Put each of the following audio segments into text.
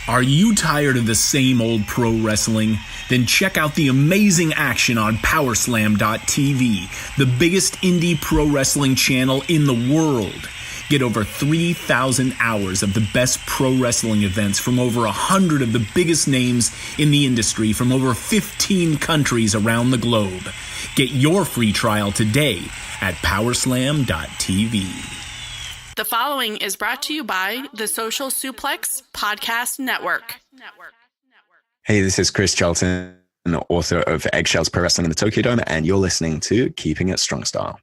Are you tired of the same old pro wrestling? Then check out the amazing action on Powerslam.tv, the biggest indie pro wrestling channel in the world. Get over 3,000 hours of the best pro wrestling events from over 100 of the biggest names in the industry from over 15 countries around the globe. Get your free trial today at Powerslam.tv. The following is brought to you by the Social Suplex Podcast Network. Hey, this is Chris Charlton, author of Eggshells Pro Wrestling in the Tokyo Dome, and you're listening to Keeping It Strong Style.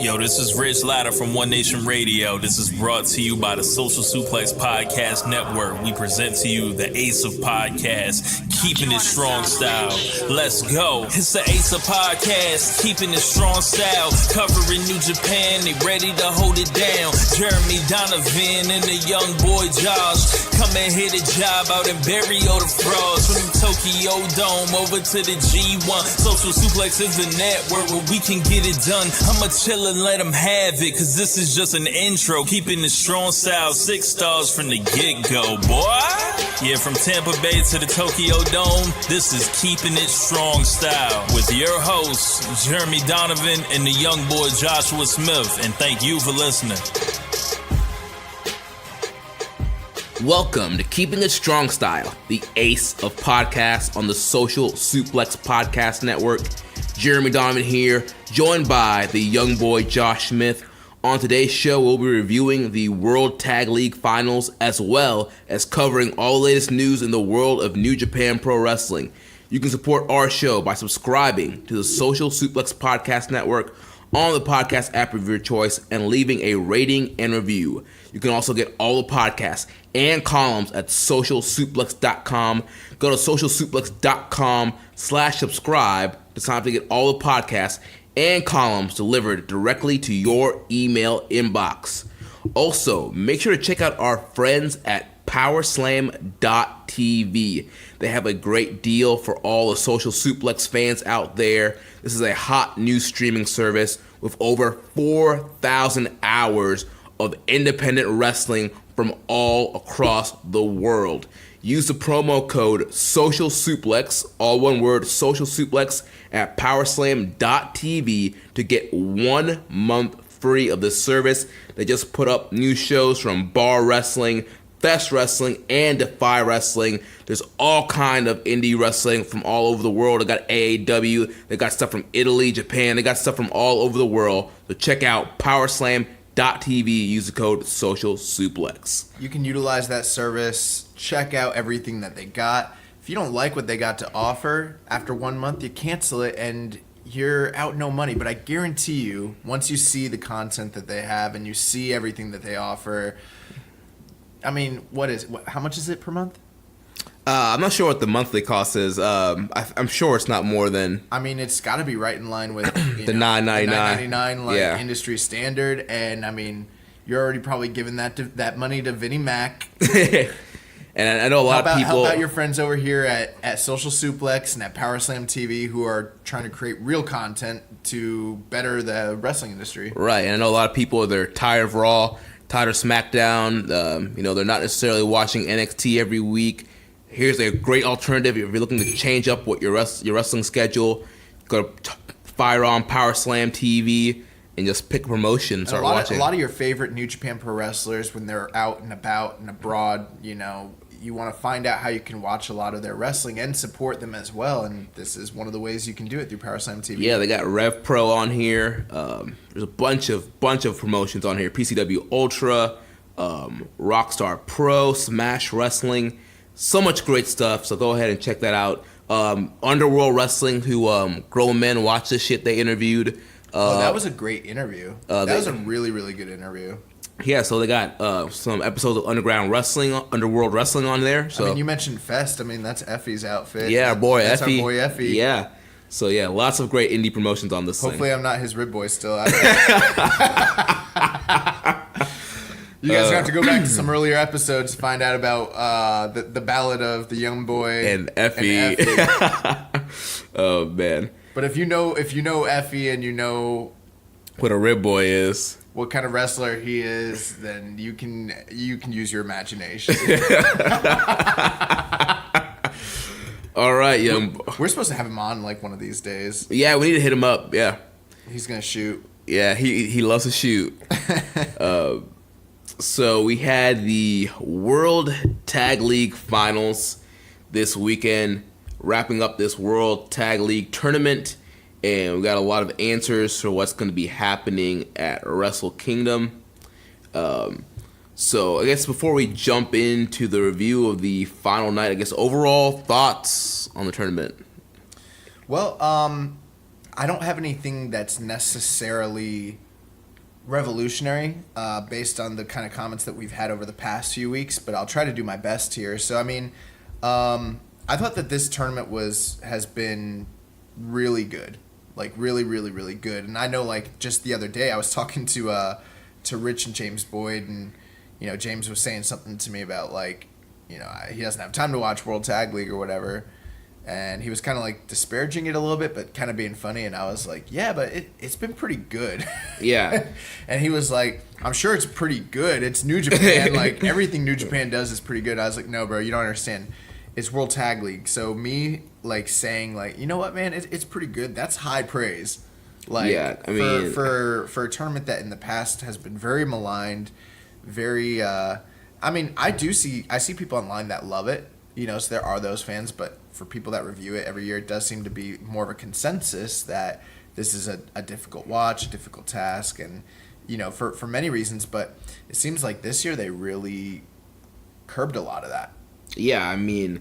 Yo, this is Rich Latta from One Nation Radio. This is brought to you by the Social Suplex Podcast Network. We present to you the Ace of Podcasts, Keeping It Strong Style. Let's go. It's the Ace of Podcasts, Keeping It Strong Style. Covering New Japan, they ready to hold it down. Jeremy Donovan and the young boy Josh. Come and hit a job out and bury all the frauds. From the Tokyo Dome over to the G1. Social Suplex is the network where we can get it done. I'ma chill and let them have it, cause this is just an intro. Keeping it strong style, 6 stars from the get-go, boy. Yeah, from Tampa Bay to the Tokyo Dome, this is Keeping It Strong Style with your hosts, Jeremy Donovan and the young boy Joshua Smith. And thank you for listening. Welcome to Keeping It Strong Style, the ace of podcasts on the Social Suplex Podcast Network. Jeremy Donovan here, joined by the young boy Josh Smith. On today's show, we'll be reviewing the World Tag League Finals as well as covering all the latest news in the world of New Japan Pro Wrestling. You can support our show by subscribing to the Social Suplex Podcast Network on the podcast app of your choice and leaving a rating and review. You can also get all the podcasts and columns at socialsuplex.com. Go to socialsuplex.com/subscribe to sign up to get all the podcasts and columns delivered directly to your email inbox. Also, make sure to check out our friends at Powerslam.tv. They have a great deal for all the Social Suplex fans out there. This is a hot new streaming service with over 4,000 hours of independent wrestling from all across the world. Use the promo code SOCIALSUPLEX, all one word, Social Suplex, at Powerslam.tv to get 1 month free of this service. They just put up new shows from Bar Wrestling, Fest Wrestling, and Defy Wrestling. There's all kind of indie wrestling from all over the world. They got AAW, they got stuff from Italy, Japan, they got stuff from all over the world. So check out Powerslam.tv, use the code Social Suplex. You can utilize that service, check out everything that they got. If you don't like what they got to offer, after 1 month, you cancel it and you're out no money. But I guarantee you, once you see the content that they have and you see everything that they offer, I mean, how much is it per month? I'm not sure what the monthly cost is. I'm sure it's not more than... I mean, it's got to be right in line with the $9.99 industry standard. And, I mean, you're already probably giving that money to Vinnie Mac. And I know a lot of people... How about your friends over here at Social Suplex and at Powerslam TV who are trying to create real content to better the wrestling industry? Right, and I know a lot of people, they're tired of Raw, tired of SmackDown. They're not necessarily watching NXT every week. Here's a great alternative if you're looking to change up what your wrestling schedule. Go to fire on Powerslam TV and just pick a promotion and start watching. A lot of your favorite New Japan Pro wrestlers, when they're out and about and abroad, you want to find out how you can watch a lot of their wrestling and support them as well. And this is one of the ways you can do it through Powerslam TV. Yeah, they got Rev Pro on here. There's a bunch of promotions on here. PCW Ultra, Rockstar Pro, Smash Wrestling. So much great stuff. So go ahead and check that out. Underworld Wrestling, who grown men watch this shit, they interviewed. That was a great interview. That was a really, really good interview. Yeah, so they got some episodes of Underworld Wrestling on there. So I mean, you mentioned Fest. I mean, that's Effie's outfit. Yeah, that's Effie. Our boy Effie. Yeah. So yeah, lots of great indie promotions on this Hopefully thing. I'm not his rib boy still. You guys are going to have to go back to some earlier episodes to find out about the ballad of the young boy and Effie. Oh man. But if you know Effie and you know what a rib boy is, what kind of wrestler he is, then you can use your imagination. All right, We're supposed to have him on like one of these days. Yeah, we need to hit him up. Yeah, he's gonna shoot. Yeah, he loves to shoot. So we had the World Tag League Finals this weekend, wrapping up this World Tag League tournament, and we got a lot of answers for what's going to be happening at Wrestle Kingdom. So I guess before we jump into the review of the final night, I guess overall thoughts on the tournament. Well, I don't have anything that's necessarily revolutionary based on the kind of comments that we've had over the past few weeks, but I'll try to do my best here. So, I mean, I thought that this tournament has been really good, like really, really, really good. And I know, like, just the other day I was talking to Rich and James Boyd, and James was saying something to me about, like, he doesn't have time to watch World Tag League or whatever. And he was kind of like disparaging it a little bit, but kind of being funny. And I was like, yeah, but it's been pretty good. Yeah. And he was like, I'm sure it's pretty good. It's New Japan. Like, everything New Japan does is pretty good. I was like, no, bro, you don't understand. It's World Tag League. So me, like, saying, like, you know what, man, it's pretty good. That's high praise. Like, yeah, I mean, for a tournament that in the past has been very maligned, very, I mean, I see people online that love it. So there are those fans, but for people that review it every year, it does seem to be more of a consensus that this is a difficult watch, a difficult task, and, for many reasons, but it seems like this year they really curbed a lot of that. Yeah, I mean,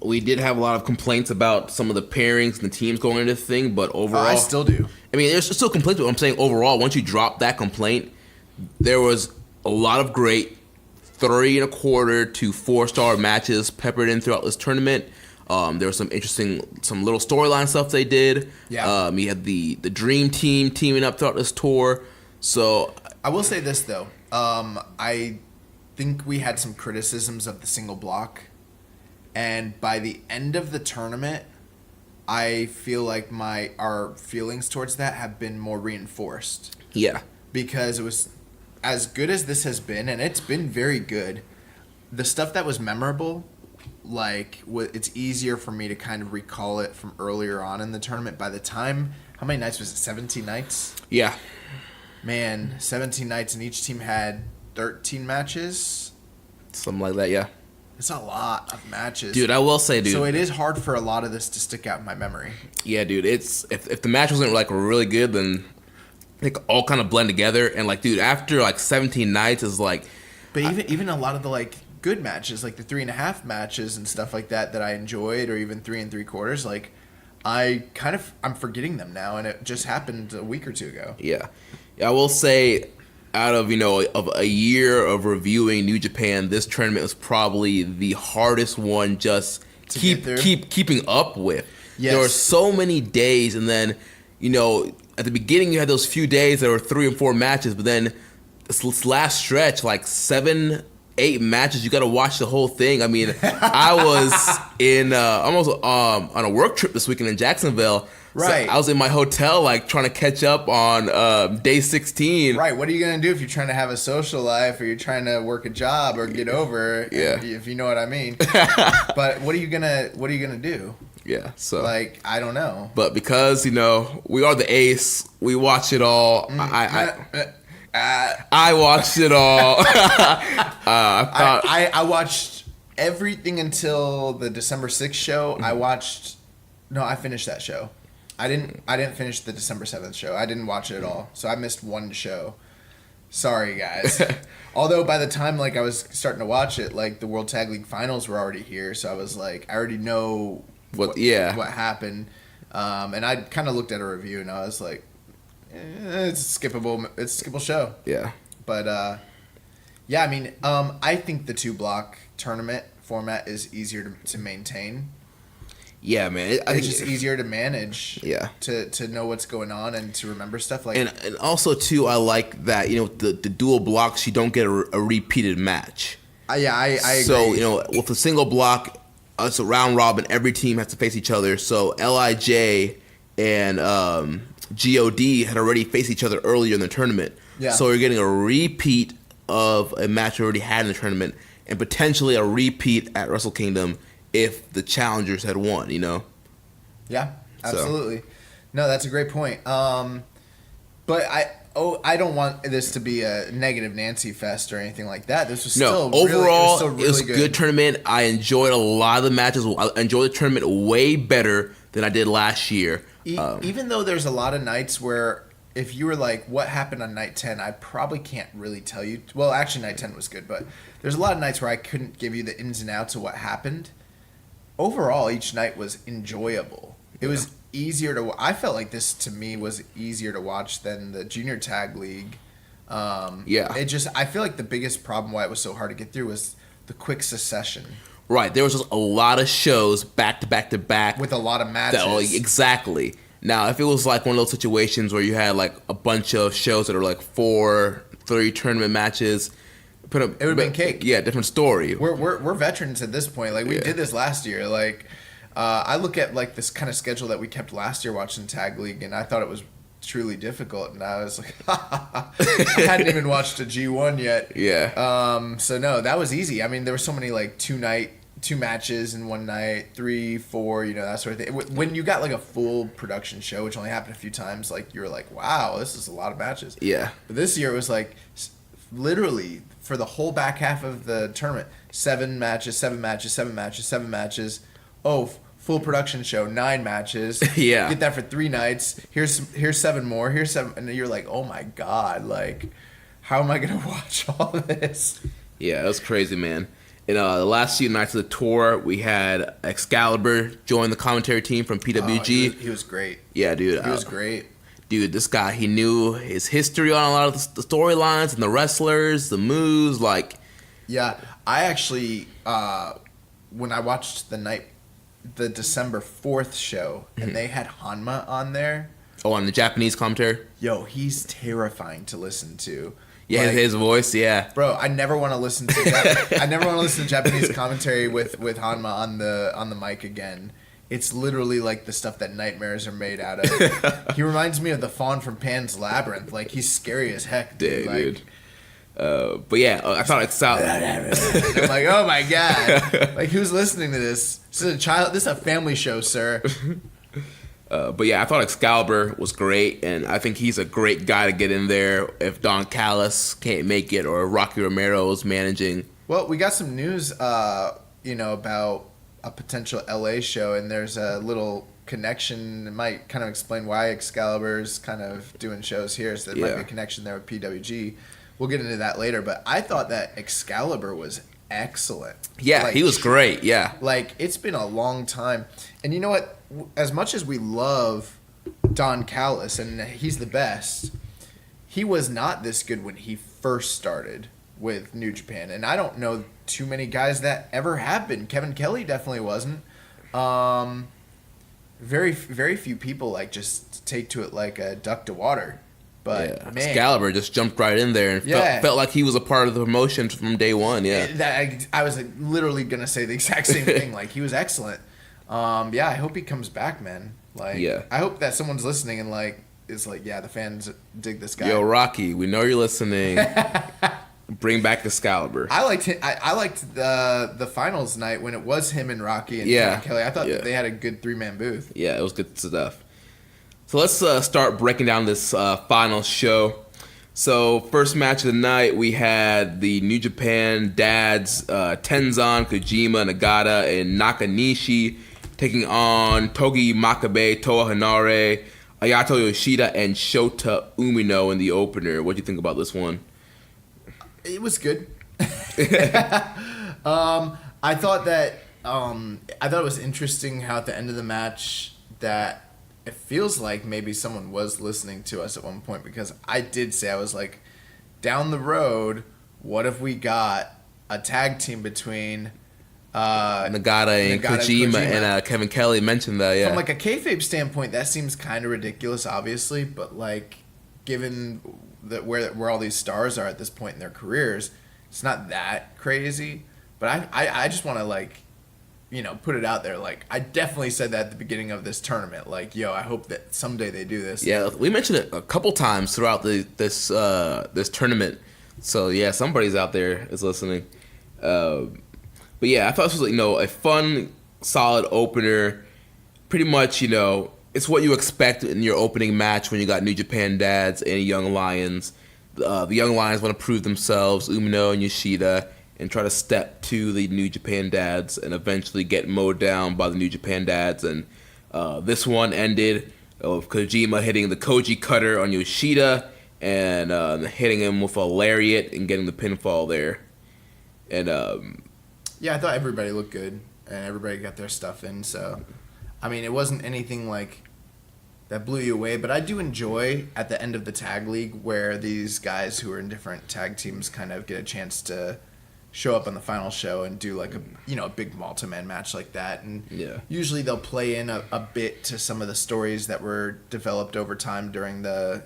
we did have a lot of complaints about some of the pairings and the teams going into the thing, but overall... I still do. I mean, there's still complaints, but I'm saying overall, once you drop that complaint, there was a lot of great 3.25 to 4-star matches peppered in throughout this tournament. There was some little storyline stuff they did. Yeah. You had the Dream Team teaming up throughout this tour. So I will say this though. I think we had some criticisms of the single block, and by the end of the tournament, I feel like our feelings towards that have been more reinforced. Yeah. Because it was as good as this has been, and it's been very good. The stuff that was memorable, like, it's easier for me to kind of recall it from earlier on in the tournament. By the time, how many nights was it? 17 nights? Yeah. Man, 17 nights, and each team had 13 matches. Something like that, yeah. It's a lot of matches. Dude, I will say, dude. So it is hard for a lot of this to stick out in my memory. Yeah, dude. It's if the match wasn't, like, really good, then they all kind of blend together. And, like, dude, after, like, 17 nights is, like... But even a lot of the, like, good matches, like the 3.5 matches and stuff like that I enjoyed, or even 3 3/4, like, I'm forgetting them now, and it just happened a week or two ago. Yeah. I will say, out of, of a year of reviewing New Japan, this tournament was probably the hardest one just keeping up with. Yes. There were so many days, and then, at the beginning you had those few days that were 3 and 4 matches, but then this last stretch, like 7-8 matches, you got to watch the whole thing. I mean, I was in almost on a work trip this weekend in Jacksonville. Right. So I was in my hotel, like, trying to catch up on day 16. Right. What are you going to do if you're trying to have a social life, or you're trying to work a job or get over? Yeah. If you know what I mean. But what are you gonna do? Yeah. So, like, I don't know. But because, we are the ace, we watch it all. I watched it all. I watched everything until the December 6th show. Mm-hmm. I finished that show. I didn't finish the December 7th show. I didn't watch it at all. So I missed one show. Sorry, guys. Although by the time, like, I was starting to watch it, like, the World Tag League Finals were already here. So I was like, I already know what happened. And I kind of looked at a review, and I was like, it's a skippable show. Yeah. But, yeah, I mean, I think the 2-block tournament format is easier to maintain. Yeah, man. I think it's just easier to manage. Yeah. To know what's going on and to remember stuff like. And also too, I like that the dual blocks, you don't get a repeated match. Yeah, I agree. So with a single block, it's a round robin. Every team has to face each other. So Lij and God had already faced each other earlier in the tournament. Yeah. So you're getting a repeat of a match we already had in the tournament, and potentially a repeat at Wrestle Kingdom if the challengers had won, you know? Yeah, absolutely. No, that's a great point. But I don't want this to be a negative Nancy fest or anything like that. This was still overall, really it was a good tournament. I enjoyed a lot of the matches. I enjoyed the tournament way better than I did last year. Even though there's a lot of nights where if you were like, what happened on night 10, I probably can't really tell you. Well, actually, night 10 was good, but there's a lot of nights where I couldn't give you the ins and outs of what happened. Overall, each night was enjoyable. It was easier to. I felt like this to me was easier to watch than the Junior Tag League. It just. I feel like the biggest problem why it was so hard to get through was the quick succession. Right, there was just a lot of shows back to back to back with a lot of matches. Exactly. Now, if it was like one of those situations where you had like a bunch of shows that are like 3 tournament matches, it would have been cake. Yeah, different story. We're veterans at this point. Like we did this last year. Like I look at like this kind of schedule that we kept last year watching Tag League, and I thought it was truly difficult. And I was like, I hadn't even watched a G1 yet. Yeah. So no, that was easy. I mean, there were so many like 2 matches in one night, 3, 4, you know, that sort of thing. When you got like a full production show, which only happened a few times, like you were like, wow, this is a lot of matches. Yeah. But this year it was like literally for the whole back half of the tournament, 7 matches, 7 matches, 7 matches, 7 matches. Oh, full production show, 9 matches. Yeah. Get that for 3 nights. Here's 7 more. Here's 7, and you're like, oh my god, like, how am I gonna watch all this? Yeah, it was crazy, man. In the last few nights of the tour, we had Excalibur join the commentary team from PWG. Oh, he was great. Yeah, dude. He was great. Dude, this guy, he knew his history on a lot of the storylines and the wrestlers, the moves, like... Yeah, I actually, when I watched the December 4th show, and they had Hanma on there... Oh, on the Japanese commentary? Yo, he's terrifying to listen to. Yeah, like, his voice, yeah. Bro, I never want to listen to Japanese commentary with Hanma on the mic again. It's literally like the stuff that nightmares are made out of. He reminds me of the Fawn from Pan's Labyrinth. Like, he's scary as heck, dude. Dude. But yeah, I thought it sounded... I'm like, oh my god. Like, who's listening to this? This is a family show, sir. But yeah, I thought Excalibur was great, and I think he's a great guy to get in there if Don Callis can't make it or Rocky Romero's managing. Well, we got some news, about a potential LA show, and there's a little connection. It might kind of explain why Excalibur's kind of doing shows here, so there might be a connection there with PWG. We'll get into that later, but I thought that Excalibur was excellent. Yeah, he was great, yeah. Like, it's been a long time. And you know what? As much as we love Don Callis, and he's the best, he was not this good when he first started with New Japan. And I don't know too many guys that ever have been. Kevin Kelly definitely wasn't. Very, very few people, like, just take to it like a duck to water. But, man. Excalibur just jumped right in there and felt like he was a part of the promotion from day one, yeah. I was literally going to say the exact same thing. Like, he was excellent. I hope he comes back, man. Like, I hope that someone's listening and, like, is like, yeah, the fans dig this guy. Yo, Rocky, we know you're listening. Bring back Excalibur. I liked the finals night when it was him and Rocky and Kevin Kelly. I thought that they had a good 3-man booth. Yeah, it was good stuff. So let's start breaking down this final show. So first match of the night, we had the New Japan dads, Tenzan, Kojima, Nagata, and Nakanishi taking on Togi Makabe, Toa Hanare, Ayato Yoshida, and Shota Umino in the opener. What do you think about this one? It was good. I thought it was interesting how at the end of the match that it feels like maybe someone was listening to us at one point, because I did say, I was like, down the road, what if we got a tag team between Nagata and Kojima and Kevin Kelly mentioned that, yeah. From like a kayfabe standpoint, that seems kind of ridiculous, obviously, but like, given that where all these stars are at this point in their careers, it's not that crazy. But I just want to, like, put it out there. Like, I definitely said that at the beginning of this tournament. Like, yo, I hope that someday they do this. Yeah, we mentioned it a couple times throughout this tournament. So yeah, somebody's out there is listening. But yeah, I thought this was a fun, solid opener. Pretty much, it's what you expect in your opening match when you got New Japan dads and Young Lions. The Young Lions want to prove themselves, Umino and Yoshida, and try to step to the New Japan dads and eventually get mowed down by the New Japan dads. And this one ended with Kojima hitting the Koji cutter on Yoshida and hitting him with a lariat and getting the pinfall there. And yeah, I thought everybody looked good and everybody got their stuff in. So, I mean, it wasn't anything like that blew you away, but I do enjoy at the end of the tag league where these guys who are in different tag teams kind of get a chance to show up on the final show and do like a big multi-man match like that. And usually they'll play in a bit to some of the stories that were developed over time during the,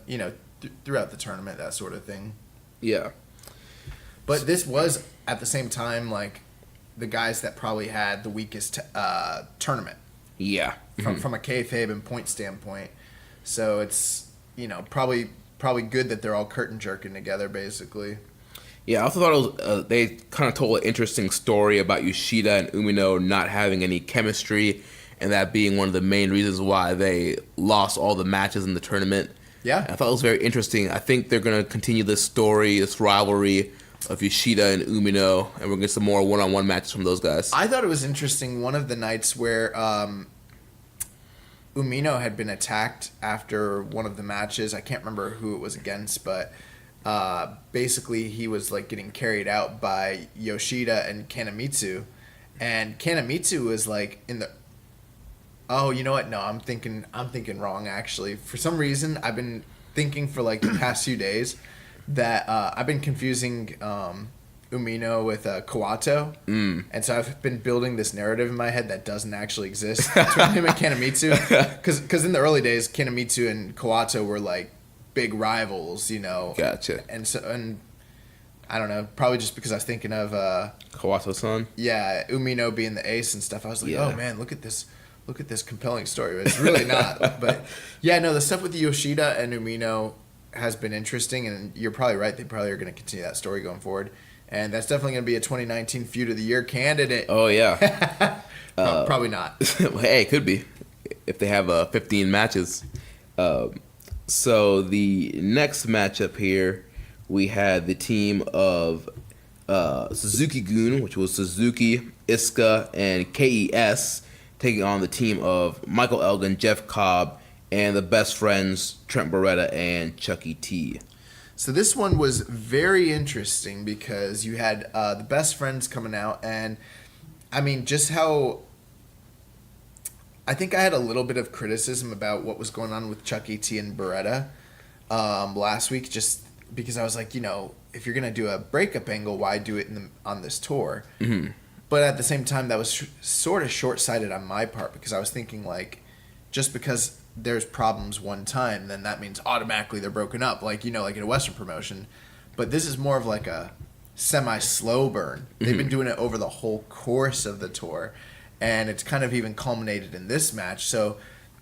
throughout the tournament, that sort of thing. Yeah. But this was at the same time like the guys that probably had the weakest tournament. Yeah. From a kayfabe and point standpoint. So it's, probably good that they're all curtain jerking together basically. Yeah, I also thought it was, they kind of told an interesting story about Yoshida and Umino not having any chemistry, and that being one of the main reasons why they lost all the matches in the tournament. Yeah. I thought it was very interesting. I think they're going to continue this story, this rivalry of Yoshida and Umino, and we're going to get some more one-on-one matches from those guys. I thought it was interesting one of the nights where Umino had been attacked after one of the matches. I can't remember who it was against, but basically he was like getting carried out by Yoshida and Kanemitsu, and Kanemitsu was like in the you know what, no, I'm thinking wrong actually. For some reason I've been thinking for like the past few days that I've been confusing Umino with Kawato, and so I've been building this narrative in my head that doesn't actually exist between him and Kanemitsu, because in the early days Kanemitsu and Kawato were like big rivals, Gotcha. And I don't know, probably just because I was thinking of Kawato-san. Yeah, Umino being the ace and stuff. I was like, oh man, look at this compelling story. But it's really not. But yeah, no, the stuff with Yoshida and Umino has been interesting, and you're probably right. They probably are going to continue that story going forward, and that's definitely going to be a 2019 Feud of the Year candidate. Oh yeah. Probably not. Hey, it could be if they have 15 matches. So the next matchup here, we had the team of Suzuki-gun, which was Suzuki, Iska, and KES, taking on the team of Michael Elgin, Jeff Cobb, and the best friends Trent Beretta and Chucky T. So this one was very interesting because you had the best friends coming out, and I mean, just how I think I had a little bit of criticism about what was going on with Chucky T and Beretta last week, just because I was like, if you're gonna do a breakup angle, why do it on this tour? Mm-hmm. But at the same time, that was sort of short-sighted on my part, because I was thinking like, just because there's problems one time, then that means automatically they're broken up, like like in a Western promotion. But this is more of like a semi-slow burn. Mm-hmm. They've been doing it over the whole course of the tour, and it's kind of even culminated in this match. So,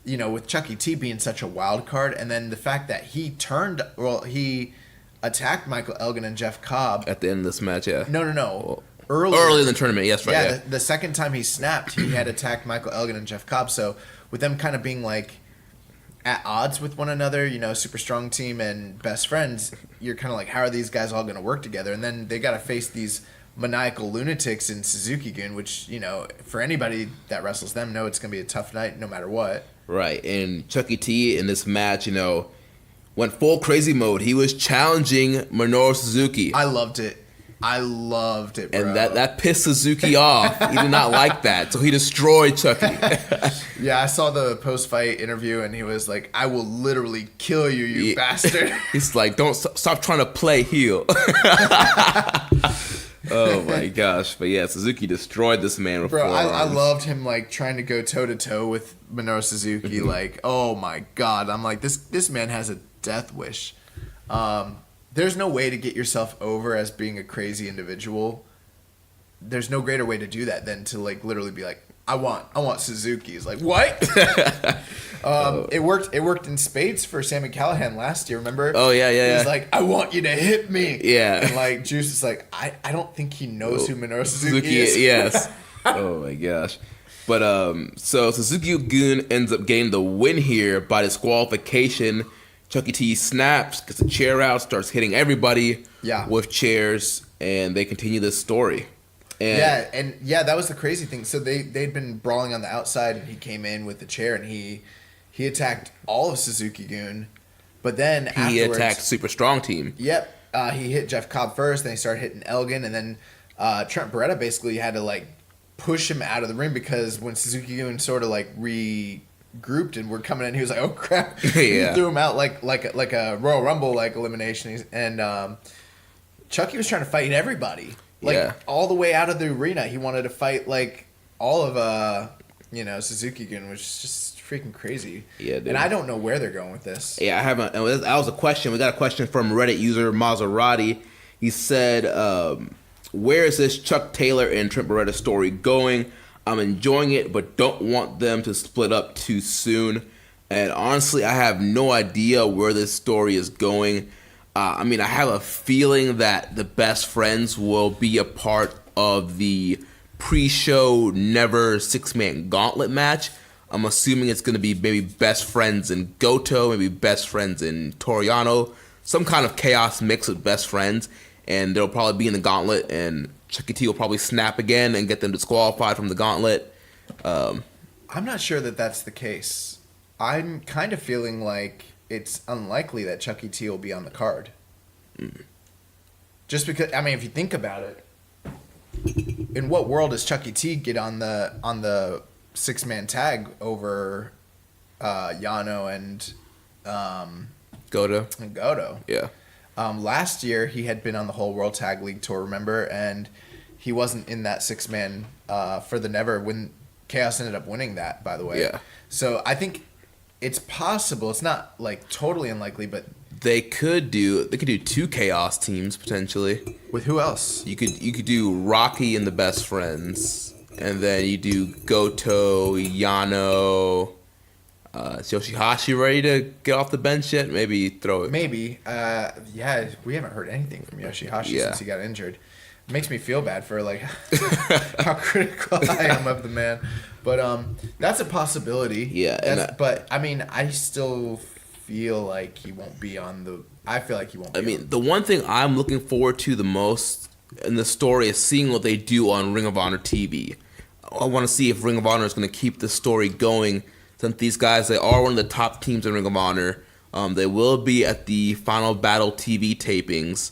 with Chucky T being such a wild card, and then the fact that he attacked Michael Elgin and Jeff Cobb at the end of this match. Yeah. No. Well, early in the tournament. Yes, right. Yeah. The second time he snapped, he had attacked Michael Elgin and Jeff Cobb. So with them kind of being like at odds with one another, super strong team and best friends, you're kind of like, how are these guys all going to work together? And then they got to face these maniacal lunatics in Suzuki-gun, which, for anybody that wrestles them, know it's going to be a tough night no matter what. Right. And Chucky T in this match, went full crazy mode. He was challenging Minoru Suzuki. I loved it, bro. And that pissed Suzuki off. He did not like that, so he destroyed Chucky. Yeah, I saw the post-fight interview, and he was like, I will literally kill you, you bastard. He's like, don't stop trying to play heel. Oh my gosh. But yeah, Suzuki destroyed this man with Bro, forearms. I loved him like trying to go toe-to-toe with Minoru Suzuki. Like, oh my god. I'm like, this man has a death wish. There's no way to get yourself over as being a crazy individual. There's no greater way to do that than to like literally be like, I want Suzuki. He's like, what? It worked in spades for Sami Callihan last year, remember? Oh, yeah. He's like, I want you to hit me. Yeah. And like Juice is like, I don't think he knows who Minoru Suzuki is. Yes. Oh my gosh. But so Suzuki-gun ends up getting the win here by disqualification. Chucky T snaps, gets a chair out, starts hitting everybody with chairs, and they continue this story. And that was the crazy thing. So they'd been brawling on the outside, and he came in with the chair, and he attacked all of Suzuki-gun. But then he attacked Super Strong Team. Yep. He hit Jeff Cobb first, then he started hitting Elgin, and then Trent Beretta basically had to like push him out of the ring because when Suzuki-gun sort of like regrouped and were coming in, he was like, "Oh crap!" He threw him out like a Royal Rumble like elimination, and Chucky was trying to fight everybody, all the way out of the arena. He wanted to fight like all of Suzuki-gun, which is just freaking crazy. Yeah, dude. And I don't know where they're going with this. Yeah, I haven't. That was a question. We got a question from Reddit user Maserati. He said, where is this Chuck Taylor and Trent Beretta story going? I'm enjoying it, but don't want them to split up too soon. And honestly, I have no idea where this story is going. I have a feeling that the best friends will be a part of the pre-show Never six-man gauntlet match. I'm assuming it's going to be maybe best friends in Goto, maybe best friends in Toriano, some kind of chaos mix of best friends. And they'll probably be in the gauntlet, and Chucky T will probably snap again and get them disqualified from the gauntlet. I'm not sure that that's the case. I'm kind of feeling like it's unlikely that Chucky T will be on the card. Just because, if you think about it, in what world does Chucky T get on the 6-man tag over Yano and Goto? Yeah. Last year, he had been on the whole World Tag League tour, remember? And he wasn't in that 6-man for the Never when Chaos ended up winning that, by the way. Yeah. So I think it's possible. It's not like totally unlikely, but they could do 2 Chaos teams potentially. With who else? You could do Rocky and the Best Friends, and then you do Goto, Yano. Is Yoshihashi ready to get off the bench yet? Maybe throw it. Maybe. We haven't heard anything from Yoshihashi since he got injured. It makes me feel bad for like how critical I am of the man. But that's a possibility. Yeah. But I still feel like he won't be on the. I feel like he won't be. The one thing I'm looking forward to the most in the story is seeing what they do on Ring of Honor TV. I want to see if Ring of Honor is going to keep the story going. Since these guys, they are one of the top teams in Ring of Honor. They will be at the Final Battle TV tapings.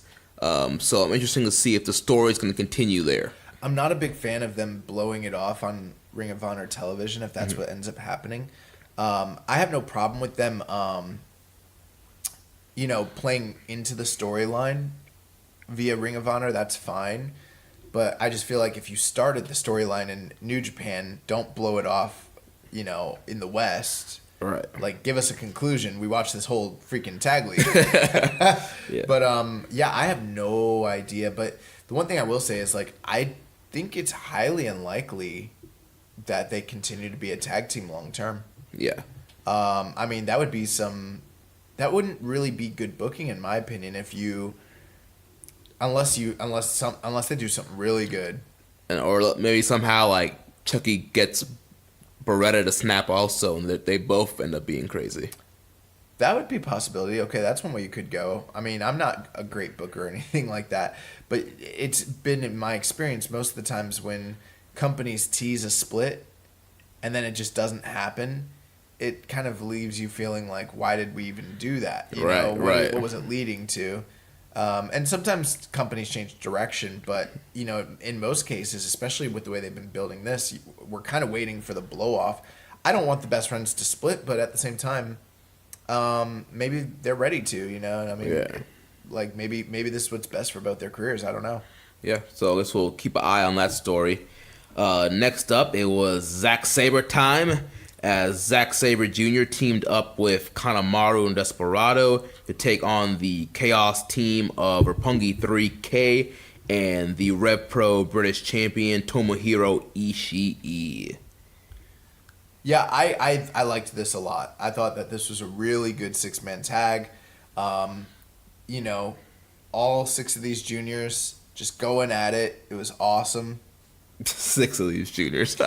So I'm interested to see if the story is going to continue there. I'm not a big fan of them blowing it off on Ring of Honor television if that's what ends up happening. I have no problem with them, playing into the storyline via Ring of Honor. That's fine. But I just feel like if you started the storyline in New Japan, don't blow it off, in the West. Right. Like, give us a conclusion. We watched this whole freaking tag league. Yeah. But, I have no idea. But the one thing I will say is, like, I think it's highly unlikely that they continue to be a tag team long term. Yeah. That would be that wouldn't really be good booking, in my opinion, unless they do something really good. Or maybe somehow, like, Chucky gets Beretta to snap also, and that they both end up being crazy. That would be a possibility. Okay, that's one way you could go. I'm not a great booker or anything like that, but it's been in my experience most of the times when companies tease a split and then it just doesn't happen, it kind of leaves you feeling like, why did we even do that? What was it leading to? And sometimes companies change direction, but in most cases, especially with the way they've been building this, we're kind of waiting for the blow off. I don't want the best friends to split, but at the same time, maybe they're ready to. Like maybe this is what's best for both their careers. I don't know. Yeah, so I guess we'll keep an eye on that story. Next up, it was Zack Sabre time, as Zack Sabre Jr. teamed up with Kanemaru and Desperado to take on the Chaos team of Roppongi 3K and the Rev Pro British champion Tomohiro Ishii. Yeah, I liked this a lot. I thought that this was a really good 6-man tag. You know, all 6 of these juniors just going at it. It was awesome. 6 of these juniors. Sit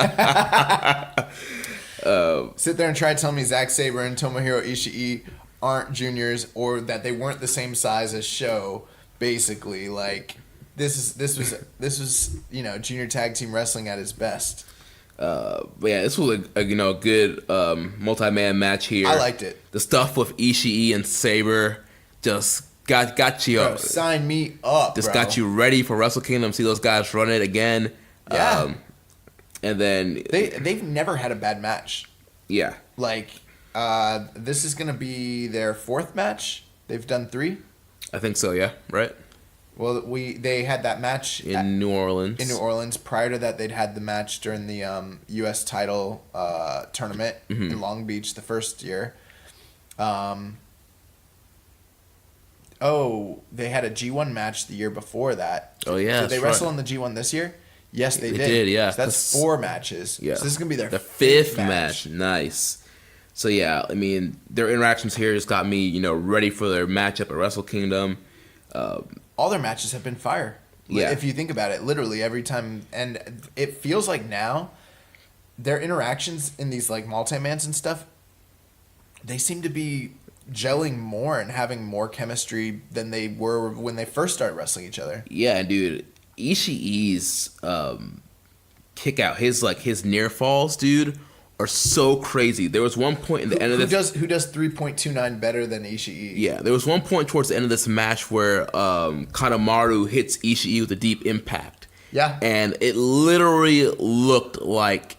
there and try to tell me Zack Sabre and Tomohiro Ishii aren't juniors, or that they weren't the same size as Sho. Basically, like this was junior tag team wrestling at its best. But yeah, this was a good multi-man match here. I liked it. The stuff with Ishii and Sabre just got you. Bro, sign me up. Just bro. got you ready for Wrestle Kingdom. See those guys run it again. Yeah. And then they've never had a bad match. Yeah. Like this is gonna be their 4th match. They've done 3. I think so. Yeah. Right. Well, they had that match in New Orleans. In New Orleans. Prior to that, they'd had the match during the U.S. title tournament in Long Beach the first year. They had a G1 match the year before that. Oh yeah. Did they wrestle in the G1 this year? Yes, they did. They did. Yeah. So that's 4 matches. Yeah. So this is gonna be their the 5th match. Nice. So yeah, I mean, their interactions here just got me, ready for their matchup at Wrestle Kingdom. All their matches have been fire. Yeah. If you think about it, literally every time, and it feels like now, their interactions in these like multi-mans and stuff, they seem to be gelling more and having more chemistry than they were when they first started wrestling each other. Yeah, dude, Ishii's kick out, his near falls, dude, are so crazy. There was one point in the end of this. Who does 3.29 better than Ishii? Yeah, there was one point towards the end of this match where Kanemaru hits Ishii with a deep impact. Yeah. And it literally looked like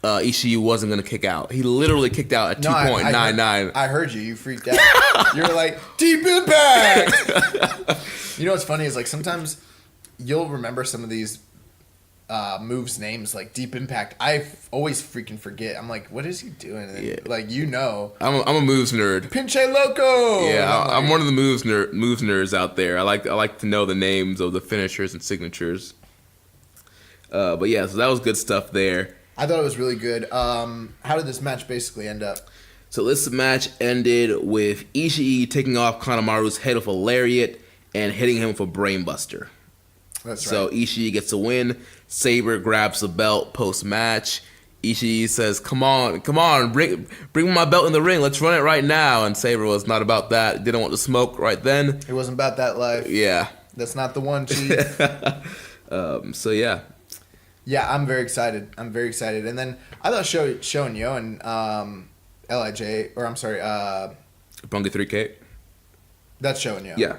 Ishii wasn't going to kick out. He literally kicked out at 2.99. I heard you. You freaked out. You were like, deep impact! You know what's funny is like sometimes you'll remember some of these moves names like Deep Impact. I always freaking forget. I'm like, what is he doing? And yeah. Like, I'm a moves nerd. Pinche Loco. Yeah, I'm one of the moves nerds out there. I like to know the names of the finishers and signatures. But yeah, so that was good stuff there. I thought it was really good. How did this match basically end up? So this match ended with Ishii taking off Kanemaru's head with a lariat and hitting him with a brainbuster. That's right. So Ishii gets a win. Sabre grabs the belt post-match. Ishii says, come on, bring my belt in the ring. Let's run it right now. And Sabre was not about that. Didn't want to smoke right then. It wasn't about that life. Yeah. That's not the one, Chief. So, yeah. Yeah, I'm very excited. And then I thought Sho and Yo and LIJ, or I'm sorry. Bungie 3K? That's Sho and Yo. Yeah.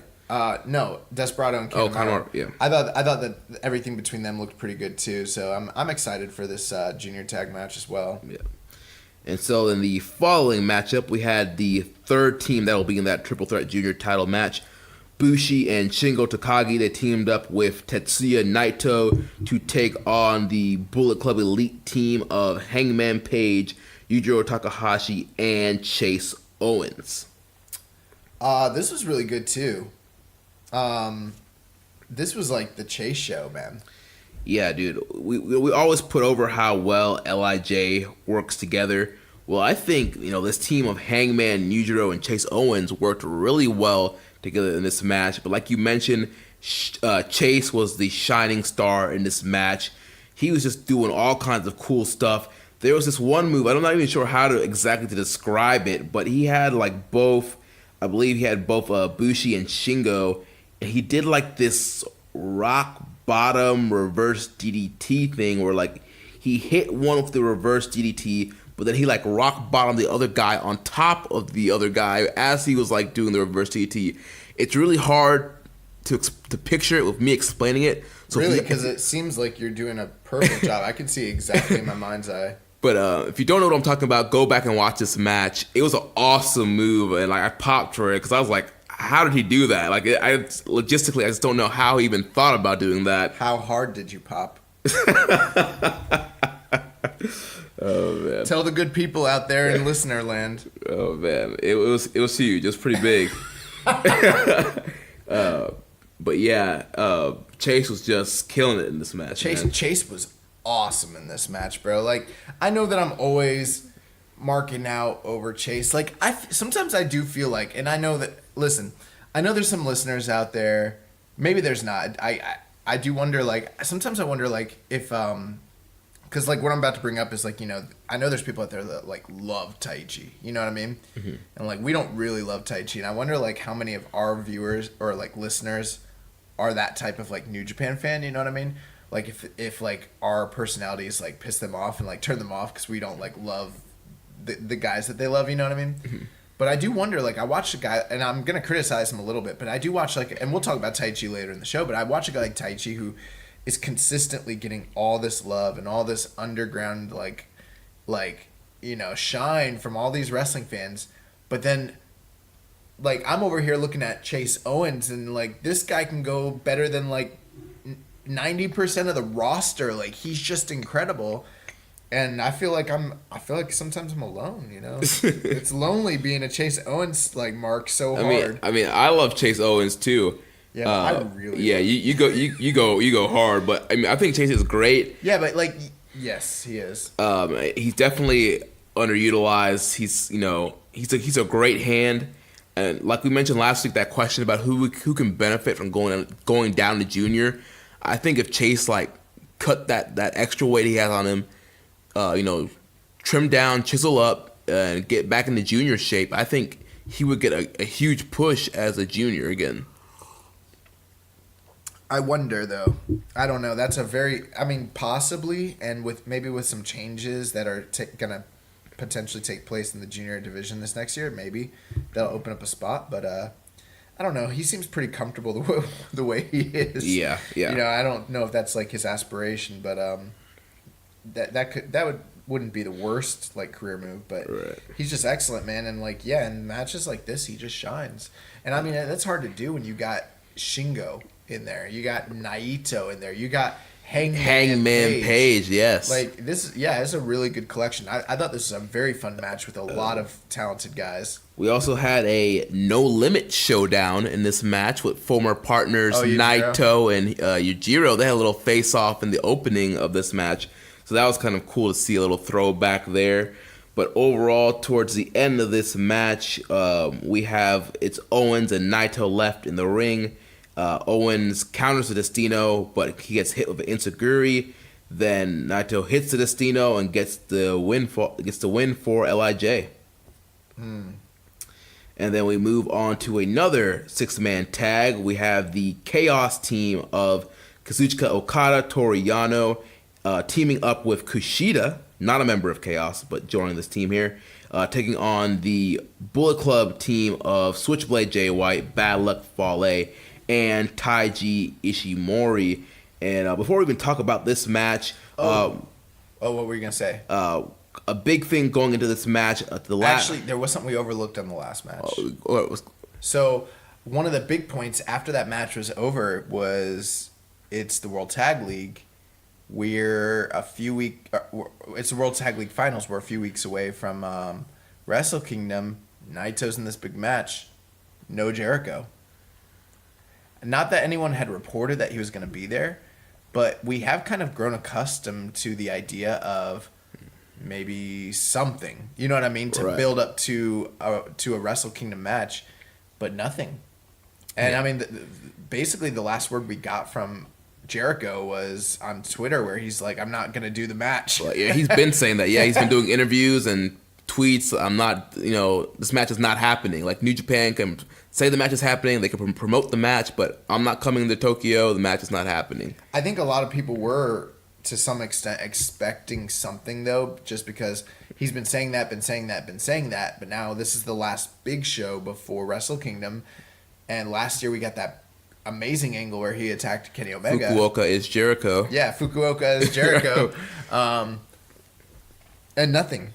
No, Desperado and Kanemaru. Oh, Kanemaru, yeah. I thought that everything between them looked pretty good too. So I'm excited for this junior tag match as well. Yeah. And so in the following matchup, we had the third team that will be in that triple threat junior title match. Bushi and Shingo Takagi, they teamed up with Tetsuya Naito to take on the Bullet Club Elite team of Hangman Page, Yujiro Takahashi, and Chase Owens. This was really good too. This was like the Chase show, man. Yeah, dude. We always put over how well LIJ works together. Well, I think, this team of Hangman, Yujiro, and Chase Owens worked really well together in this match. But like you mentioned, Chase was the shining star in this match. He was just doing all kinds of cool stuff. There was this one move, I'm not even sure how to exactly to describe it, but he had both Bushi and Shingo, and he did this rock bottom reverse DDT thing where he hit one with the reverse DDT, but then he rock bottomed the other guy on top of the other guy as he was doing the reverse DDT. It's really hard to picture it with me explaining it. So really, because it seems like you're doing a perfect job. I can see exactly in my mind's eye. But if you don't know what I'm talking about, go back and watch this match. It was an awesome move, and I popped for it because I was like, how did he do that? Logistically, I just don't know how he even thought about doing that. How hard did you pop? Oh man! Tell the good people out there in listener land. Oh man, it was huge. It was pretty big. But yeah, Chase was just killing it in this match. Chase was awesome in this match, bro. Like, I know that I'm always marking out over Chase. Like, sometimes I do feel like, and I know that, listen, I know there's some listeners out there, maybe there's not. I do wonder, like, sometimes I wonder, like, if, because, like, what I'm about to bring up is, like, you know, I know there's people out there that, like, love Tai Chi. You know what I mean? Mm-hmm. And, like, we don't really love Tai Chi. And I wonder, like, how many of our viewers or, like, listeners are that type of, like, New Japan fan. You know what I mean? Like, if like, our personalities, like, piss them off and, like, turn them off because we don't, like, love the guys that they love. You know what I mean? Mm-hmm. But I do wonder, like, I watched a guy, and I'm going to criticize him a little bit, but I do watch, like, and we'll talk about Tai Chi later in the show, but I watch a guy like Tai Chi who is consistently getting all this love and all this underground, like, you know, shine from all these wrestling fans. But then, like, I'm over here looking at Chase Owens, and, like, this guy can go better than, like, 90% of the roster. Like, he's just incredible. And I feel like sometimes I'm alone, you know? It's lonely being a Chase Owens, like, mark so hard. I mean, I love Chase Owens, too. Yeah, I really. Yeah, you go hard, but I mean, I think Chase is great. Yeah, but like, yes, he is. He's definitely underutilized. He's a great hand, and like we mentioned last week, that question about who can benefit from going down to junior. I think if Chase, like, cut that extra weight he has on him, trim down, chisel up, and get back into junior shape, I think he would get a huge push as a junior again. I wonder, though. I don't know. That's possibly, and with some changes that are going to potentially take place in the junior division this next year, maybe that'll open up a spot. But I don't know. He seems pretty comfortable the way he is. Yeah. You know, I don't know if that's, like, his aspiration, but wouldn't be the worst, like, career move. But right. He's just excellent, man. And, like, yeah, in matches like this, he just shines. And I mean, that's hard to do when you got Shingo in there, you got Naito in there, you got Hangman Page, yes. Like, this, yeah, it's a really good collection. I thought this was a very fun match with a lot of talented guys. We also had a no limit showdown in this match with former partners Naito and Yujiro. They had a little face off in the opening of this match, so that was kind of cool to see a little throwback there. But overall, towards the end of this match, we have it's Owens and Naito left in the ring. Owens counters the Destino, but he gets hit with an Enziguri. Then Naito hits the Destino and gets the win for LIJ. And then we move on to another 6-man tag. We have the Chaos team of Kazuchika Okada, Toru Yano, teaming up with Kushida, not a member of Chaos, but joining this team here, taking on the Bullet Club team of Switchblade Jay White, Bad Luck Fale, and Taiji Ishimori. And before we even talk about this match, what were you gonna say? A big thing going into this match. Actually, there was something we overlooked on the last match. So one of the big points after that match was over was it's the World Tag League. It's the World Tag League Finals. We're a few weeks away from Wrestle Kingdom. Naito's in this big match. No Jericho. Not that anyone had reported that he was going to be there, but we have kind of grown accustomed to the idea of maybe something, you know what I mean, to build up to a Wrestle Kingdom match, but nothing. And I mean, basically the last word we got from Jericho was on Twitter where he's like, I'm not going to do the match. Well, yeah, he's been saying that. Yeah, he's been doing interviews and tweets. I'm not, this match is not happening. Like, New Japan can say the match is happening, they can promote the match, but I'm not coming to Tokyo, the match is not happening. I think a lot of people were, to some extent, expecting something, though, just because he's been saying that, but now this is the last big show before Wrestle Kingdom, and last year we got that amazing angle where he attacked Kenny Omega. Fukuoka is Jericho. Yeah, Fukuoka is Jericho. And nothing.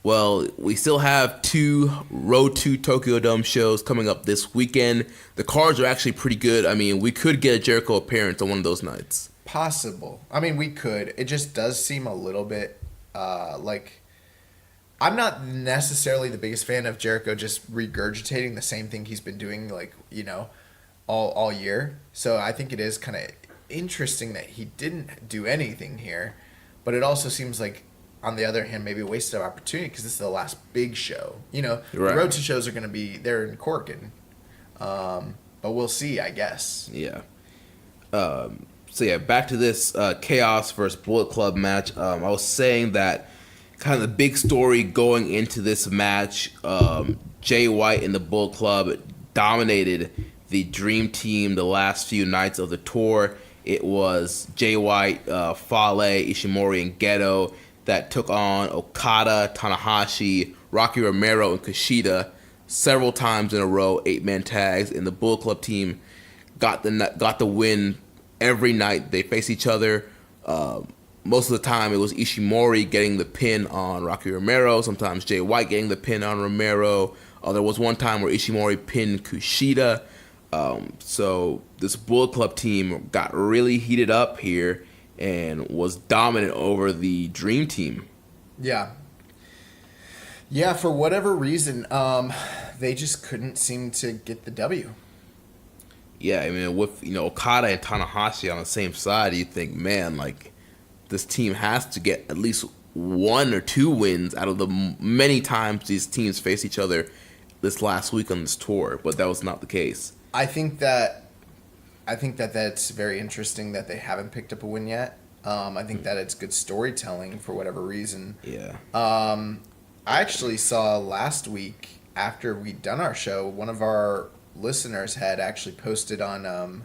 Well, we still have 2 Road to Tokyo Dome shows coming up this weekend. The cards are actually pretty good. I mean, we could get a Jericho appearance on one of those nights. Possible. I mean, we could. It just does seem a little bit like... I'm not necessarily the biggest fan of Jericho just regurgitating the same thing he's been doing, like, all year. So I think it is kind of interesting that he didn't do anything here. But it also seems like, on the other hand, maybe a wasted opportunity because this is the last big show. You know, Right. The road to shows are going to be there in Corkin. But we'll see, I guess. Yeah. So yeah, back to this Chaos versus Bullet Club match. I was saying that kind of the big story going into this match, Jay White and the Bullet Club dominated the Dream Team the last few nights of the tour. It was Jay White, Fale, Ishimori, and Geto that took on Okada, Tanahashi, Rocky Romero, and Kushida several times in a row, 8-man tags, and the Bullet Club team got the win every night they face each other. Most of the time, it was Ishimori getting the pin on Rocky Romero. Sometimes Jay White getting the pin on Romero. There was one time where Ishimori pinned Kushida. So this Bullet Club team got really heated up here and was dominant over the Dream Team. Yeah. Yeah, for whatever reason, they just couldn't seem to get the W. Yeah, I mean, with Okada and Tanahashi on the same side, you think, man, like this team has to get at least 1 or 2 wins out of the many times these teams face each other this last week on this tour, but that was not the case. I think that that's very interesting that they haven't picked up a win yet. I think that it's good storytelling for whatever reason. Yeah. I actually saw last week after we'd done our show, one of our listeners had actually posted on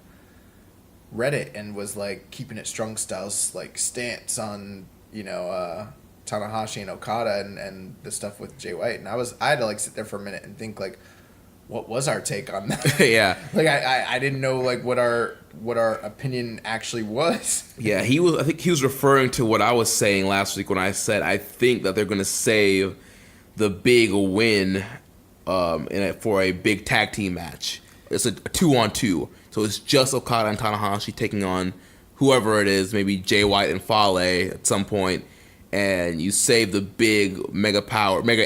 Reddit and was like Keepin It Strong Style's like stance on Tanahashi and Okada and the stuff with Jay White, and I had to like sit there for a minute and think like, what was our take on that? Yeah. Like I didn't know like what our opinion actually was. Yeah, I think he was referring to what I was saying last week when I said I think that they're going to save the big win for a big tag team match. It's a 2-on-2. So it's just Okada and Tanahashi taking on whoever it is, maybe Jay White and Fale at some point, and you save the big Mega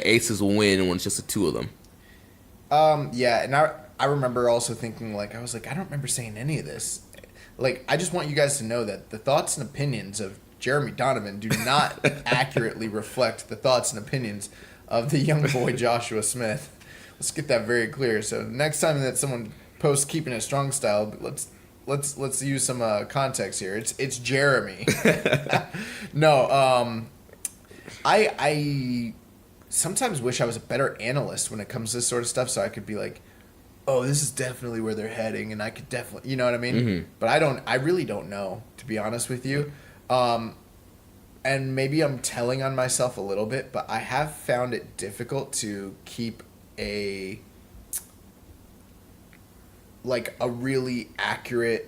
Aces win when it's just the two of them. Yeah, and I remember also thinking, like, I was like, I don't remember saying any of this. Like, I just want you guys to know that the thoughts and opinions of Jeremy Donovan do not accurately reflect the thoughts and opinions of the young boy Joshua Smith. Let's get that very clear. So next time that someone posts Keepin It Strong Style, let's use some context here. It's Jeremy. No, I sometimes wish I was a better analyst when it comes to this sort of stuff, so I could be like, oh, this is definitely where they're heading, and I could definitely, you know what I mean? Mm-hmm. But I really don't know, to be honest with you. And maybe I'm telling on myself a little bit, but I have found it difficult to keep a really accurate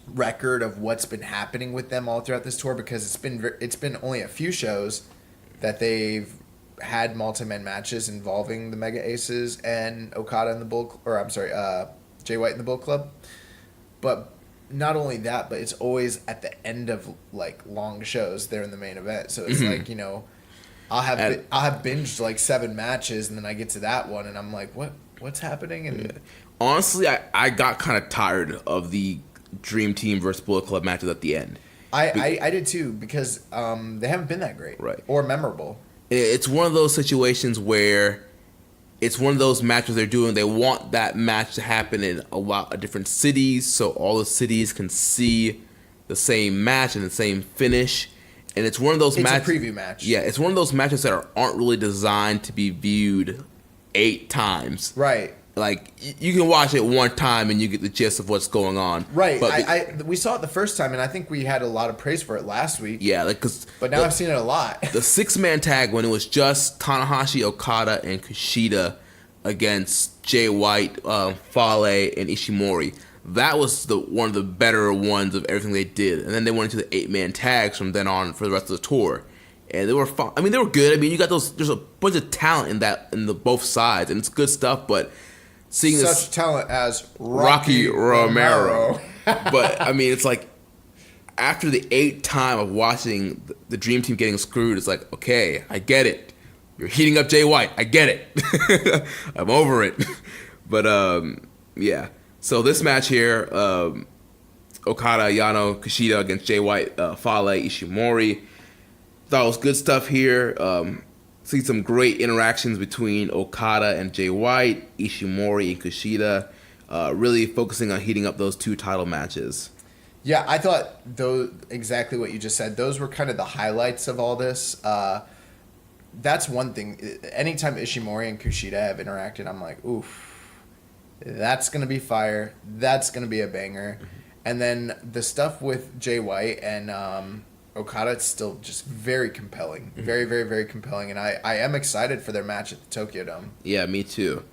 record of what's been happening with them all throughout this tour, because it's been only a few shows that they've had multi-man matches involving the Mega Aces and Okada and Jay White and the Bull Club. But not only that, but it's always at the end of like long shows. They're in the main event, so it's like, you know, I'll have binged like 7 matches, and then I get to that one, and I'm like, what's happening? And honestly, I got kind of tired of the Dream Team versus Bullet Club matches at the end. I did too, because they haven't been that great, right, or memorable. It's one of those situations where it's one of those matches they're doing. They want that match to happen in a lot of different cities, so all the cities can see the same match and the same finish. And it's one of those matches. It's a preview match. Yeah, it's one of those matches that aren't really designed to be viewed 8 times. Right. Like, you can watch it one time and you get the gist of what's going on. Right. We saw it the first time, and I think we had a lot of praise for it last week. Yeah, but now I've seen it a lot. The 6-man tag, when it was just Tanahashi, Okada, and Kushida against Jay White, Fale, and Ishimori. That was one of the better ones of everything they did. And then they went into the 8-man tags from then on for the rest of the tour. And they were fun. I mean, they were good. I mean, you got there's a bunch of talent in both sides, and it's good stuff, but seeing such talent as Rocky Romero. But I mean, it's like after the 8th time of watching the Dream Team getting screwed, it's like, okay, I get it. You're heating up Jay White. I get it. I'm over it. But yeah. So this match here, Okada, Yano, Kushida against Jay White, Fale, Ishimori. Thought it was good stuff here. See some great interactions between Okada and Jay White, Ishimori and Kushida, really focusing on heating up those 2 title matches. Yeah, I thought those exactly what you just said. Those were kind of the highlights of all this. That's one thing. Anytime Ishimori and Kushida have interacted, I'm like, oof, that's going to be fire. That's going to be a banger. Mm-hmm. And then the stuff with Jay White and Okada, it's still just very compelling. Mm-hmm. Very, very, very compelling. And I am excited for their match at the Tokyo Dome. Yeah, me too.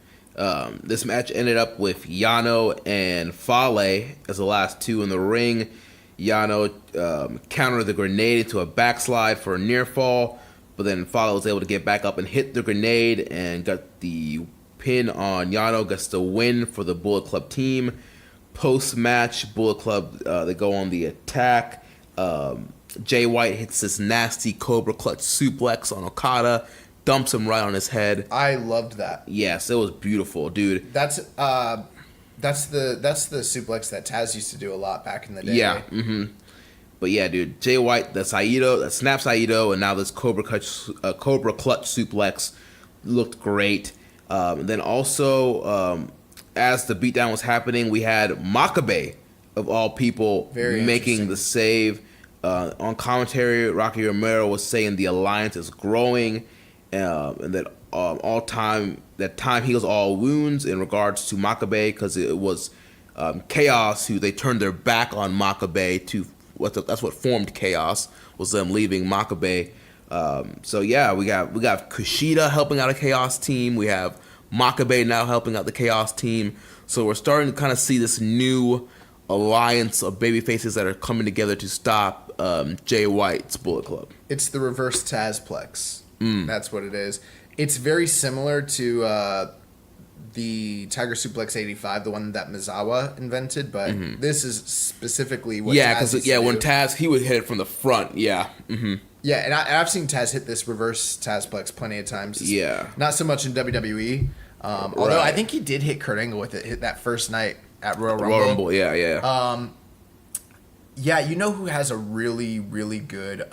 This match ended up with Yano and Fale as the last 2 in the ring. Yano countered the grenade into a backslide for a near fall, but then Fale was able to get back up and hit the grenade and got the pin on Yano, gets the win for the Bullet Club team. Post-match, Bullet Club, they go on the attack. Jay White hits this nasty Cobra Clutch suplex on Okada, dumps him right on his head. I loved that. Yes, it was beautiful, dude. That's the suplex that Taz used to do a lot back in the day. Yeah. Mm-hmm. But yeah, dude, Jay White, that snap Saito, and now this Cobra Clutch suplex looked great. Then also, as the beatdown was happening, we had Makabe, of all people, making the save. On commentary, Rocky Romero was saying the alliance is growing, and that time heals all wounds in regards to Makabe, because it was Chaos who they turned their back on Makabe to. That's what formed Chaos, was them leaving Makabe. So yeah, we got Kushida helping out a Chaos team. We have Makabe now helping out the Chaos team. So we're starting to kind of see this new alliance of baby faces that are coming together to stop Jay White's Bullet Club. It's the reverse Tazplex. That's what it is. It's very similar to the Tiger Suplex 85, the one that Mizawa invented, but this is specifically what Taz used to do. When Taz, he would hit it from the front, yeah. Mm-hmm. Yeah, and I've seen Taz hit this reverse Tazplex plenty of times. Yeah. Not so much in WWE, although I think he did hit Kurt Angle with it, hit that first night at Royal Rumble. Royal Rumble, yeah. Yeah, you know who has a really, really good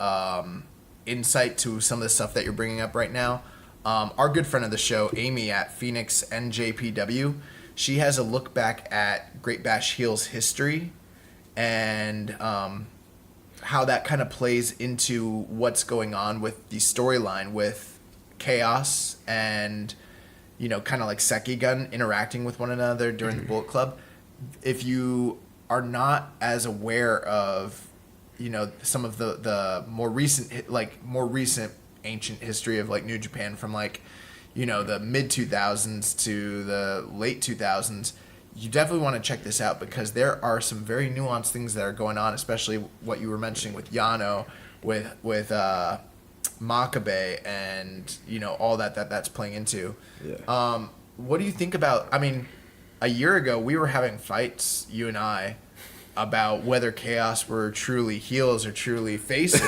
insight to some of the stuff that you're bringing up right now? Our good friend of the show, Amy at Phoenix NJPW, she has a look back at Great Bash Heel's history and how that kind of plays into what's going on with the storyline with Chaos and, you know, kind of like Sekigun interacting with one another during the Bullet Club. If you are not as aware of, you know, some of the more recent ancient history of like New Japan from like, you know, the mid 2000s to the late 2000s, you definitely want to check this out because there are some very nuanced things that are going on, especially what you were mentioning with Yano, with Makabe, and you know all that's playing into. Yeah. What do you think about? I mean, a year ago we were having fights, you and I, about whether Chaos were truly heels or truly faces,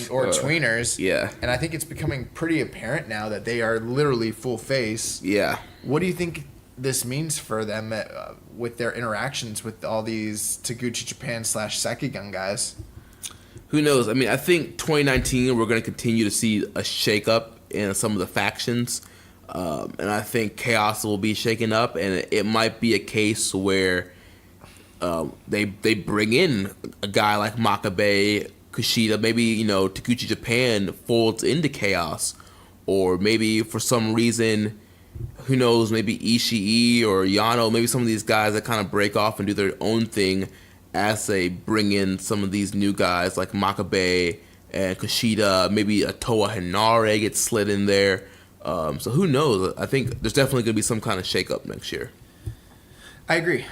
or tweeners. Yeah. And I think it's becoming pretty apparent now that they are literally full face. Yeah. What do you think this means for them with their interactions with all these Taguchi Japan / Sekigun guys? Who knows? I mean, I think 2019 we're going to continue to see a shakeup in some of the factions. And I think Chaos will be shaken up, and it might be a case where they bring in a guy like Makabe, Kushida, maybe, you know, Taguchi Japan folds into Chaos, or maybe for some reason, who knows, maybe Ishii or Yano, maybe some of these guys that kind of break off and do their own thing as they bring in some of these new guys like Makabe and Kushida, maybe a Toa Hinare gets slid in there. So who knows? I think there's definitely going to be some kind of shakeup next year. I agree.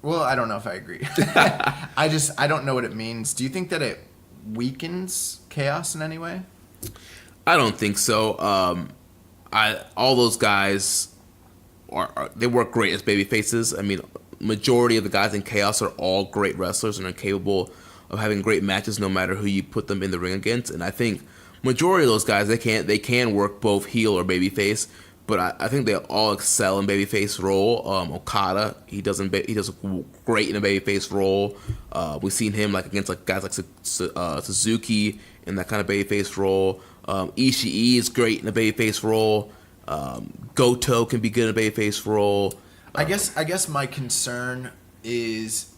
Well, I don't know if I agree. I don't know what it means. Do you think that it weakens Chaos in any way? I don't think so. All those guys they work great as baby faces. I mean, majority of the guys in Chaos are all great wrestlers and are capable of having great matches no matter who you put them in the ring against. And I think majority of those guys they can work both heel or baby face. but I think they all excel in babyface role. Okada, he does great in a babyface role. We've seen him like against like guys like Suzuki in that kind of babyface role. Ishii is great in a babyface role. Goto can be good in a babyface role. I guess my concern is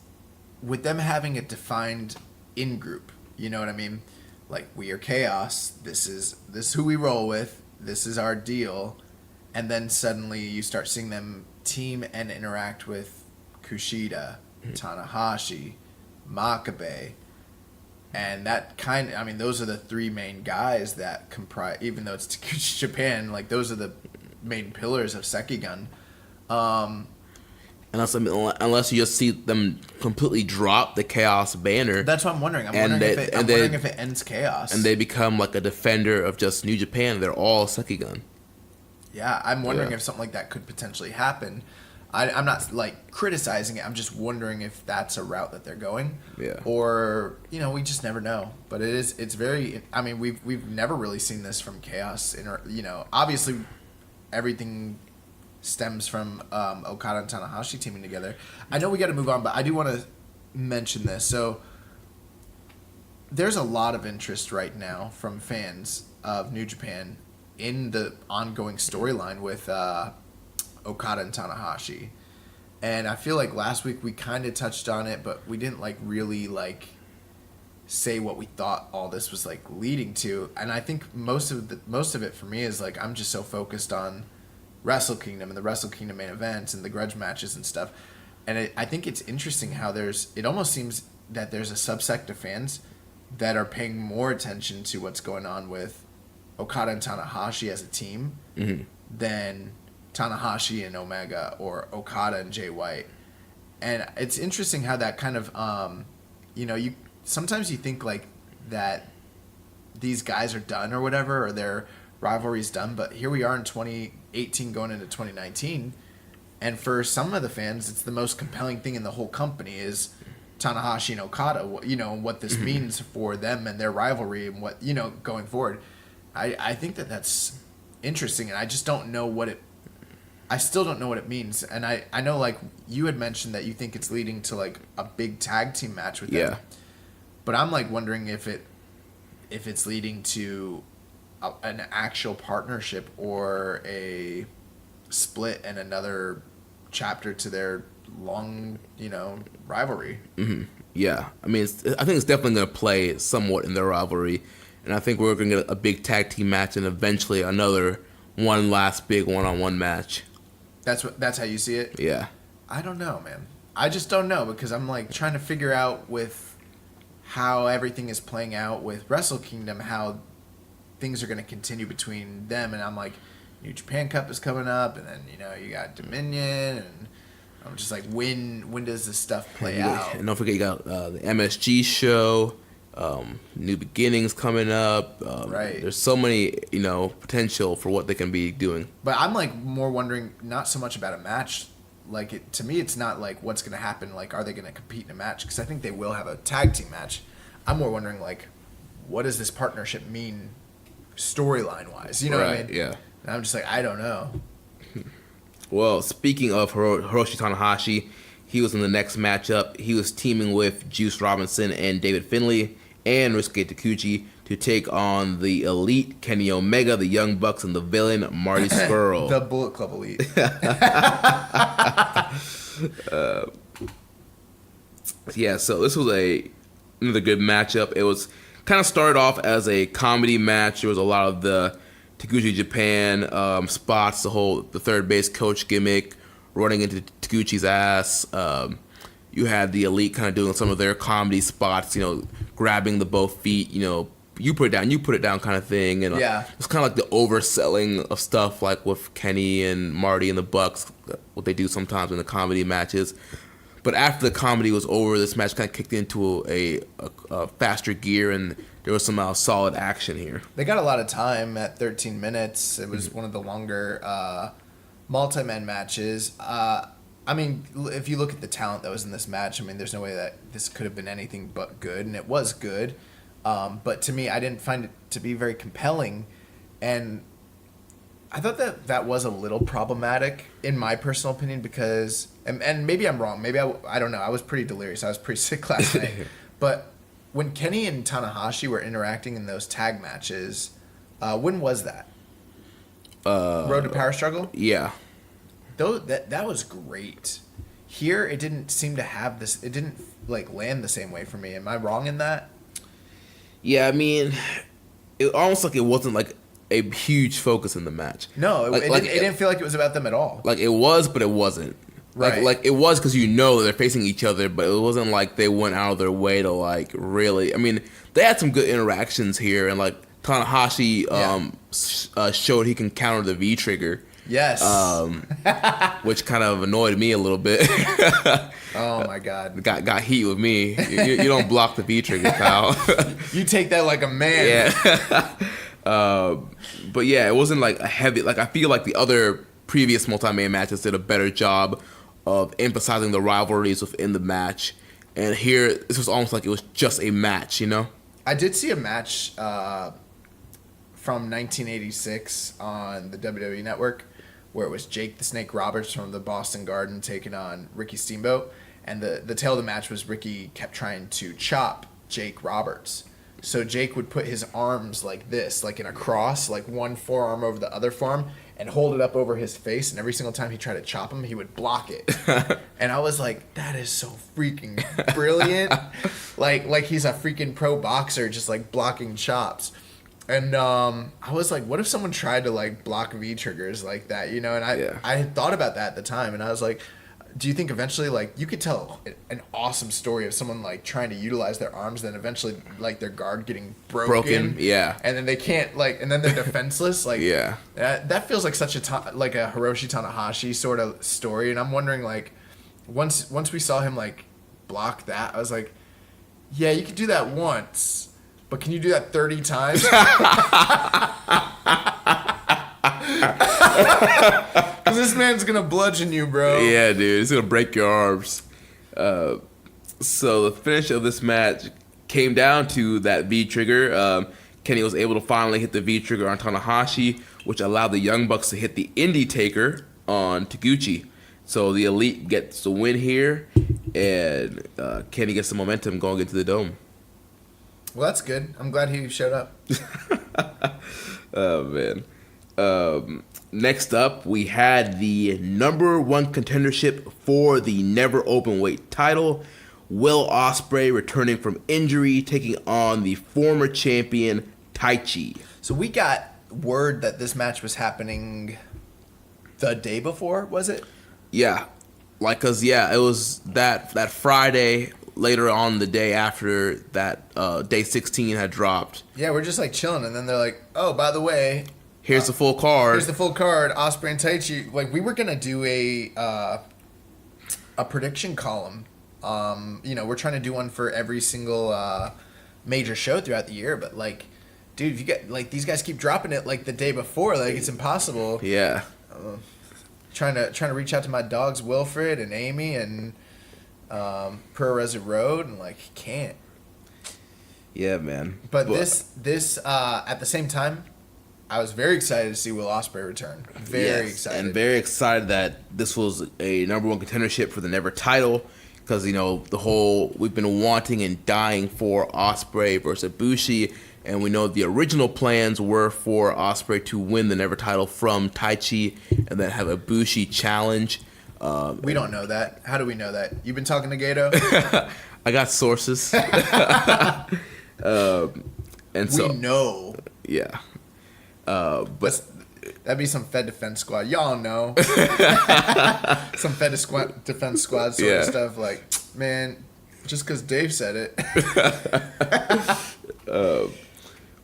with them having a defined in group. You know what I mean? Like, we are Chaos. This is who we roll with. This is our deal. And then suddenly you start seeing them team and interact with Kushida, Tanahashi, Makabe. And that those are the three main guys that comprise, even though it's Taguchi Japan, like, those are the main pillars of Sekigun. Unless you just see them completely drop the Chaos banner. That's what I'm wondering. I'm wondering if it ends Chaos. And they become like a defender of just New Japan. They're all Sekigun. Yeah, I'm wondering if something like that could potentially happen. I'm not like criticizing it. I'm just wondering if that's a route that they're going. Yeah. Or, we just never know. But it's very. I mean, we've never really seen this from Chaos. Obviously, everything stems from Okada and Tanahashi teaming together. I know we got to move on, but I do want to mention this. So there's a lot of interest right now from fans of New Japan in the ongoing storyline with Okada and Tanahashi. And I feel like last week we kind of touched on it, but we didn't really say what we thought all this was leading to. And I think most of it for me is I'm just so focused on Wrestle Kingdom and the Wrestle Kingdom main events and the grudge matches and stuff. And I think it's interesting how it almost seems that there's a subsect of fans that are paying more attention to what's going on with Okada and Tanahashi as a team than Tanahashi and Omega or Okada and Jay White. And it's interesting how that kind of, you sometimes you think that these guys are done or whatever, or their rivalry's done, but here we are in 2018 going into 2019, and for some of the fans, it's the most compelling thing in the whole company is Tanahashi and Okada, what this means for them and their rivalry and what, going forward. I think that's interesting, and I just don't know I still don't know what it means. And I know you had mentioned that you think it's leading to a big tag team match with them. But I'm wondering if it's leading to an actual partnership or a split and another chapter to their long, rivalry. Yeah, I mean, I think it's definitely going to play somewhat in their rivalry, and I think we're going to get a big tag team match and eventually another one last big one-on-one match. That's how you see it? Yeah. I don't know, man. I just don't know because I'm trying to figure out with how everything is playing out with Wrestle Kingdom, how things are going to continue between them, and I'm New Japan Cup is coming up, and then you got Dominion, and I'm just when does this stuff play out? And don't forget you got the MSG show, New Beginnings coming up. Right. There's so many potential for what they can be doing. But I'm more wondering not so much about a match. To me, it's not what's going to happen. Are they going to compete in a match? Because I think they will have a tag team match. I'm more wondering what does this partnership mean storyline wise? You know what I mean? Yeah. And I'm just I don't know. Well, speaking of Hiroshi Tanahashi, he was in the next matchup. He was teaming with Juice Robinson and David Finlay and Ryusuke Taguchi to take on the Elite, Kenny Omega, the Young Bucks, and the villain, Marty Scurll. The Bullet Club Elite. So this was another good matchup. It was kind of started off as a comedy match. There was a lot of the Taguchi Japan spots, the third base coach gimmick, running into Taguchi's ass. You had the Elite kind of doing some of their comedy spots, grabbing the both feet, you put it down kind of thing. And it's kind of the overselling of stuff with Kenny and Marty and the Bucks, what they do sometimes in the comedy matches. But after the comedy was over, this match kind of kicked into a faster gear, and there was some solid action here. They got a lot of time at 13 minutes. It was one of the longer multi-man matches. If you look at the talent that was in this match, there's no way that this could have been anything but good, and it was good. But to me, I didn't find it to be very compelling. And I thought that was a little problematic in my personal opinion because, and maybe I'm wrong. Maybe I don't know. I was pretty delirious. I was pretty sick last night. But when Kenny and Tanahashi were interacting in those tag matches, when was that? Road to Power Struggle? Yeah. That was great. Here, it didn't seem to have this. It didn't like land the same way for me. Am I wrong in that? Yeah, I mean, it almost like it wasn't like a huge focus in the match. No, it didn't feel like it was about them at all. Like it was, but it wasn't. Right. Like it was because they're facing each other, but it wasn't like they went out of their way to like really. I mean, they had some good interactions here, and like Tanahashi showed he can counter the V trigger. Yes. Which kind of annoyed me a little bit. Oh my God. Got heat with me. You don't block the V trigger, pal. You take that like a man. Yeah. But yeah, it wasn't like a heavy. Like I feel like the other previous multi-man matches did a better job of emphasizing the rivalries within the match. And here, this was almost like it was just a match, you know? I did see a match from 1986 on the WWE Network where it was Jake the Snake Roberts from the Boston Garden taking on Ricky Steamboat. And the tail of the match was Ricky kept trying to chop Jake Roberts. So Jake would put his arms like this, like in a cross, like one forearm over the other forearm, and hold it up over his face. And every single time he tried to chop him, he would block it. And I was like, that is so freaking brilliant. like he's a freaking pro boxer just like blocking chops. And I was like, what if someone tried to like block V triggers like that, you know? And I had thought about that at the time, and I was like, do you think eventually like you could tell an awesome story of someone like trying to utilize their arms, then eventually like their guard getting broken, yeah, and then they can't like, and then they're defenseless, like yeah, that feels like such like a Hiroshi Tanahashi sort of story. And I'm wondering like once we saw him like block that, I was like, yeah, you could do that once, but can you do that 30 times? Because this man's going to bludgeon you, bro. Yeah, dude. He's going to break your arms. So the finish of this match came down to that V-trigger. Kenny was able to finally hit the V-trigger on Tanahashi, which allowed the Young Bucks to hit the Indie Taker on Taguchi. So the Elite gets the win here, and Kenny gets the momentum going into the Dome. Well, that's good. I'm glad he showed up. Oh, man. Next up, we had the number one contendership for the Never Openweight title. Will Ospreay returning from injury, taking on the former champion Taichi. So we got word that this match was happening the day before, was it? Yeah. It was that Friday, later on the day after that day 16 had dropped. Yeah, we're just like chilling, and then they're like, oh, by the way, here's the full card. Here's the full card. Ospreay and Taichi. Like, we were gonna do a prediction column. We're trying to do one for every single major show throughout the year. But like, dude, if you get like these guys keep dropping it like the day before, like it's impossible. Yeah. Trying to reach out to my dogs Wilfred and Amy and Pro Reserve Road, and like can't. Yeah, man. But this at the same time, I was very excited to see Will Ospreay return. Very excited. And very excited that this was a number one contendership for the Never title. Because, we've been wanting and dying for Ospreay versus Ibushi. And we know the original plans were for Ospreay to win the Never title from Taichi and then have Ibushi challenge. We don't know that. How do we know that? You've been talking to Gato? I got sources. And so we know. Yeah. But that'd be some Fed Defense Squad. Y'all know. Some Fed Defense Squad sort of stuff. Like, man, just because Dave said it.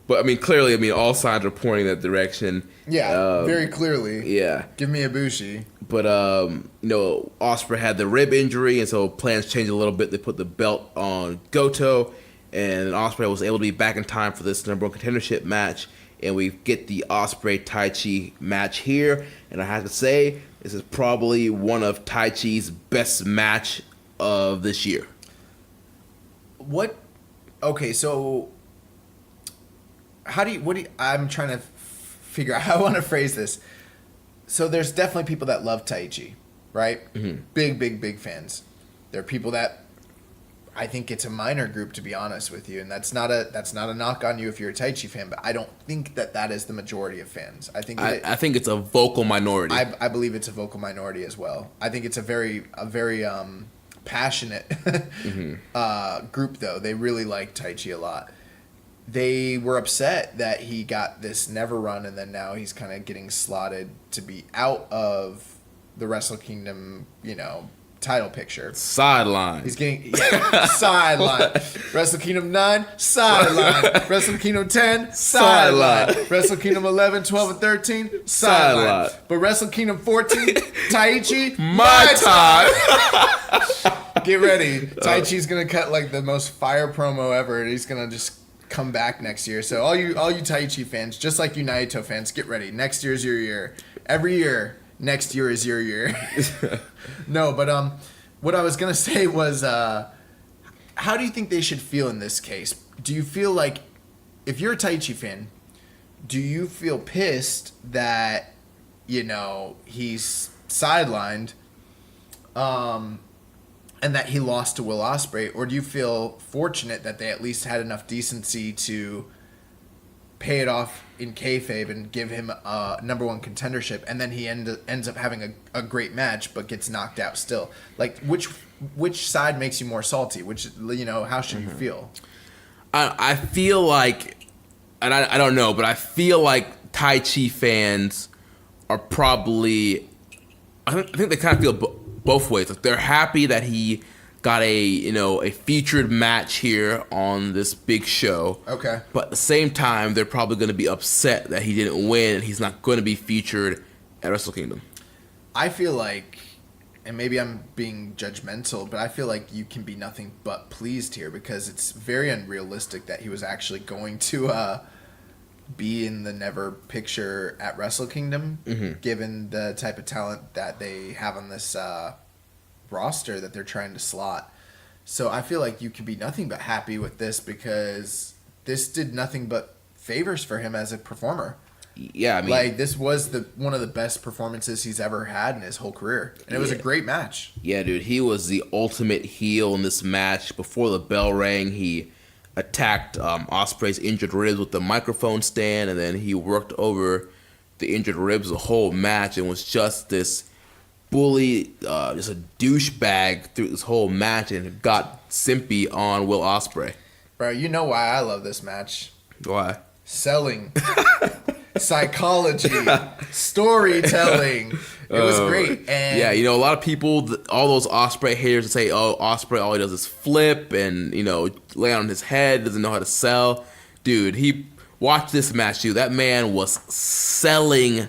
But, clearly, all signs are pointing that direction. Yeah, very clearly. Yeah. Give me Ibushi. But, Ospreay had the rib injury, and so plans changed a little bit. They put the belt on Goto, and Ospreay was able to be back in time for this number one contendership match. And we get the Ospreay-Taichi match here. And I have to say, this is probably one of Taichi's best match of this year. Okay, so I'm trying to figure out how I want to phrase this. So there's definitely people that love Taichi, right? Mm-hmm. Big fans. There are people that I think it's a minor group, to be honest with you, and that's not a knock on you if you're a Taichi fan, but I don't think that is the majority of fans. I think it's a vocal minority. I believe it's a vocal minority as well. I think it's a very passionate group, though. They really like Taichi a lot. They were upset that he got this never run, and then now he's kind of getting slotted to be out of the Wrestle Kingdom, title picture. Sideline. He's getting sideline. Wrestle Kingdom 9, sideline. Wrestle Kingdom 10, sideline. Wrestle Kingdom 11, 12, and 13, sideline. But Wrestle Kingdom 14, Taichi, my time. Get ready. Taichi's gonna cut like the most fire promo ever, and he's gonna just come back next year. So all you Taichi fans, just like you Naito fans, get ready. Next year's your year. Every year, next year is your year. No, but what I was gonna say was, how do you think they should feel in this case? Do you feel like, if you're a Taichi fan, do you feel pissed that he's sidelined, and that he lost to Will Ospreay, or do you feel fortunate that they at least had enough decency to pay it off in kayfabe and give him a number one contendership, and then he ends up having a great match but gets knocked out still? Like, which side makes you more salty? How should you feel? I feel like, and I don't know, but I feel like Taichi fans are probably, I think they kind of feel both ways. Like, they're happy that he got a featured match here on this big show. Okay. But at the same time, they're probably going to be upset that he didn't win and he's not going to be featured at Wrestle Kingdom. I feel like, and maybe I'm being judgmental, but I feel like you can be nothing but pleased here, because it's very unrealistic that he was actually going to be in the never picture at Wrestle Kingdom, given the type of talent that they have on this roster that they're trying to slot. So I feel like you can be nothing but happy with this, because this did nothing but favors for him as a performer. Yeah, I mean, like, this was one of the best performances he's ever had in his whole career, and it was a great match. Yeah, dude, he was the ultimate heel in this match. Before the bell rang, he attacked Ospreay's injured ribs with the microphone stand, and then he worked over the injured ribs the whole match, and was just this bully, just a douchebag through this whole match, and got simpy on Will Ospreay. Bro, you know why I love this match? Why? Selling. Psychology. Storytelling. It was great. And yeah, a lot of people, all those Ospreay haters say, oh, Ospreay, all he does is flip and, lay on his head, doesn't know how to sell. Dude, watch this match, dude. That man was selling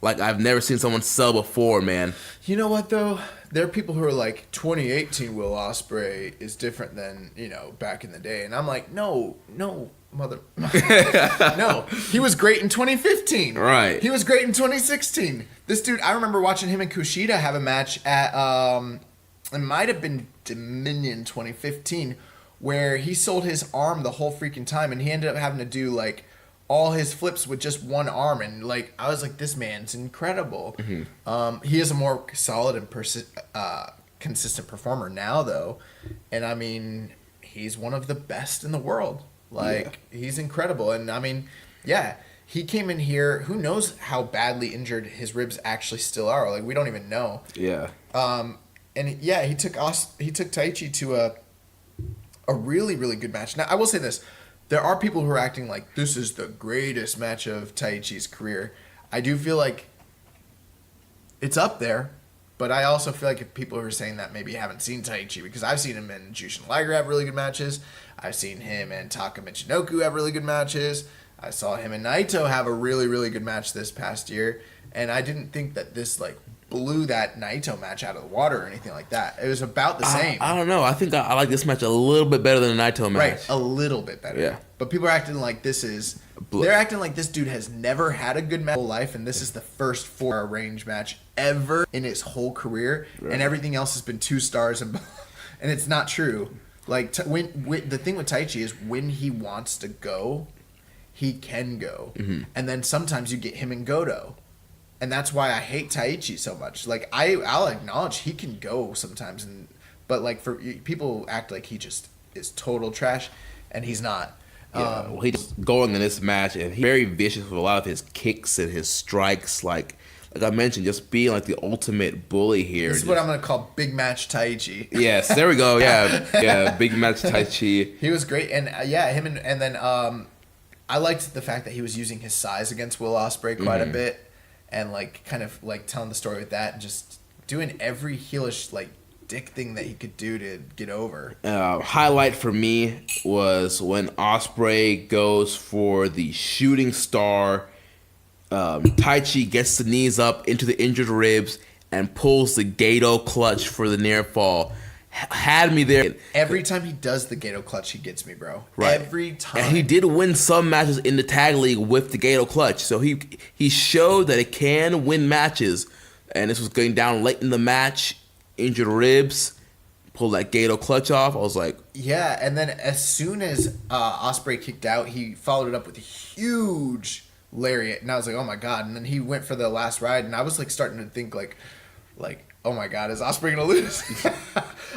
like I've never seen someone sell before, man. You know what, though? There are people who are like, 2018 Will Ospreay is different than, back in the day. And I'm like, no, mother. No, he was great in 2015. Right. He was great in 2016. This dude, I remember watching him and Kushida have a match at, it might have been Dominion 2015, where he sold his arm the whole freaking time, and he ended up having to do, like, all his flips with just one arm, and like, I was like, this man's incredible. He is a more solid and consistent performer now, though, and I mean, he's one of the best in the world. Like, he's incredible, and I mean, yeah, he came in here. Who knows how badly injured his ribs actually still are? Like, we don't even know. Yeah. And yeah, he took Taichi to a really, really good match. Now, I will say this. There are people who are acting like this is the greatest match of Taichi's career. I do feel like it's up there, but I also feel like if people who are saying that maybe haven't seen Taichi, because I've seen him and Jushin Liger have really good matches. I've seen him and Taka Michinoku have really good matches. I saw him and Naito have a really, really good match this past year, and I didn't think that this like blew that Naito match out of the water or anything like that. It was about the same. I don't know. I think I like this match a little bit better than the Naito match. Right, a little bit better. Yeah. But people are acting like they're acting like this dude has never had a good match in his whole life, and this is the first 4-star range match ever in his whole career, and everything else has been 2 stars, and it's not true. Like, the thing with Taichi is when he wants to go, he can go. Mm-hmm. And then sometimes you get him and Goto. And that's why I hate Taichi so much. Like, I'll acknowledge he can go sometimes, but like for people act like he just is total trash, and he's not. Yeah, well, he's going in this match, and he's very vicious with a lot of his kicks and his strikes. Like I mentioned, just being like the ultimate bully here. This is what I'm gonna call big match Taichi. Yes, there we go. Yeah, big match Taichi. He was great, and him and then I liked the fact that he was using his size against Will Ospreay quite a bit. And like kind of like telling the story with that and just doing every heelish like dick thing that he could do to get over. Highlight for me was when Ospreay goes for the shooting star. Taichi gets the knees up into the injured ribs and pulls the Gato clutch for the near fall. Had me there. Every time he does the Gato clutch, he gets me, bro. Right. Every time. And he did win some matches in the tag league with the Gato clutch. So he showed that it can win matches. And this was going down late in the match. Injured ribs. Pulled that Gato clutch off. I was like... Yeah, and then as soon as Ospreay kicked out, he followed it up with a huge lariat. And I was like, oh my God. And then he went for the last ride. And I was like starting to think like oh my God, is Ospreay gonna lose?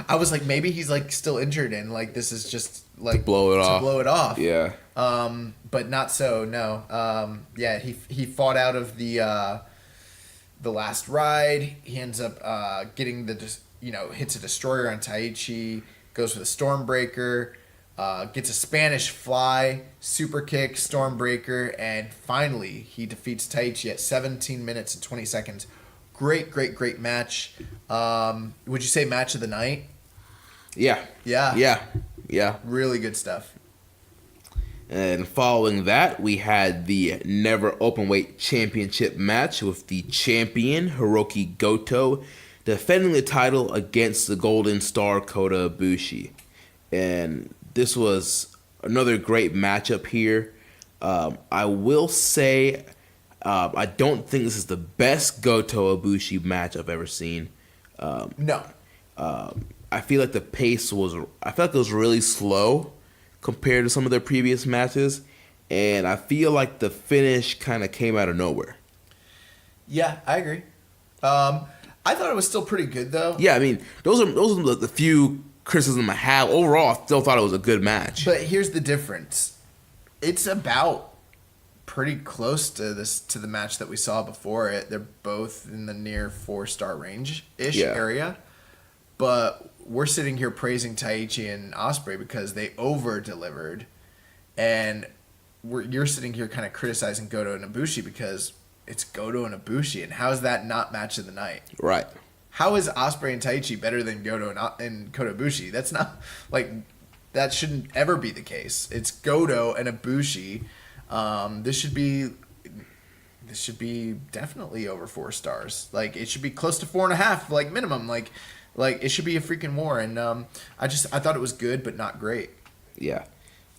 I was like, maybe he's like still injured and like this is just like to blow it off. Yeah. But not so. No. Yeah. He fought out of the last ride. He ends up getting hits a destroyer on Taichi. Goes for the Stormbreaker. Gets a Spanish fly, super kick, Stormbreaker, and finally he defeats Taichi at 17 minutes and 20 seconds. Great match. Would you say match of the night? Yeah. Really good stuff. And following that, we had the Never Openweight Championship match with the champion, Hiroki Goto, defending the title against the Golden Star Kota Ibushi. And this was another great matchup here. I will say... I don't think this is the best Goto Ibushi match I've ever seen. No. I feel like the pace was... I felt like it was really slow compared to some of their previous matches. And I feel like the finish kind of came out of nowhere. Yeah, I agree. I thought it was still pretty good, though. Yeah, I mean, those are the few criticisms I have. Overall, I still thought it was a good match. But here's the difference. It's about... pretty close to the match that we saw before it. They're both in the near 4-star range-ish area. But we're sitting here praising Taichi and Ospreay because they over-delivered. And you're sitting here kind of criticizing Goto and Ibushi because it's Goto and Ibushi. And how is that not match of the night? Right. How is Ospreay and Taichi better than Goto and Kota Ibushi? That's not... like, that shouldn't ever be the case. It's Goto and Ibushi... This should be definitely over 4 stars. Like it should be close to 4.5, like minimum. Like it should be a freaking war. And I thought it was good, but not great. Yeah.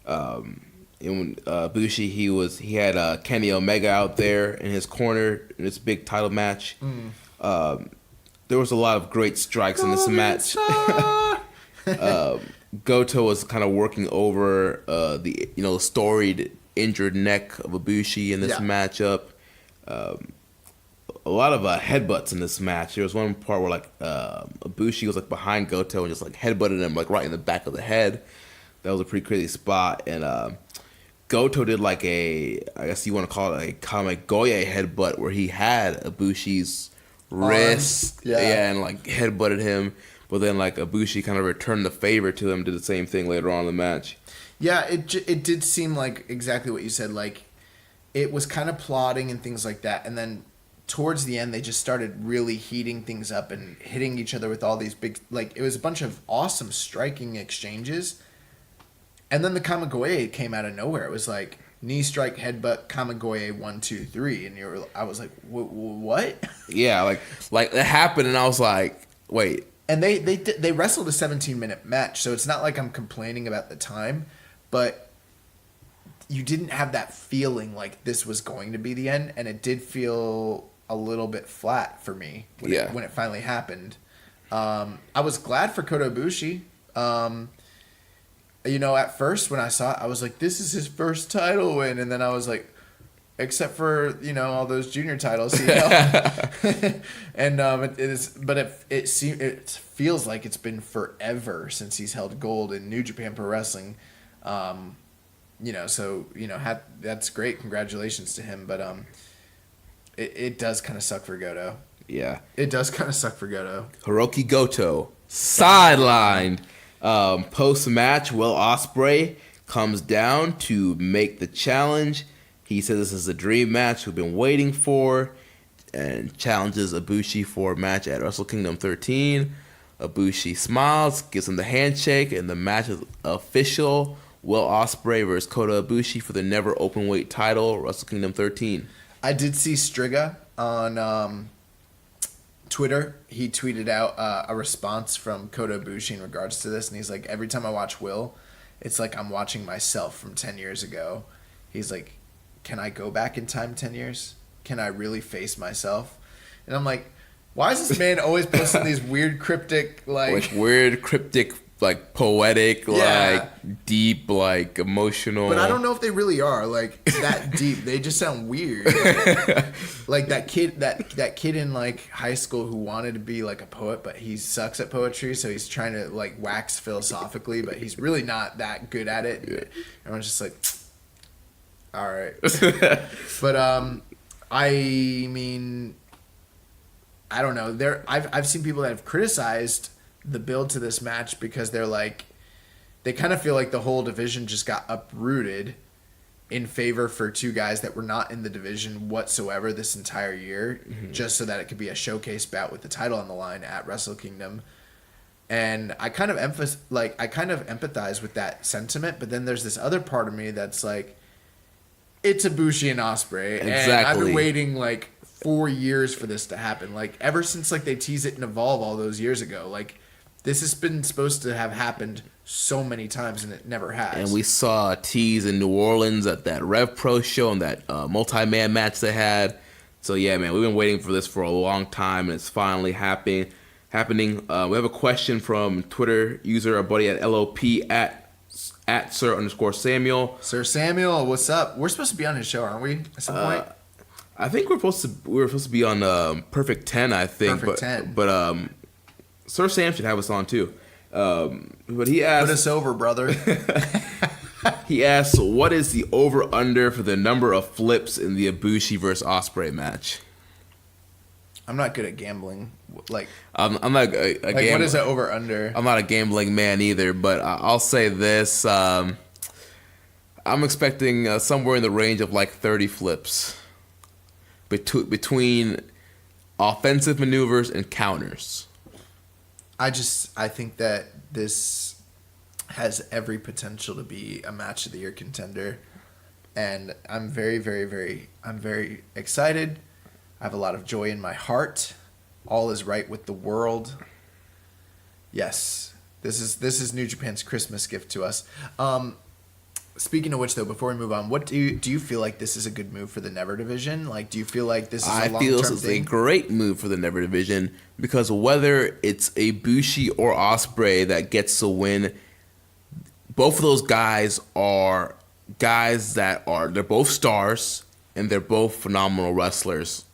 And Bushi, he had Kenny Omega out there in his corner in this big title match. There was a lot of great strikes in this match. Goto was kind of working over the storied injured neck of Ibushi in this matchup. A lot of headbutts in this match. There was one part where Ibushi was behind Goto and just headbutted him right in the back of the head. That was a pretty crazy spot. And Goto did I guess you want to call it a Kamigoye headbutt where he had Ibushi's wrist and headbutted him. But then Ibushi kind of returned the favor to him, did the same thing later on in the match. Yeah, it did seem like exactly what you said. It was kind of plotting and things like that. And then towards the end, they just started really heating things up and hitting each other with all these big... it was a bunch of awesome striking exchanges. And then the Kamigoye came out of nowhere. It was knee strike, headbutt, Kamigoye, 1, 2, 3. And I was like, what? Yeah, it happened and I was like, wait. And they wrestled a 17-minute match, so it's not like I'm complaining about the time. But you didn't have that feeling like this was going to be the end, and it did feel a little bit flat for me when it finally happened. I was glad for Kota Ibushi. you know, at first when I saw it, I was like, this is his first title win. And then I was like, except for, you know, all those junior titles, you know. And it is, but it feels like it's been forever since he's held gold in New Japan Pro Wrestling. You know, so, you know, that's great. Congratulations to him. But it does kind of suck for Goto. Yeah. It does kind of suck for Goto. Hiroki Goto, sidelined. Post-match, Will Ospreay comes down to make the challenge. He says this is a dream match we've been waiting for, and challenges Ibushi for a match at Wrestle Kingdom 13. Ibushi smiles, gives him the handshake, and the match is official. Will Ospreay versus Kota Ibushi for the never openweight title, Wrestle Kingdom 13. I did see Striga on Twitter. He tweeted out a response from Kota Ibushi in regards to this, and he's like, every time I watch Will, it's like I'm watching myself from 10 years ago. He's like, can I go back in time 10 years? Can I really face myself? And I'm like, why is this man always posting these weird cryptic, like poetic, yeah, like deep, like emotional. But I don't know if they really are like that deep. They just sound weird. Like that kid in like high school who wanted to be like a poet, but he sucks at poetry, so he's trying to like wax philosophically, but he's really not that good at it. Yeah. Everyone's just like, all right. But I mean, I don't know. I've seen people that have criticized the build to this match because they're like, they kind of feel like the whole division just got uprooted in favor for two guys that were not in the division whatsoever this entire year, just so that it could be a showcase bout with the title on the line at Wrestle Kingdom. And I kind of empathize with that sentiment, but then there's this other part of me that's like, it's Ibushi and Ospreay, exactly. And I've been waiting like 4 years for this to happen. Like ever since like they teased it in Evolve all those years ago, like this has been supposed to have happened so many times, and it never has. And we saw a tease in New Orleans at that Rev Pro show and that multi-man match they had. So yeah, man, we've been waiting for this for a long time, and it's finally happening. We have a question from Twitter user, our buddy at LOP at Sir_Samuel. Sir Samuel, what's up? We're supposed to be on his show, aren't we? At some point. I think we were supposed to be on Perfect 10. I think, Perfect 10. But Sir Sam should have us on too. But he asked, put us over, brother. He asked, what is the over/under for the number of flips in the Ibushi versus Ospreay match? I'm not good at gambling. Like I'm not a gambler. What is that over/under? I'm not a gambling man either, but I'll say this: I'm expecting somewhere in the range of like 30 flips between offensive maneuvers and counters. I think that this has every potential to be a match of the year contender, and I'm very, very, very, I'm very excited. I have a lot of joy in my heart. All is right with the world. Yes, this is New Japan's Christmas gift to us. Speaking of which, though, before we move on, what do you feel like this is a good move for the Never division? Like, do you feel like this is a long-term thing? I feel this is a great move for the Never division because whether it's Ibushi or Ospreay that gets the win, both of those guys are guys they're both stars and they're both phenomenal wrestlers.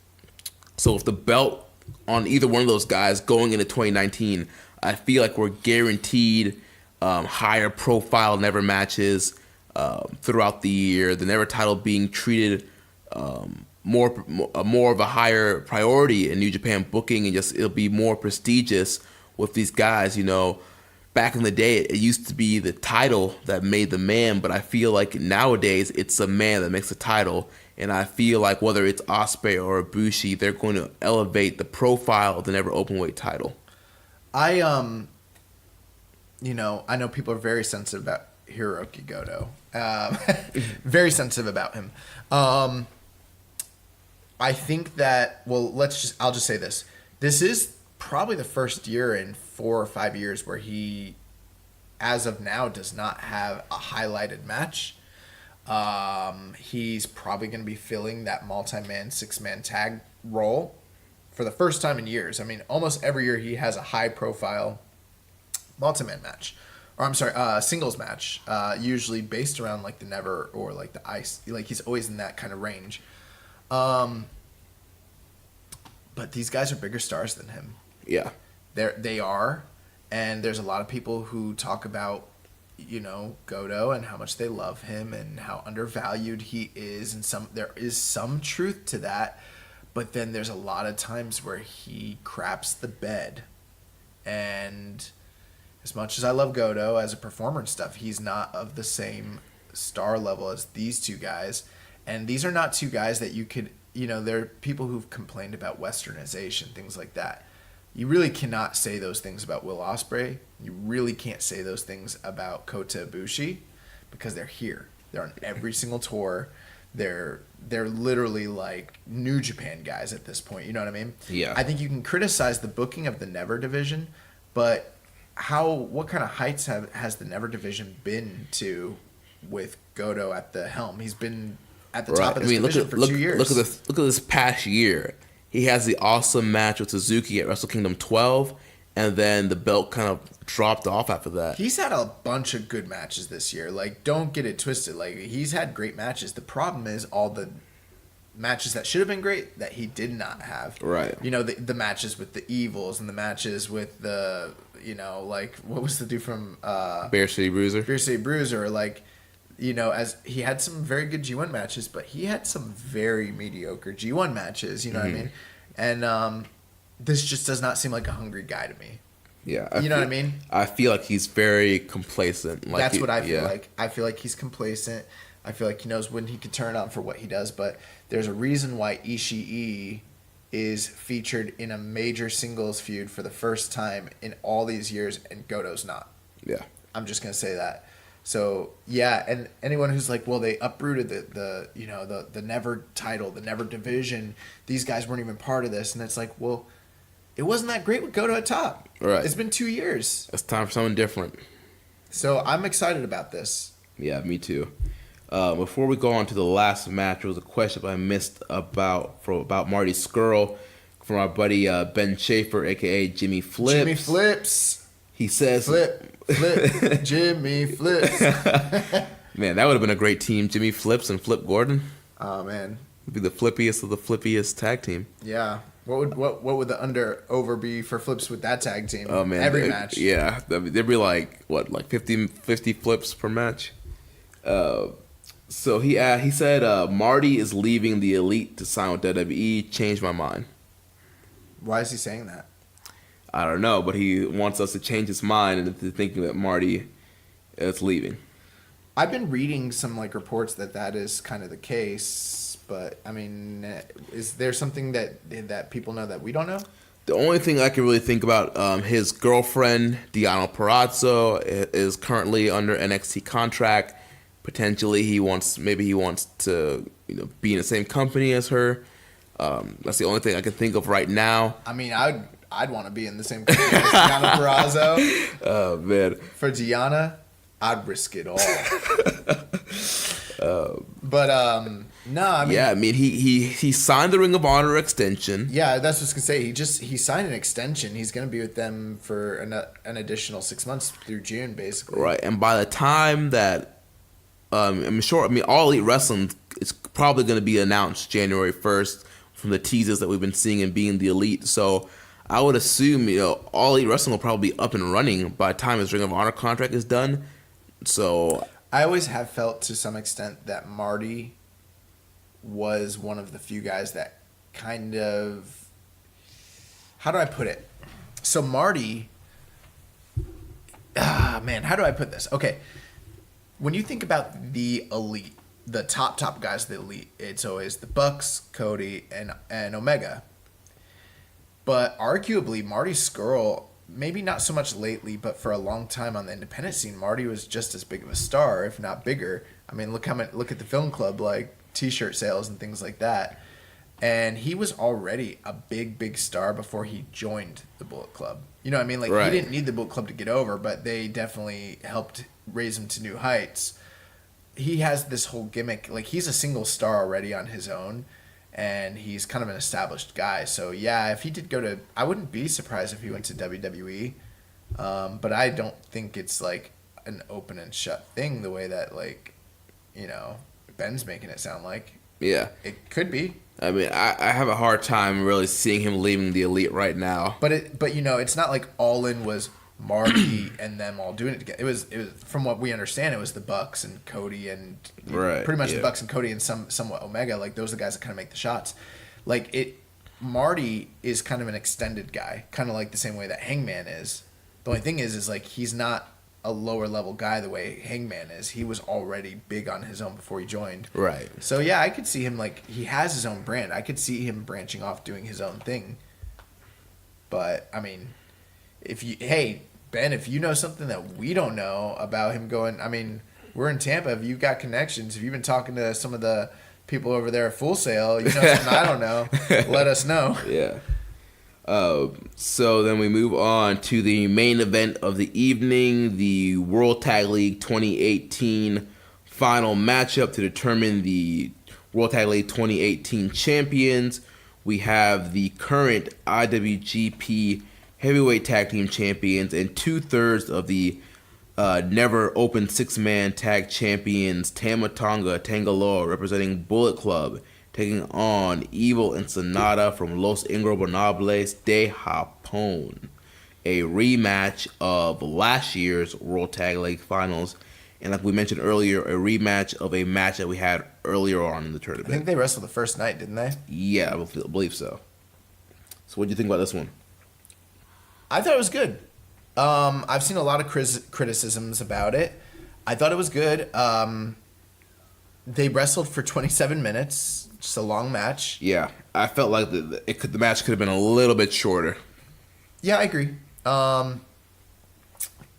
So if the belt on either one of those guys going into 2019, I feel like we're guaranteed higher profile Never matches throughout the year. The Never title being treated more of a higher priority in New Japan booking, and just it'll be more prestigious with these guys. You know, back in the day, it used to be the title that made the man, but I feel like nowadays it's the man that makes the title. And I feel like whether it's Ospreay or Ibushi, they're going to elevate the profile of the Never Openweight title. I know people are very sensitive about Hiroki Goto. Very sensitive about him. I think that, I'll just say this. This is probably the first year in 4 or 5 years where he, as of now, does not have a highlighted match. He's probably going to be filling that multi-man, 6-man tag role for the first time in years. I mean, almost every year he has a high-profile multi-man match. or I'm sorry, singles match, usually based around like the Never or like the Ice. Like he's always in that kind of range. But these guys are bigger stars than him. Yeah. They are, and there's a lot of people who talk about, Goto and how much they love him and how undervalued he is, and there is some truth to that, but then there's a lot of times where he craps the bed, and as much as I love Goto as a performer and stuff, he's not of the same star level as these two guys, and these are not two guys that you could, there are people who've complained about westernization, things like that. You really cannot say those things about Will Ospreay. You really can't say those things about Kota Ibushi because they're here. They're on every single tour. They're literally like New Japan guys at this point. You know what I mean? Yeah. I think you can criticize the booking of the Never division, but what kind of heights has the Never division been to with Goto at the helm? He's been at the top of this division for 2 years. Look at this past year. He has the awesome match with Suzuki at Wrestle Kingdom 12, and then the belt kind of dropped off after that. He's had a bunch of good matches this year. Like, don't get it twisted. Like, he's had great matches. The problem is all the matches that should have been great that he did not have. Right. The matches with the Evils and the matches with the, like, what was the dude from... Bear City Bruiser. Bear City Bruiser. Like, as he had some very good G1 matches, but he had some very mediocre G1 matches, you know what I mean? And this just does not seem like a hungry guy to me. Yeah. You know what I mean? I feel like he's very complacent. That's what I feel like. I feel like he's complacent. I feel like he knows when he can turn on for what he does, but there's a reason why Ishii is featured in a major singles feud for the first time in all these years, and Goto's not. Yeah. I'm just going to say that. So yeah, and anyone who's like, well, they uprooted the Never title, the Never division. These guys weren't even part of this, and it's like, well, it wasn't that great with Goto at top. Right. It's been 2 years. It's time for something different. So I'm excited about this. Yeah, me too. Before we go on to the last match, there was a question I missed about Marty Scurll from our buddy Ben Schaefer, aka Jimmy Flips. Jimmy Flips. He says, Flip, Jimmy Flips. Man, that would have been a great team. Jimmy Flips and Flip Gordon. Oh man, would be the flippiest of the flippiest tag team. Yeah. What would the over be for flips with that tag team? Oh man, every match. Yeah, there'd be like 50 flips per match. So he said Marty is leaving the Elite to sign with WWE. Changed my mind. Why is he saying that? I don't know, but he wants us to change his mind into thinking that Marty is leaving. I've been reading some reports that is kind of the case, but I mean, is there something that people know that we don't know? The only thing I can really think about, his girlfriend Deonna Purrazzo is currently under NXT contract. Potentially, he wants to be in the same company as her. That's the only thing I can think of right now. I mean, I'd want to be in the same company as Deonna Purrazzo. Oh man, for Deonna, I'd risk it all. But no, I mean, yeah, I mean he signed the Ring of Honor extension. Yeah, that's what I was gonna say. He signed an extension. He's gonna be with them for an additional 6 months through June, basically. Right, and by the time that All Elite Wrestling is probably going to be announced January 1st from the teasers that we've been seeing in Being the Elite. So I would assume All Elite Wrestling will probably be up and running by the time his Ring of Honor contract is done. So I always have felt to some extent that Marty was one of the few guys that kind of, how do I put it? So Marty, how do I put this? Okay. When you think about the Elite, the top guys of the Elite, it's always the Bucks, Cody, and Omega. But arguably, Marty Scurll, maybe not so much lately, but for a long time on the independent scene, Marty was just as big of a star, if not bigger. I mean, look at the Film Club, like T-shirt sales and things like that. And he was already a big star before he joined the Bullet Club. You know what I mean? Right. He didn't need the Bullet Club to get over, but they definitely helped raise him to new heights. He has this whole gimmick. He's a single star already on his own, and he's kind of an established guy. So, yeah, if he did I wouldn't be surprised if he went to WWE. But I don't think it's, an open and shut thing the way that, like, you know, Ben's making it sound like. Yeah. It could be. I mean, I have a hard time really seeing him leaving the Elite right now. But you know, it's not like All In was Marty and them all doing it together. It was from what we understand, it was the Bucks and Cody and pretty much the Bucks and Cody and somewhat Omega. Like, those are the guys that kind of make the shots. Like, Marty is kind of an extended guy, kind of like the same way that Hangman is. The only thing is like, he's not a lower level guy the way Hangman is. He was already big on his own before he joined. Right. So yeah, I could see him, like, he has his own brand. I could see him branching off doing his own thing. But I mean, hey Ben, if you know something that we don't know about him going, I mean, we're in Tampa. If you've got connections, if you've been talking to some of the people over there at Full Sail, you know something I don't know, let us know. Yeah. So then we move on to the main event of the evening, the World Tag League 2018 final matchup to determine the World Tag League 2018 champions. We have the current IWGP Heavyweight Tag Team champions and 2/3 of the never open 6-man tag champions, Tama Tonga Tangaloa, representing Bullet Club, taking on Evil and Sonata from Los Ingobernables de Japón. A rematch of last year's World Tag League Finals. And like we mentioned earlier, a rematch of a match that we had earlier on in the tournament. I think they wrestled the first night, didn't they? Yeah, I believe so. So what do you think about this one? I thought it was good. I've seen a lot of criticisms about it. I thought it was good. They wrestled for 27 minutes. Just a long match. Yeah, I felt like the match could have been a little bit shorter. Yeah, I agree. I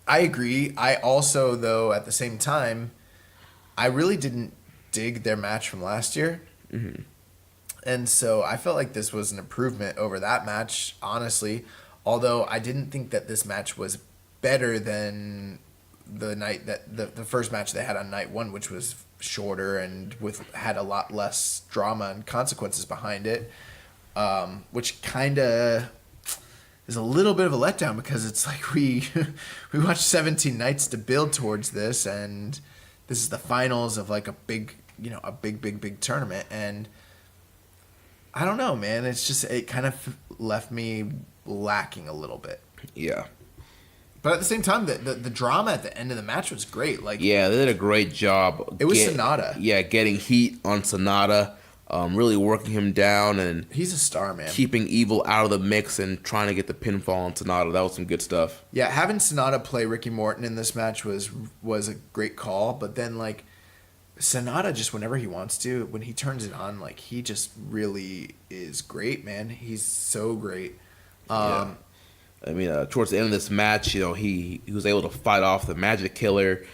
agree. I also, though, at the same time, I really didn't dig their match from last year. Mm-hmm. And so I felt like this was an improvement over that match, honestly. Although I didn't think that this match was better than the night that the first match they had on night one, which was shorter and had a lot less drama and consequences behind it, which kind of is a little bit of a letdown because it's like we watched 17 nights to build towards this, and this is the finals of like a big tournament, and I don't know, man. It's just, it kind of left me lacking a little bit. Yeah. But at the same time, the drama at the end of the match was great. Like, yeah, they did a great job. It was Sonata. Yeah, getting heat on Sonata, really working him down, and he's a star, man. Keeping Evil out of the mix and trying to get the pinfall on Sonata. That was some good stuff. Yeah, having Sonata play Ricky Morton in this match was a great call. But then, like, Sonata, just whenever he wants to, when he turns it on, like, he just really is great, man. He's so great. Yeah. I mean, towards the end of this match, you know, he was able to fight off the Magic Killer.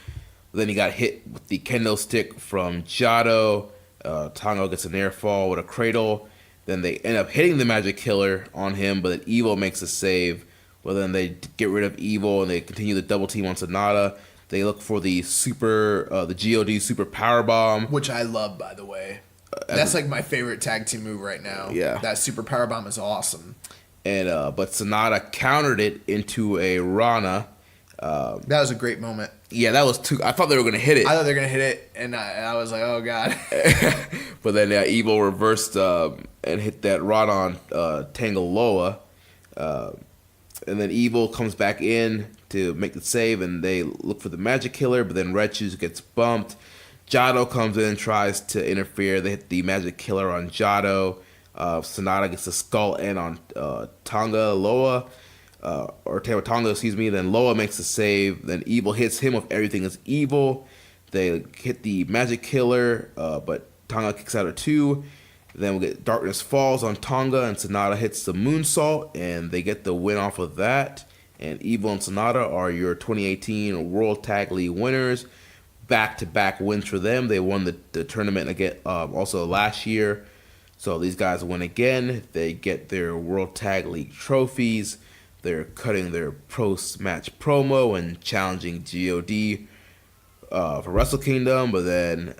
Then he got hit with the kendo stick from Jado. Tonga gets an air fall with a cradle. Then they end up hitting the Magic Killer on him, but then Evil makes a save. But then they get rid of Evil and they continue the double team on Sonata. They look for the the GOD Super Powerbomb, which I love, by the way. That's like my favorite tag team move right now. Yeah, that Super Powerbomb is awesome. And but Sonata countered it into a Rana. That was a great moment. Yeah, that was too. I thought they were gonna hit it. I thought they were gonna hit it, and I was like, oh god. But then Evil reversed and hit that Rana on Tangaloa. And then Evil comes back in to make the save, and they look for the Magic Killer, but then Red Shoes gets bumped. Jado comes in and tries to interfere. They hit the Magic Killer on Jado. Sonata gets the skull end on Tonga Loa, or Tama Tonga, excuse me. Then Loa makes the save. Then Evil hits him with Everything Is Evil. They hit the Magic Killer, but Tonga kicks out of 2. Then we get Darkness Falls on Tonga, and Sonata hits the Moonsault, and they get the win off of that. And Evil and Sonata are your 2018 World Tag League winners. Back-to-back wins for them. They won the tournament again, also last year. So these guys win again. They get their World Tag League trophies. They're cutting their post-match promo and challenging GOD for Wrestle Kingdom. But then,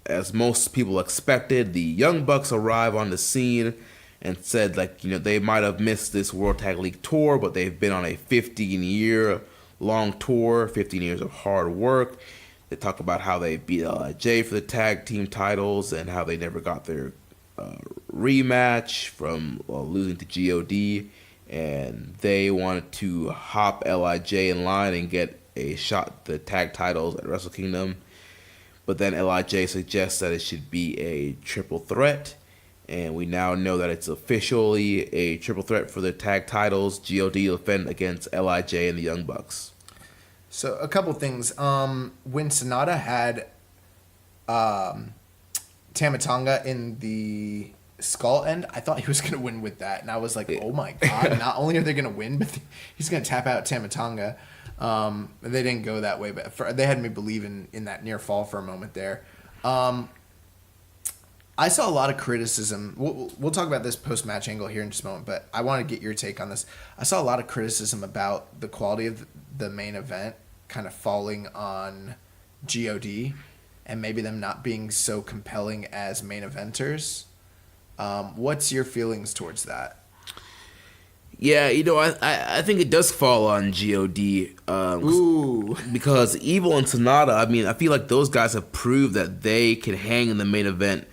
as most people expected, the Young Bucks arrive on the scene and said, like, you know, they might have missed this World Tag League tour, but they've been on a 15-year long tour, 15 years of hard work. They talk about how they beat LIJ for the tag team titles and how they never got their rematch from losing to GOD. And they wanted to hop LIJ in line and get a shot at the tag titles at Wrestle Kingdom. But then LIJ suggests that it should be a triple threat. And we now know that it's officially a triple threat for the tag titles. GOD will defend against LIJ and the Young Bucks. So a couple things. When Sonata had Tamatonga in the skull end, I thought he was going to win with that. And I was like, oh my God, not only are they going to win, but he's going to tap out Tamatonga. They didn't go that way, but they had me believe in that near fall for a moment there. I saw a lot of criticism. We'll talk about this post-match angle here in just a moment, but I want to get your take on this. I saw a lot of criticism about the quality of the main event kind of falling on GOD and maybe them not being so compelling as main eventers. What's your feelings towards that? Yeah, I think it does fall on GOD. Because Evil and Sonata, I feel like those guys have proved that they can hang in the main event.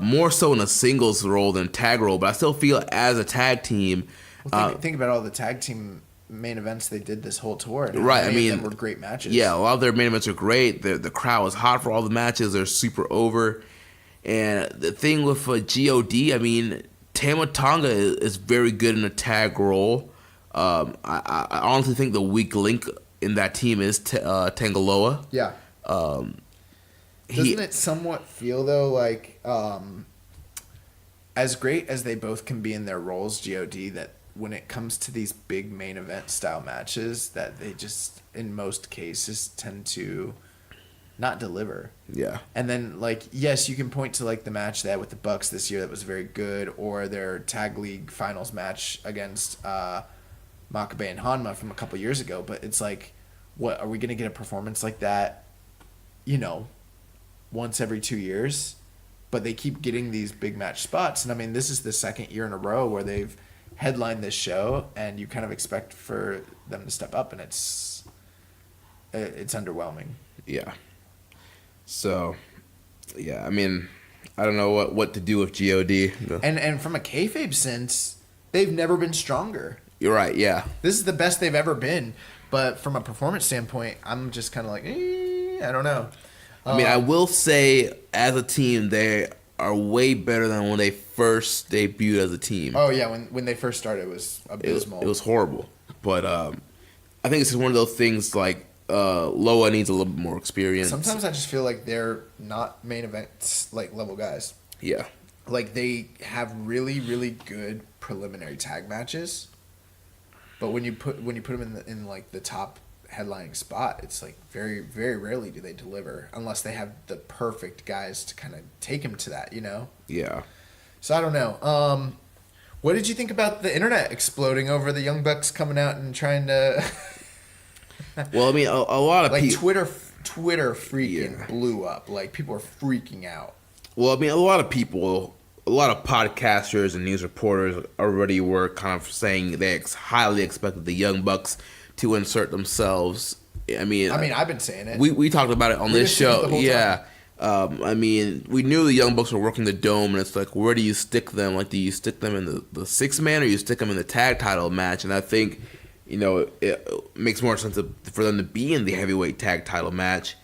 More so in a singles role than tag role, but I still feel as a tag team. Well, think about all the tag team main events they did this whole tour. Right, many of them were great matches. Yeah, a lot of their main events are great. The crowd was hot for all the matches. They're super over. And the thing with GOD, Tama Tonga is very good in a tag role. I honestly think the weak link in that team is Tangaloa. Yeah. Doesn't it somewhat feel, though, like as great as they both can be in their roles, GOD, that when it comes to these big main event style matches, that they just, in most cases, tend to not deliver. Yeah. And then, yes, you can point to, the match they had with the Bucks this year that was very good, or their Tag League Finals match against Makabe and Hanma from a couple years ago, but it's what, are we going to get a performance like that, once every 2 years? But they keep getting these big match spots. And, this is the second year in a row where they've headlined this show, and you kind of expect for them to step up, and it's underwhelming. Yeah. So, yeah, I don't know what to do with GOD. And from a kayfabe sense, they've never been stronger. You're right, yeah. This is the best they've ever been. But from a performance standpoint, I'm just kind of I don't know. I will say, as a team, they are way better than when they first debuted as a team. Oh, yeah, when they first started, it was abysmal. It was horrible. But I think it's just one of those things Loa needs a little bit more experience. Sometimes I just feel like they're not main event level guys. Yeah. They have really, really good preliminary tag matches, but when you put them in the top headlining spot, it's very, very rarely do they deliver unless they have the perfect guys to kind of take them to that, Yeah. So I don't know. What did you think about the internet exploding over the Young Bucks coming out and trying to? Well, a lot of people. Twitter freaking blew up. People are freaking out. Well, a lot of people, a lot of podcasters and news reporters already were kind of saying they highly expected the Young Bucks to insert themselves. I've been saying it. We talked about it on this show. Yeah. We knew the Young Bucks were working the Dome, and it's where do you stick them? Do you stick them in the six-man, or you stick them in the tag title match? And I think, it makes more sense for them to be in the heavyweight tag title match.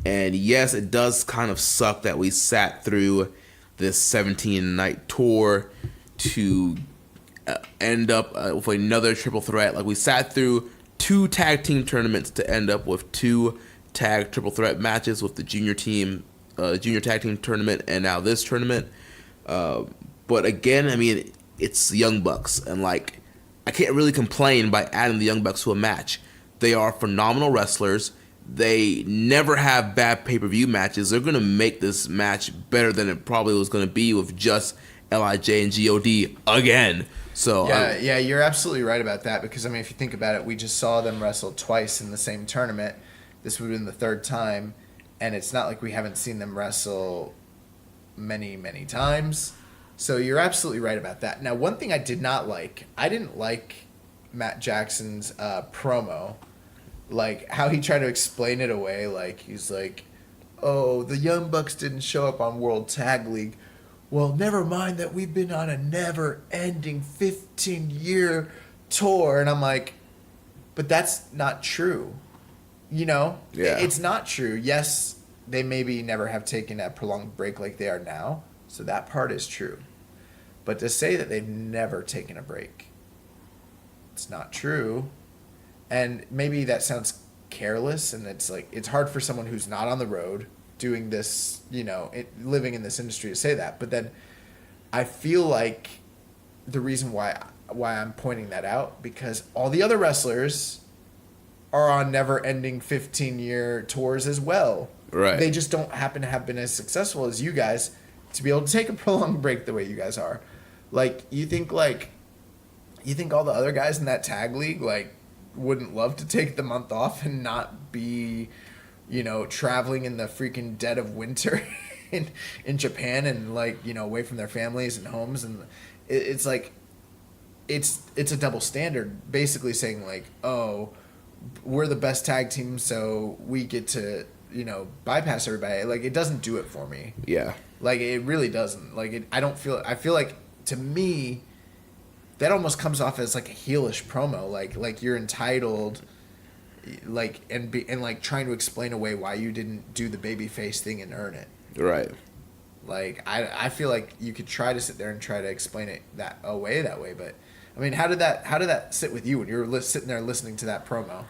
And yes, it does kind of suck that we sat through this 17-night tour to end up with another triple threat. We sat through 2 tag team tournaments to end up with 2 tag triple threat matches with the junior tag team tournament, and now this tournament. But again, it's the Young Bucks, and I can't really complain by adding the Young Bucks to a match. They are phenomenal wrestlers. They never have bad pay-per-view matches. They're going to make this match better than it probably was going to be with just LIJ and GOD again. So yeah, you're absolutely right about that, because if you think about it, we just saw them wrestle twice in the same tournament. This would have been the third time, and it's not like we haven't seen them wrestle many, many times. So you're absolutely right about that. Now, one thing I didn't like Matt Jackson's promo like how he tried to explain it away. Like he's like, oh, the Young Bucks didn't show up on World Tag League. Well, never mind that we've been on a never-ending 15-year tour. And I'm like, but that's not true. You know? Yeah. It's not true. Yes, they maybe never have taken a prolonged break like they are now. So that part is true. But to say that they've never taken a break, it's not true. And maybe that sounds careless, and it's like it's hard for someone who's not on the road doing this, you know, living in this industry to say that. But then I feel like the reason why I'm pointing that out, because all the other wrestlers are on never-ending 15-year tours as well. Right. They just don't happen to have been as successful as you guys to be able to take a prolonged break the way you guys are. Like, you think all the other guys in that tag league, like, wouldn't love to take the month off and not be, you know, traveling in the freaking dead of winter in Japan and, like, you know, away from their families and homes. And it's like, it's a double standard, basically saying, like, oh, we're the best tag team, so we get to, you know, bypass everybody. Like, it doesn't do it for me. Yeah. Like, it really doesn't. Like, I feel like, to me, that almost comes off as like a heelish promo, like you're entitled, like and like trying to explain away why you didn't do the babyface thing and earn it. Right. Like I feel like you could try to sit there and try to explain it that way, but I mean, how did that sit with you when you were sitting there listening to that promo?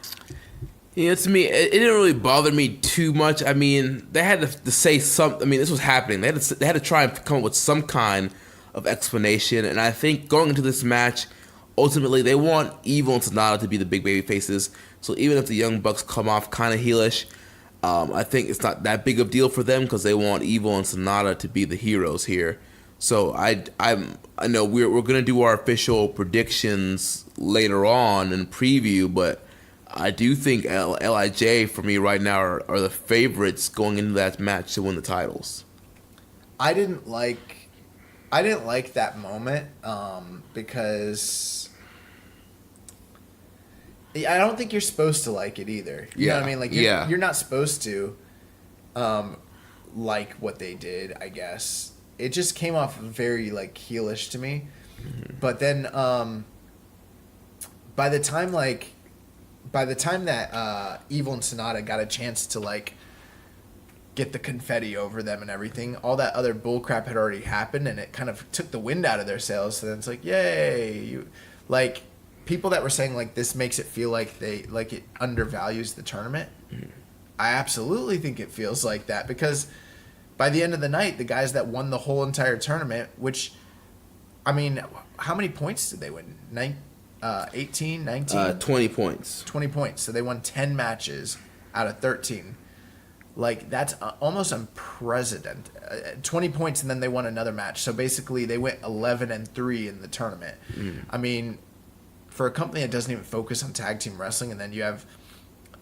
Yeah, to me, it didn't really bother me too much. I mean, they had to say something. I mean, this was happening. They had to try and come up with some kind of explanation, and I think going into this match, ultimately they want Evil and Sonata to be the big baby faces. So even if the Young Bucks come off kind of heelish, I think it's not that big of a deal for them because they want Evil and Sonata to be the heroes here. So I know we're gonna do our official predictions later on in preview, but I do think LIJ for me right now are the favorites going into that match to win the titles. I didn't like that moment because I don't think you're supposed to like it either. You know what I mean? Like you're not supposed to like what they did, I guess. It just came off very like heelish to me. Mm-hmm. But then by the time that Evil and Sonata got a chance to like get the confetti over them and everything, all that other bullcrap had already happened, and it kind of took the wind out of their sails. So then it's like, yay! Like people that were saying like this makes it feel like it undervalues the tournament. Mm-hmm. I absolutely think it feels like that because by the end of the night, the guys that won the whole entire tournament, which, I mean, how many points did they win? 18, 19? 20 points. 20 points. So they won 10 matches out of 13. Like, that's almost unprecedented. 20 points, and then they won another match. So basically, they went 11-3 in the tournament. Mm. I mean, for a company that doesn't even focus on tag team wrestling, and then you have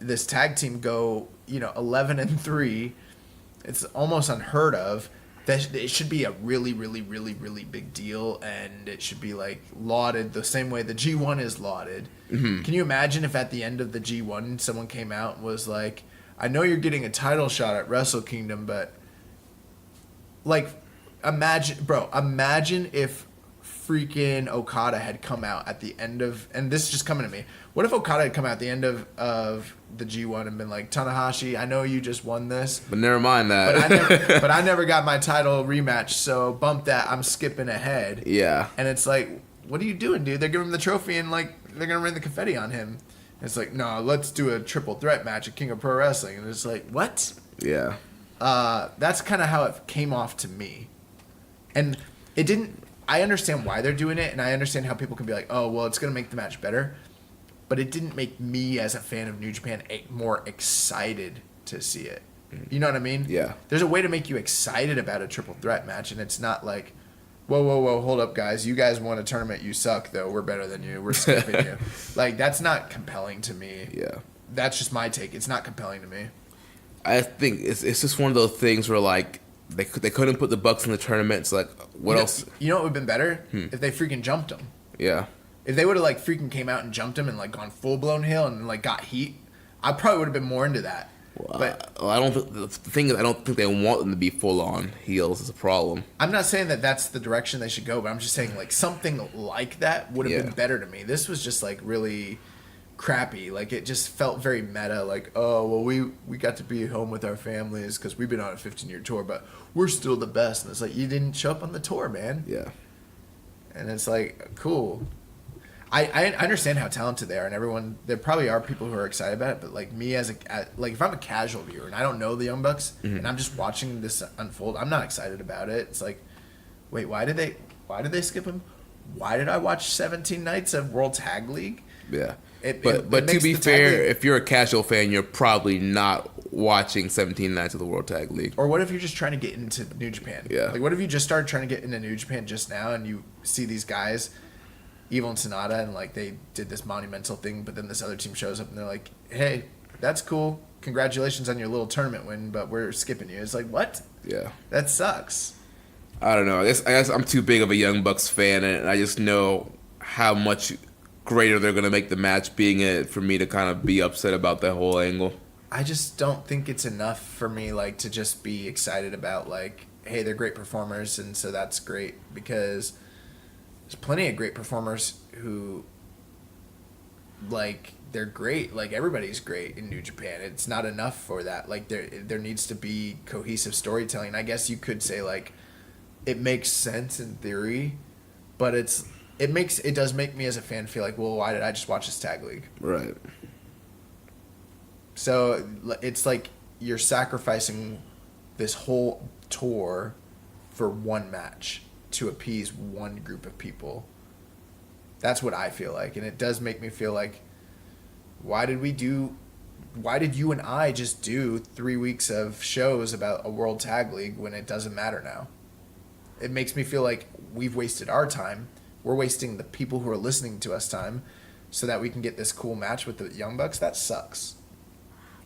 this tag team go, 11-3, it's almost unheard of. It should be a really, really, really, really big deal, and it should be like lauded the same way the G1 is lauded. Mm-hmm. Can you imagine if at the end of the G1 someone came out and was like, I know you're getting a title shot at Wrestle Kingdom, but like imagine if freaking Okada had come out at the end of, and this is just coming to me, what if Okada had come out at the end of the G1 and been like, Tanahashi, I know you just won this, but never mind that. But I never got my title rematch, so bump that, I'm skipping ahead. Yeah. And it's like, what are you doing, dude? They're giving him the trophy and like they're gonna rain the confetti on him. And it's like, no, let's do a triple threat match at King of Pro Wrestling. And it's like, what? Yeah. That's kind of how it came off to me. And it didn't, I understand why they're doing it, and I understand how people can be like, oh, well, it's going to make the match better. But it didn't make me, as a fan of New Japan, more excited to see it. You know what I mean? Yeah. There's a way to make you excited about a triple threat match, and it's not like, whoa, hold up, guys. You guys won a tournament. You suck, though. We're better than you. We're skipping you. Like, that's not compelling to me. Yeah. That's just my take. It's not compelling to me. I think it's just one of those things where, like, they couldn't put the Bucks in the tournament. It's like, what else? You know what would have been better? If they freaking jumped them. Yeah. If they would have, like, freaking came out and jumped him and, like, gone full-blown heel and, like, got heat, I probably would have been more into that. But I don't. The thing is, I don't think they want them to be full on heels. Is a problem. I'm not saying that that's the direction they should go, but I'm just saying like something like that would have been better to me. This was just like really crappy. Like it just felt very meta. Like, oh well, we got to be home with our families because we've been on a 15-year tour, but we're still the best. And it's like you didn't show up on the tour, man. Yeah. And it's like cool. I understand how talented they are, and everyone. There probably are people who are excited about it, but like me like if I'm a casual viewer and I don't know the Young Bucks and I'm just watching this unfold, I'm not excited about it. It's like, wait, why did they skip him? Why did I watch 17 nights of World Tag League? Yeah, but to be fair, if you're a casual fan, you're probably not watching 17 nights of the World Tag League. Or what if you're just trying to get into New Japan? Yeah, like what if you just started trying to get into New Japan just now and you see these guys, Evil and Sonata, and like they did this monumental thing, but then this other team shows up and they're like, hey, that's cool, congratulations on your little tournament win, but we're skipping you. It's like, what? Yeah, that sucks. I don't know. I guess I'm too big of a Young Bucks fan, and I just know how much greater they're gonna make the match being it for me to kind of be upset about that whole angle. I just don't think it's enough for me like to just be excited about like, hey, they're great performers and so that's great, because there's plenty of great performers who, like, they're great. Like, everybody's great in New Japan. It's not enough for that. Like, there needs to be cohesive storytelling. I guess you could say, like, it makes sense in theory, but it does make me as a fan feel like, well, why did I just watch this tag league? Right. So, it's like you're sacrificing this whole tour for one match to appease one group of people. That's what I feel like, and it does make me feel like, why did you and I just do 3 weeks of shows about a World Tag League when it doesn't matter now? It makes me feel like we've wasted our time. We're wasting the people who are listening to us time so that we can get this cool match with the Young Bucks. That sucks.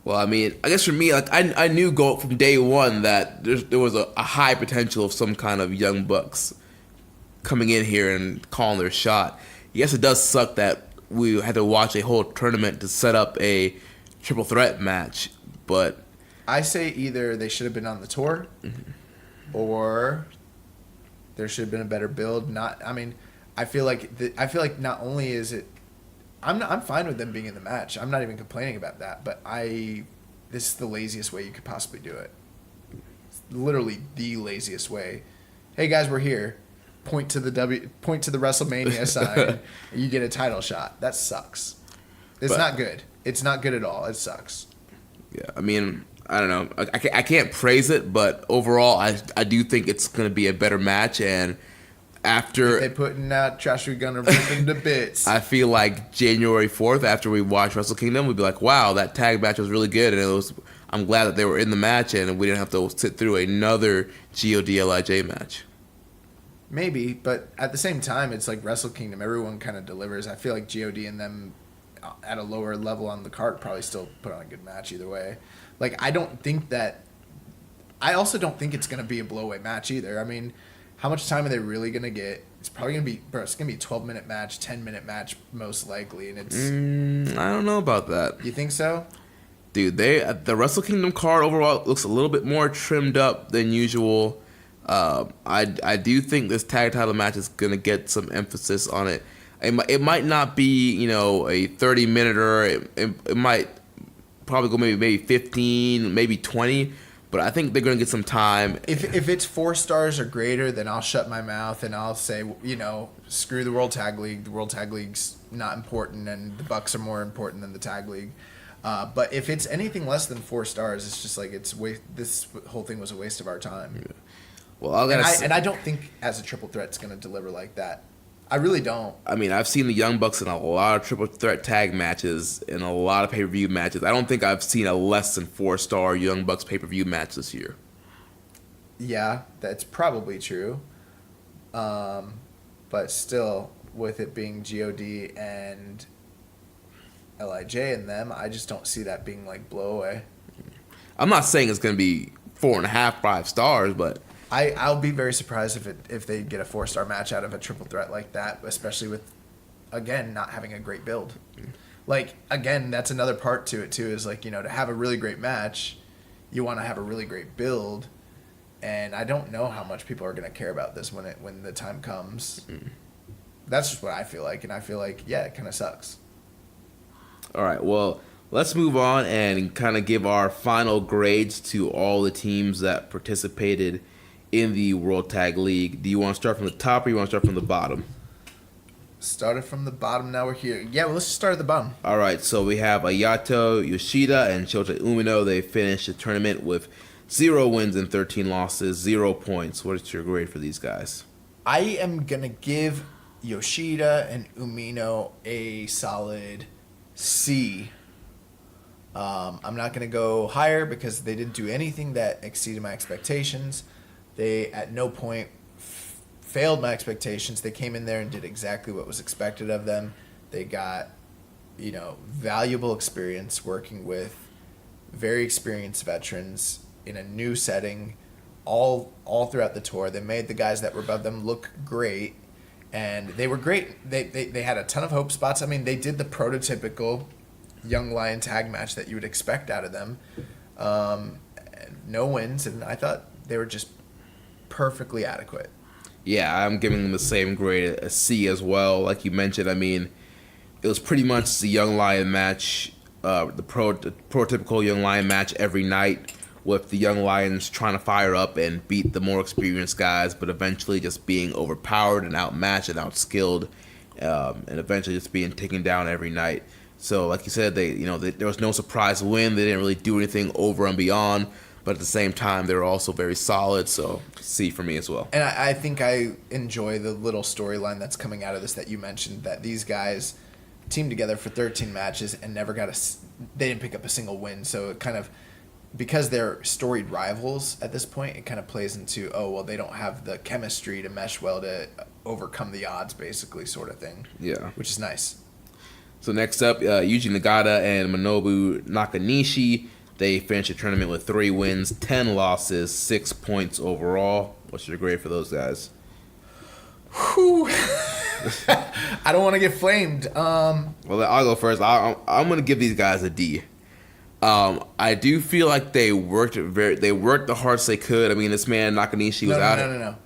Well, I mean, I guess for me, like I knew from day one that there was a high potential of some kind of Young Bucks coming in here and calling their shot. Yes, it does suck that we had to watch a whole tournament to set up a triple threat match, but I say either they should have been on the tour, or there should have been a better build. I feel like not only is it, I'm fine with them being in the match. I'm not even complaining about that. But this is the laziest way you could possibly do it. It's literally the laziest way. Hey guys, we're here. Point to the WrestleMania sign. And you get a title shot. That sucks. It's not good. It's not good at all. It sucks. Yeah, I mean, I don't know. I can't praise it, but overall, I do think it's going to be a better match. And after they putting out trash, we're gonna rip them to bits. I feel like January 4th, after we watch Wrestle Kingdom, we'd be like, wow, that tag match was really good, and I'm glad that they were in the match, and we didn't have to sit through another GOD-LIJ match. Maybe, but at the same time, it's like Wrestle Kingdom. Everyone kind of delivers. I feel like GOD and them at a lower level on the card probably still put on a good match either way. Like, I also don't think it's going to be a blowaway match either. I mean, how much time are they really going to get? It's probably going to be, it's going to be a 12-minute match, 10-minute match most likely. And it's... I don't know about that. You think so? Dude, the Wrestle Kingdom card overall looks a little bit more trimmed up than usual. I do think this tag title match is going to get some emphasis on it. It might not be, a 30-minute, it might probably go maybe 15, maybe 20, but I think they're going to get some time. If it's 4 stars or greater, then I'll shut my mouth and I'll say, screw the World Tag League. The World Tag League's not important, and the Bucks are more important than the Tag League. But if it's anything less than 4 stars, it's just like this whole thing was a waste of our time. Yeah. Well, I don't think as a triple threat it's going to deliver like that. I really don't. I mean, I've seen the Young Bucks in a lot of triple threat tag matches and a lot of pay-per-view matches. I don't think I've seen a less than 4-star Young Bucks pay-per-view match this year. Yeah, that's probably true. But still, with it being GOD and LIJ and them, I just don't see that being like blowaway. I'm not saying it's going to be 4.5, 5 stars, but I'll be very surprised if they get a 4-star match out of a triple threat like that, especially with, again, not having a great build. like, again, that's another part to it too, is like, to have a really great match, you want to have a really great build. And I don't know how much people are going to care about this when the time comes. That's just what I feel like. And I feel like, yeah, it kind of sucks. All right, well, let's move on and kind of give our final grades to all the teams that participated in the World Tag League. Do you want to start from the top or you want to start from the bottom? Started from the bottom, now we're here. Yeah, well, let's just start at the bottom. All right, so we have Ayato Yoshida and Shota Umino. They finished the tournament with 0 wins and 13 losses, 0 points. What is your grade for these guys? I am going to give Yoshida and Umino a solid C. I'm not going to go higher because they didn't do anything that exceeded my expectations. They at no point failed my expectations. They came in there and did exactly what was expected of them. They got, valuable experience working with very experienced veterans in a new setting all throughout the tour. They made the guys that were above them look great, and they were great. They had a ton of hope spots. I mean, they did the prototypical Young Lion tag match that you would expect out of them. No wins, and I thought they were just perfectly adequate. Yeah, I'm giving them the same grade, a C as well. Like you mentioned, I mean, it was pretty much the Young Lion match, the prototypical Young Lion match every night, with the Young Lions trying to fire up and beat the more experienced guys, but eventually just being overpowered and outmatched and outskilled, and eventually just being taken down every night. So, like you said, there was no surprise win. They didn't really do anything over and beyond, but at the same time, they were also very solid. So, C for me as well. And I think I enjoy the little storyline that's coming out of this that you mentioned, that these guys teamed together for 13 matches and never they didn't pick up a single win. So it kind of, because they're storied rivals at this point, it kind of plays into, they don't have the chemistry to mesh well to overcome the odds, basically, sort of thing. Yeah. Which is nice. So next up, Yuji Nagata and Manobu Nakanishi. They finished the tournament with 3 wins, 10 losses, 6 points overall. What's your grade for those guys? Whew. I don't want to get flamed. Well, I'll go first. I'm going to give these guys a D. I do feel like they worked the hardest they could. I mean, this man Nakanishi was out. No.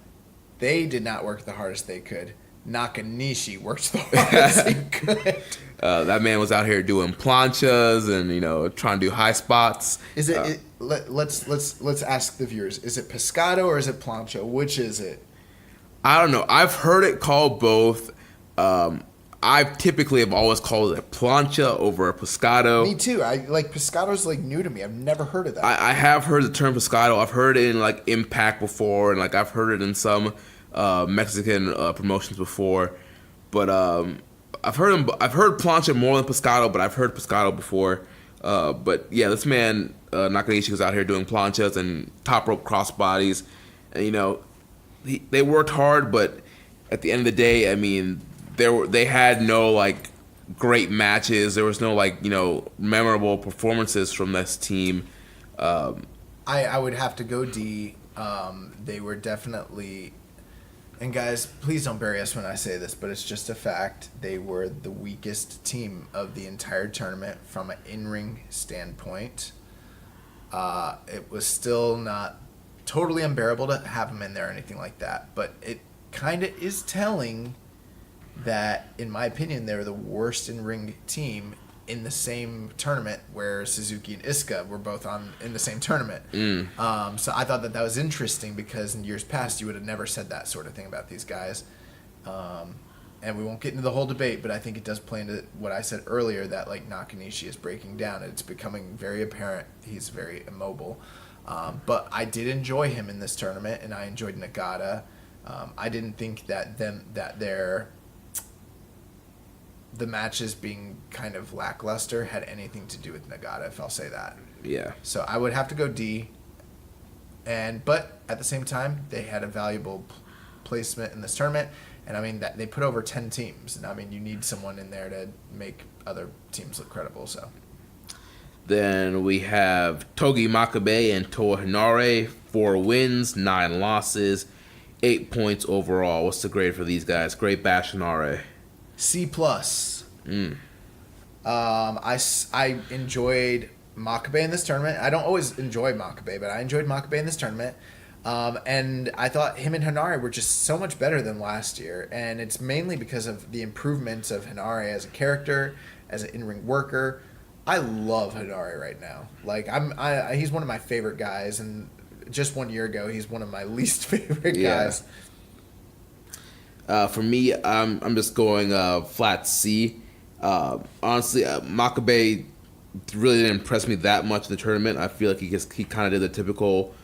They did not work the hardest they could. Nakanishi worked the hardest he could. That man was out here doing planchas and trying to do high spots. Is it? Let's ask the viewers. Is it pescado or is it plancha? Which is it? I don't know. I've heard it called both. I typically have always called it a plancha over a pescado. Me too. Pescado's new to me. I've never heard of that. I have heard the term pescado. I've heard it in Impact before, and I've heard it in some Mexican promotions before. But I've heard plancha more than pescado, but I've heard pescado before. But yeah, this man Nakanishi was out here doing planchas and top rope crossbodies, and they worked hard, but at the end of the day, I mean, they had no great matches. There was no memorable performances from this team. I would have to go D. They were definitely, and guys, please don't bury us when I say this, but it's just a fact. They were the weakest team of the entire tournament from an in-ring standpoint. It was still not totally unbearable to have them in there or anything like that, but it kind of is telling that, in my opinion, they're the worst in-ring team in the same tournament where Suzuki and Iizuka were both in the same tournament. So I thought that was interesting because in years past you would have never said that sort of thing about these guys. And we won't get into the whole debate, but I think it does play into what I said earlier, that Nakanishi is breaking down. It's becoming very apparent he's very immobile. But I did enjoy him in this tournament, and I enjoyed Nagata. I didn't think that the matches being kind of lackluster had anything to do with Nagata, if I'll say that. Yeah. So I would have to go D. But at the same time, they had a valuable placement in this tournament, and I mean that they put over 10 teams, and I mean you need someone in there to make other teams look credible. So. Then we have Togi Makabe and Toa Hinare, 4 wins, 9 losses, 8 points overall. What's the grade for these guys? Great Bash Hinare. C+. I enjoyed Makabe in this tournament. I don't always enjoy Makabe, but I enjoyed Makabe in this tournament. And I thought him and Hinari were just so much better than last year. And it's mainly because of the improvements of Hinari as a character, as an in-ring worker. I love Hinari right now. Like he's one of my favorite guys, and just 1 year ago, he's one of my least favorite guys. For me, I'm just going flat C. Honestly, Makabe really didn't impress me that much in the tournament. I feel like he kind of did the typical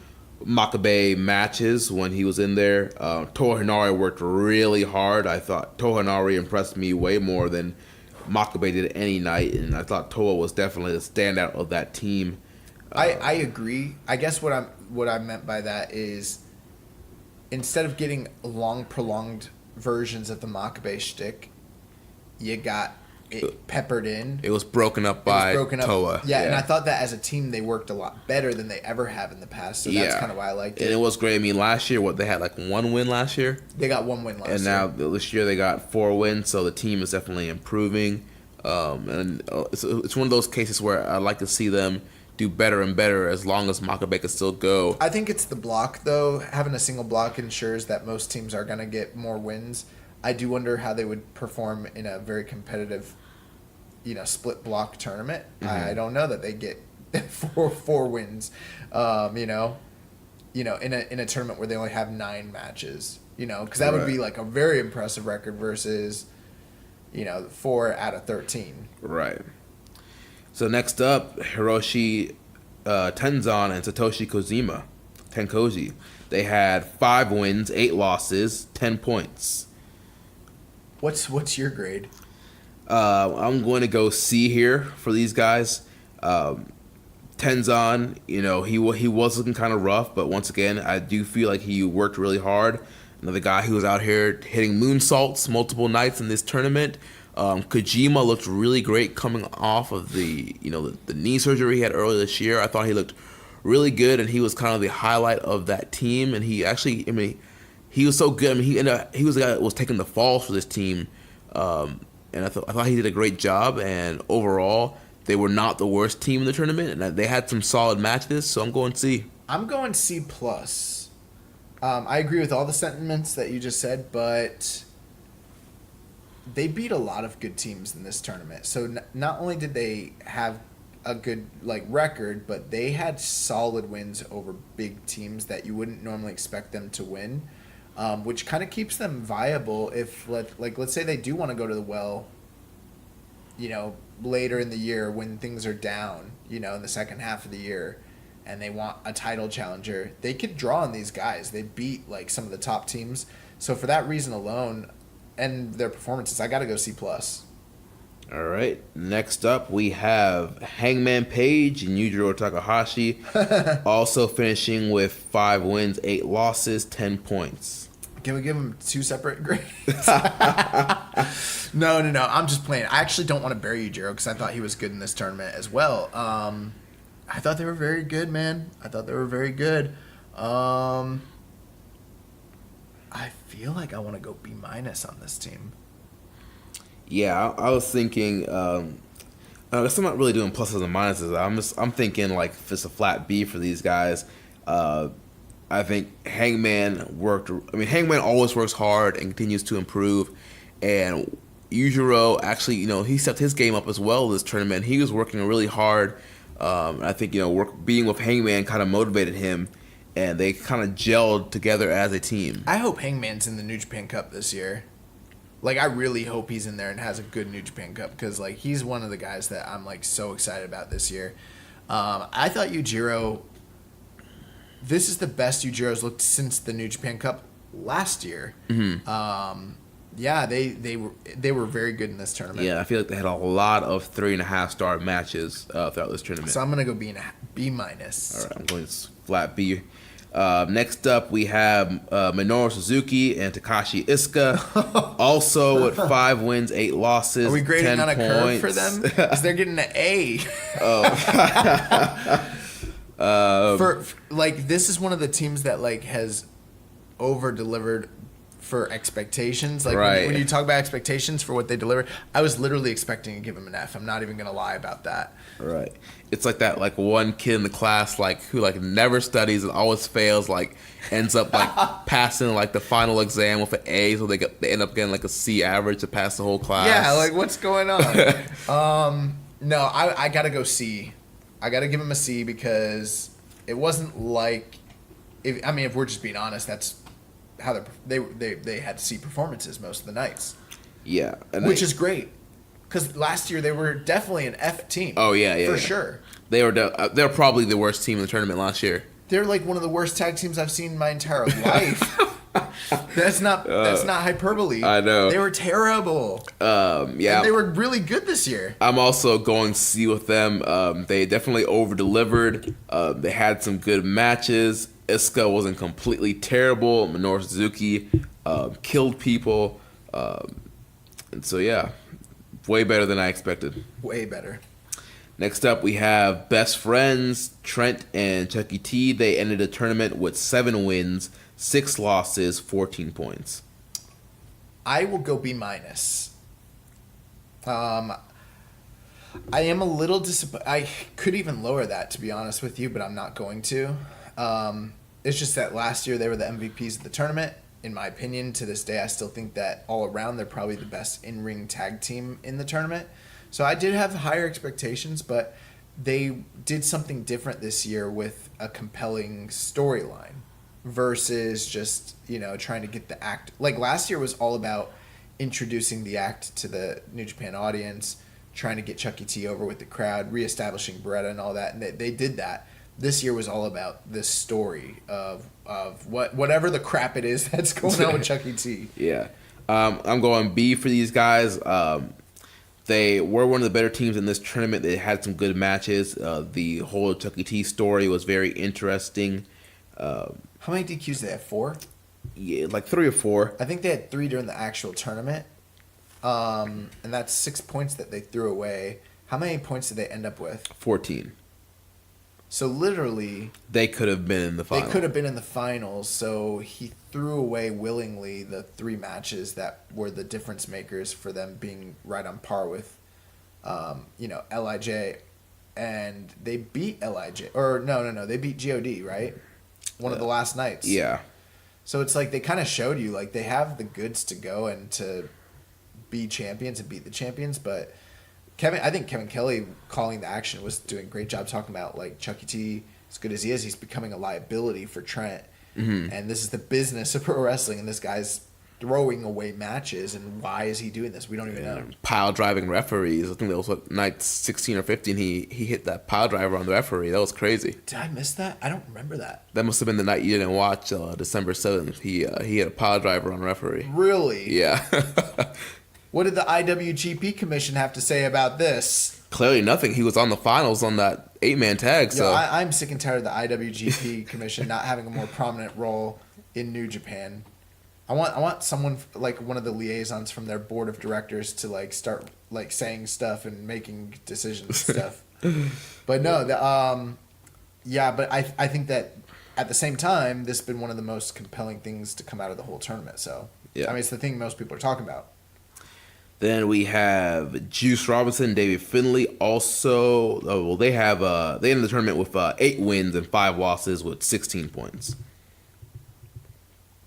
Makabe matches when he was in there. Toa Hinari worked really hard. I thought Toa Hinari impressed me way more than Makabe did any night, and I thought Toa was definitely the standout of that team. I agree. I guess what I meant by that is instead of getting long, prolonged versions of the Makabe shtick, you got it peppered in. It was broken up by Toa. Yeah, and I thought that as a team they worked a lot better than they ever have in the past. So that's kind of why I liked it. And it was great. I mean, last year, they had like 1 win last year? They got 1 win last year. And now this year they got 4 wins, so the team is definitely improving. And it's one of those cases where I like to see them do better and better as long as Makabe can still go. I think it's the block, though. Having a single block ensures that most teams are going to get more wins. I do wonder how they would perform in a very competitive, split block tournament. Mm-hmm. I don't know that they get four wins, in a tournament where they only have 9 matches, because that would be like a very impressive record versus, 4 out of 13. Right. So next up, Hiroshi Tenzan and Satoshi Tenkoji. They had 5 wins, 8 losses, 10 points. What's your grade? I'm going to go C here for these guys. Tenzan, he was looking kind of rough, but once again, I do feel like he worked really hard. Another guy who was out here hitting moonsaults multiple nights in this tournament. Kojima looked really great coming off of the knee surgery he had earlier this year. I thought he looked really good, and he was kind of the highlight of that team. And he actually, he was so good. He was the guy that was taking the falls for this team. And I thought he did a great job. And overall, they were not the worst team in the tournament, and they had some solid matches. So I'm going C. I'm going C+. I agree with all the sentiments that you just said, but they beat a lot of good teams in this tournament. So not only did they have a good record, but they had solid wins over big teams that you wouldn't normally expect them to win, which kind of keeps them viable if let's say they do want to go to the well, later in the year when things are down, in the second half of the year, and they want a title challenger, they could draw on these guys. They beat some of the top teams. So for that reason alone, and their performances, I got to go C+. All right. Next up, we have Hangman Page and Yujiro Takahashi, also finishing with 5 wins, 8 losses, 10 points. Can we give them 2 separate grades? No. I'm just playing. I actually don't want to bury Yujiro because I thought he was good in this tournament as well. I thought they were very good, man. I thought they were very good. I feel like I want to go B- on this team. Yeah, I was thinking. I guess I'm not really doing pluses and minuses. I'm thinking if it's a flat B for these guys. I think Hangman worked. Hangman always works hard and continues to improve. And Yujiro actually, he stepped his game up as well this tournament. He was working really hard. I think being with Hangman kind of motivated him, and they kind of gelled together as a team. I hope Hangman's in the New Japan Cup this year. I really hope he's in there and has a good New Japan Cup because he's one of the guys that I'm so excited about this year. I thought Yujiro. This is the best Yujiro's looked since the New Japan Cup last year. Mm-hmm. Yeah, they were very good in this tournament. Yeah, I feel like they had a lot of 3.5-star matches throughout this tournament. So I'm gonna go B-. All right, I'm going flat B. Next up, we have Minoru Suzuki and Takashi Iizuka, also with 5 wins, 8 losses. Are we grading 10 on a points. curve for them? Because they're getting an A. This is one of the teams that has over-delivered for expectations. Like Right. when you talk about expectations for what they deliver, I was literally expecting to give him an F. I'm not even gonna lie about that. Right. It's like that, like one kid in the class, like who like never studies and always fails, like ends up like passing like the final exam with an A, so they end up getting like a C average to pass the whole class. Yeah, like what's going on? No, I gotta go C. I gotta give him a C because it wasn't like, if we're just being honest, that's how they had C performances most of the nights, Yeah, which is great. Because last year they were definitely an F team. Oh yeah, for sure. They were probably the worst team in the tournament last year. They're like one of the worst tag teams I've seen in my entire life. That's not hyperbole. I know. They were terrible. Yeah, And they were really good this year. I'm also going C with them. They definitely over delivered. They had some good matches. Iska wasn't completely terrible. Minoru Suzuki killed people, and so yeah. Way better than I expected. Way better. Next up, we have Best Friends, Trent and Chucky T. They ended the tournament with 7 wins, 6 losses, 14 points. I will go B-. I am a little disappointed. I could even lower that, to be honest with you, but I'm not going to. It's just that last year they were the MVPs of the tournament. In my opinion, to this day, I still think that all around they're probably the best in-ring tag team in the tournament. So I did have higher expectations, but they did something different this year with a compelling storyline versus just, trying to get the act. Like last year was all about introducing the act to the New Japan audience, trying to get Chucky T over with the crowd, reestablishing Beretta and all that, and they did that. This year was all about this story of whatever the crap it is that's going on with Chucky T. Yeah. I'm going B for these guys. They were one of the better teams in this tournament. They had some good matches. The whole Chucky T story was very interesting. How many DQs did they have? 4? Yeah, like 3 or 4. I think they had 3 during the actual tournament. And that's 6 points that they threw away. How many points did they end up with? 14. So literally, they could have been in the finals. They could have been in the finals. So he threw away willingly the 3 matches that were the difference makers for them being right on par with, LIJ, and they beat LIJ. Or no, they beat God, right? One of the last nights. Yeah. So it's like they kind of showed you like they have the goods to go and to be champions and beat the champions, but. I think Kevin Kelly calling the action was doing a great job talking about like Chucky T, as good as he is, he's becoming a liability for Trent. Mm-hmm. And this is the business of pro wrestling, and this guy's throwing away matches, and why is he doing this? We don't even know. Pile driving referees. I think that was night 16 or 15 he hit that pile driver on the referee. That was crazy. Did I miss that? I don't remember that. That must have been the night you didn't watch, December 7th. He hit a pile driver on the referee. Really? Yeah. What did the IWGP Commission have to say about this? Clearly nothing. He was on the finals on that 8-man tag. So I'm sick and tired of the IWGP Commission not having a more prominent role in New Japan. I want someone like one of the liaisons from their board of directors to like start like saying stuff and making decisions and stuff. But no, but I think that at the same time, this has been one of the most compelling things to come out of the whole tournament. So yeah. I mean, it's the thing most people are talking about. Then we have Juice Robinson, David Finlay. Also, they ended the tournament with 8 wins and 5 losses with 16 points.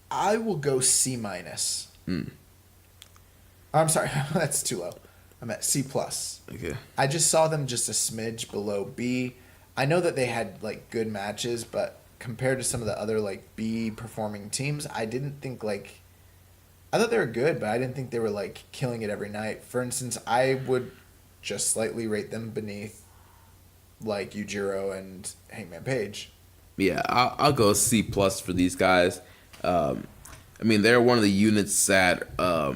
I will go C-. I'm sorry, that's too low. I'm at C+. Okay. I just saw them just a smidge below B. I know that they had like good matches, but compared to some of the other like B performing teams, I didn't think like. I thought they were good, but I didn't think they were like killing it every night. For instance, I would just slightly rate them beneath like Yujiro and Hangman Page. Yeah, I'll go C+ for these guys. I mean, they're one of the units that. They're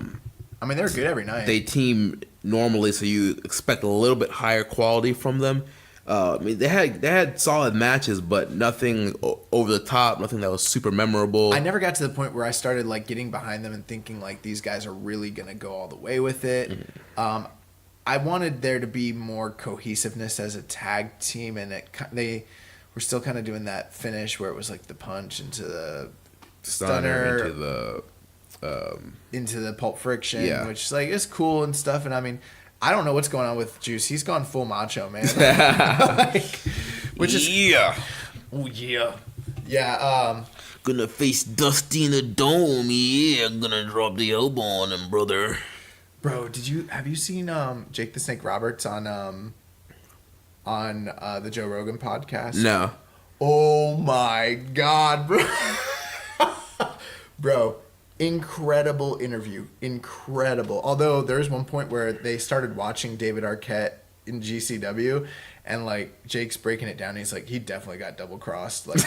good every night. They team normally, so you expect a little bit higher quality from them. They had solid matches, but nothing over the top, nothing that was super memorable. I never got to the point where I started like getting behind them and thinking like these guys are really gonna go all the way with it. Mm-hmm. I wanted there to be more cohesiveness as a tag team, and they were still kind of doing that finish where it was like the punch into the stunner into the into the Pulp Friction, Yeah. which is like is cool and stuff. And I mean, I don't know what's going on with Juice. He's gone full macho, man. Which is oh yeah, yeah. Gonna face Dusty in the Dome. Yeah, gonna drop the elbow on him, brother. Bro, have you seen Jake the Snake Roberts on the Joe Rogan podcast? No. Oh my God, bro. Bro, incredible interview. Incredible. Although there's one point where they started watching David Arquette in GCW and like Jake's breaking it down. He's like, he definitely got double crossed. Like,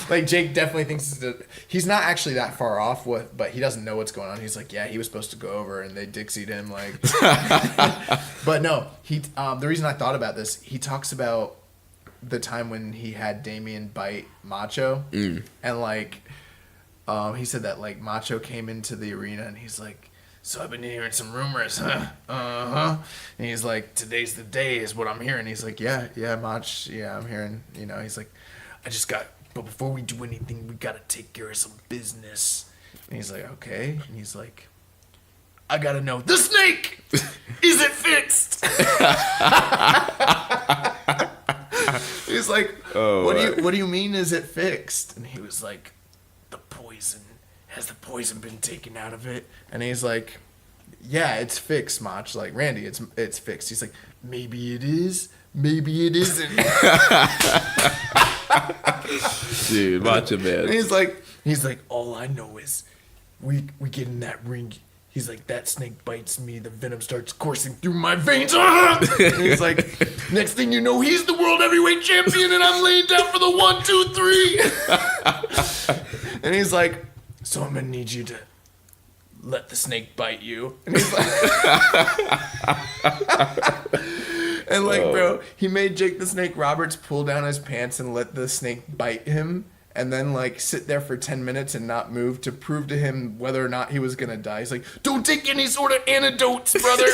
like Jake definitely thinks he's not actually that far off but he doesn't know what's going on. He's like, yeah, he was supposed to go over and they dixied him. Like, but no, the reason I thought about this, he talks about the time when he had Damian bite Macho and like he said that like Macho came into the arena and he's like, so I've been hearing some rumors, huh? And he's like, today's the day is what I'm hearing. He's like, yeah, Mach, yeah, I'm hearing, he's like, but before we do anything, we gotta take care of some business. And he's like, okay. And he's like, I gotta know, the snake, is it fixed? He's like, what do you mean is it fixed? And he was like, has the poison been taken out of it? And he's like, yeah, it's fixed, Mach. Like, Randy, it's fixed. He's like, maybe it is, maybe it isn't. Dude, Macho Man. And he's like, all I know is we get in that ring. He's like, that snake bites me, the venom starts coursing through my veins. And he's like, next thing you know, he's the world heavyweight champion and I'm laying down for the 1, 2, 3. And he's like, so I'm gonna need you to let the snake bite you. And he's like, and like, bro, he made Jake the Snake Roberts pull down his pants and let the snake bite him. And then, like, sit there for 10 minutes and not move to prove to him whether or not he was going to die. He's like, don't take any sort of antidotes, brother.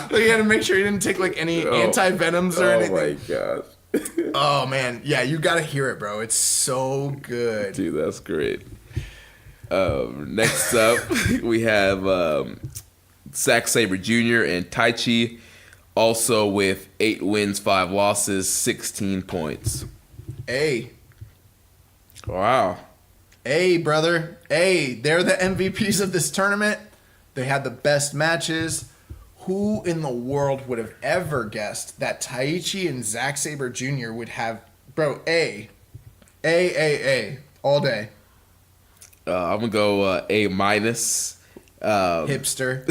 Like, he had to make sure he didn't take, like, any anti-venoms or anything. Oh, my gosh. Oh, man. Yeah, you got to hear it, bro. It's so good. Dude, that's great. Next up, we have Zack Sabre Jr. and Taichi, also with 8 wins, 5 losses, 16 points. Hey. Wow. Hey, brother. Hey, they're the MVPs of this tournament. They had the best matches. Who in the world would have ever guessed that Taichi and Zack Sabre Jr. would have... Bro, A, all day. I'm going to go A-. Hipster.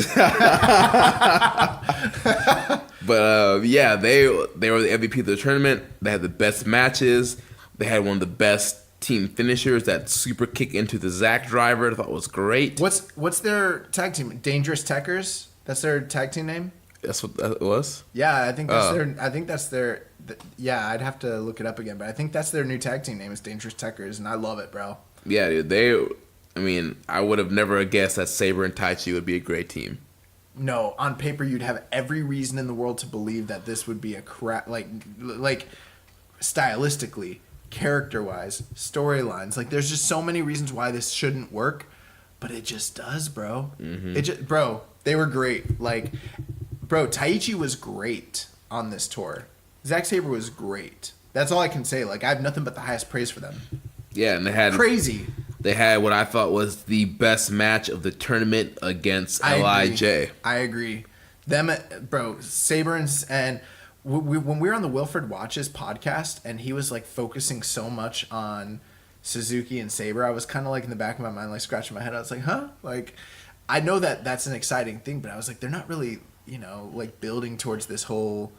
But yeah, they were the MVP of the tournament. They had the best matches. They had one of the best team finishers, that super kick into the Zack driver. I thought was great. What's their tag team? Dangerous Techers? That's their tag team name? That's what that was? Yeah, I think that's their yeah, I'd have to look it up again, but I think that's their new tag team name is Dangerous Techers, and I love it, bro. Yeah, dude, I would have never guessed that Sabre and Taichi would be a great team. No, on paper you'd have every reason in the world to believe that this would be a crap, like stylistically, character-wise, storylines. Like, there's just so many reasons why this shouldn't work, but it just does, bro. Mm-hmm. Bro, they were great. Like, bro, Taichi was great on this tour. Zack Sabre was great. That's all I can say. Like, I have nothing but the highest praise for them. Yeah, and they had crazy. They had what I thought was the best match of the tournament against LIJ. I agree. Them, bro, Sabre and when we were on the Wilfred Watches podcast and he was like focusing so much on Suzuki and Sabre, I was kind of like in the back of my mind, like scratching my head. I was like, huh? Like, I know that that's an exciting thing, but I was like, they're not really, like building towards this whole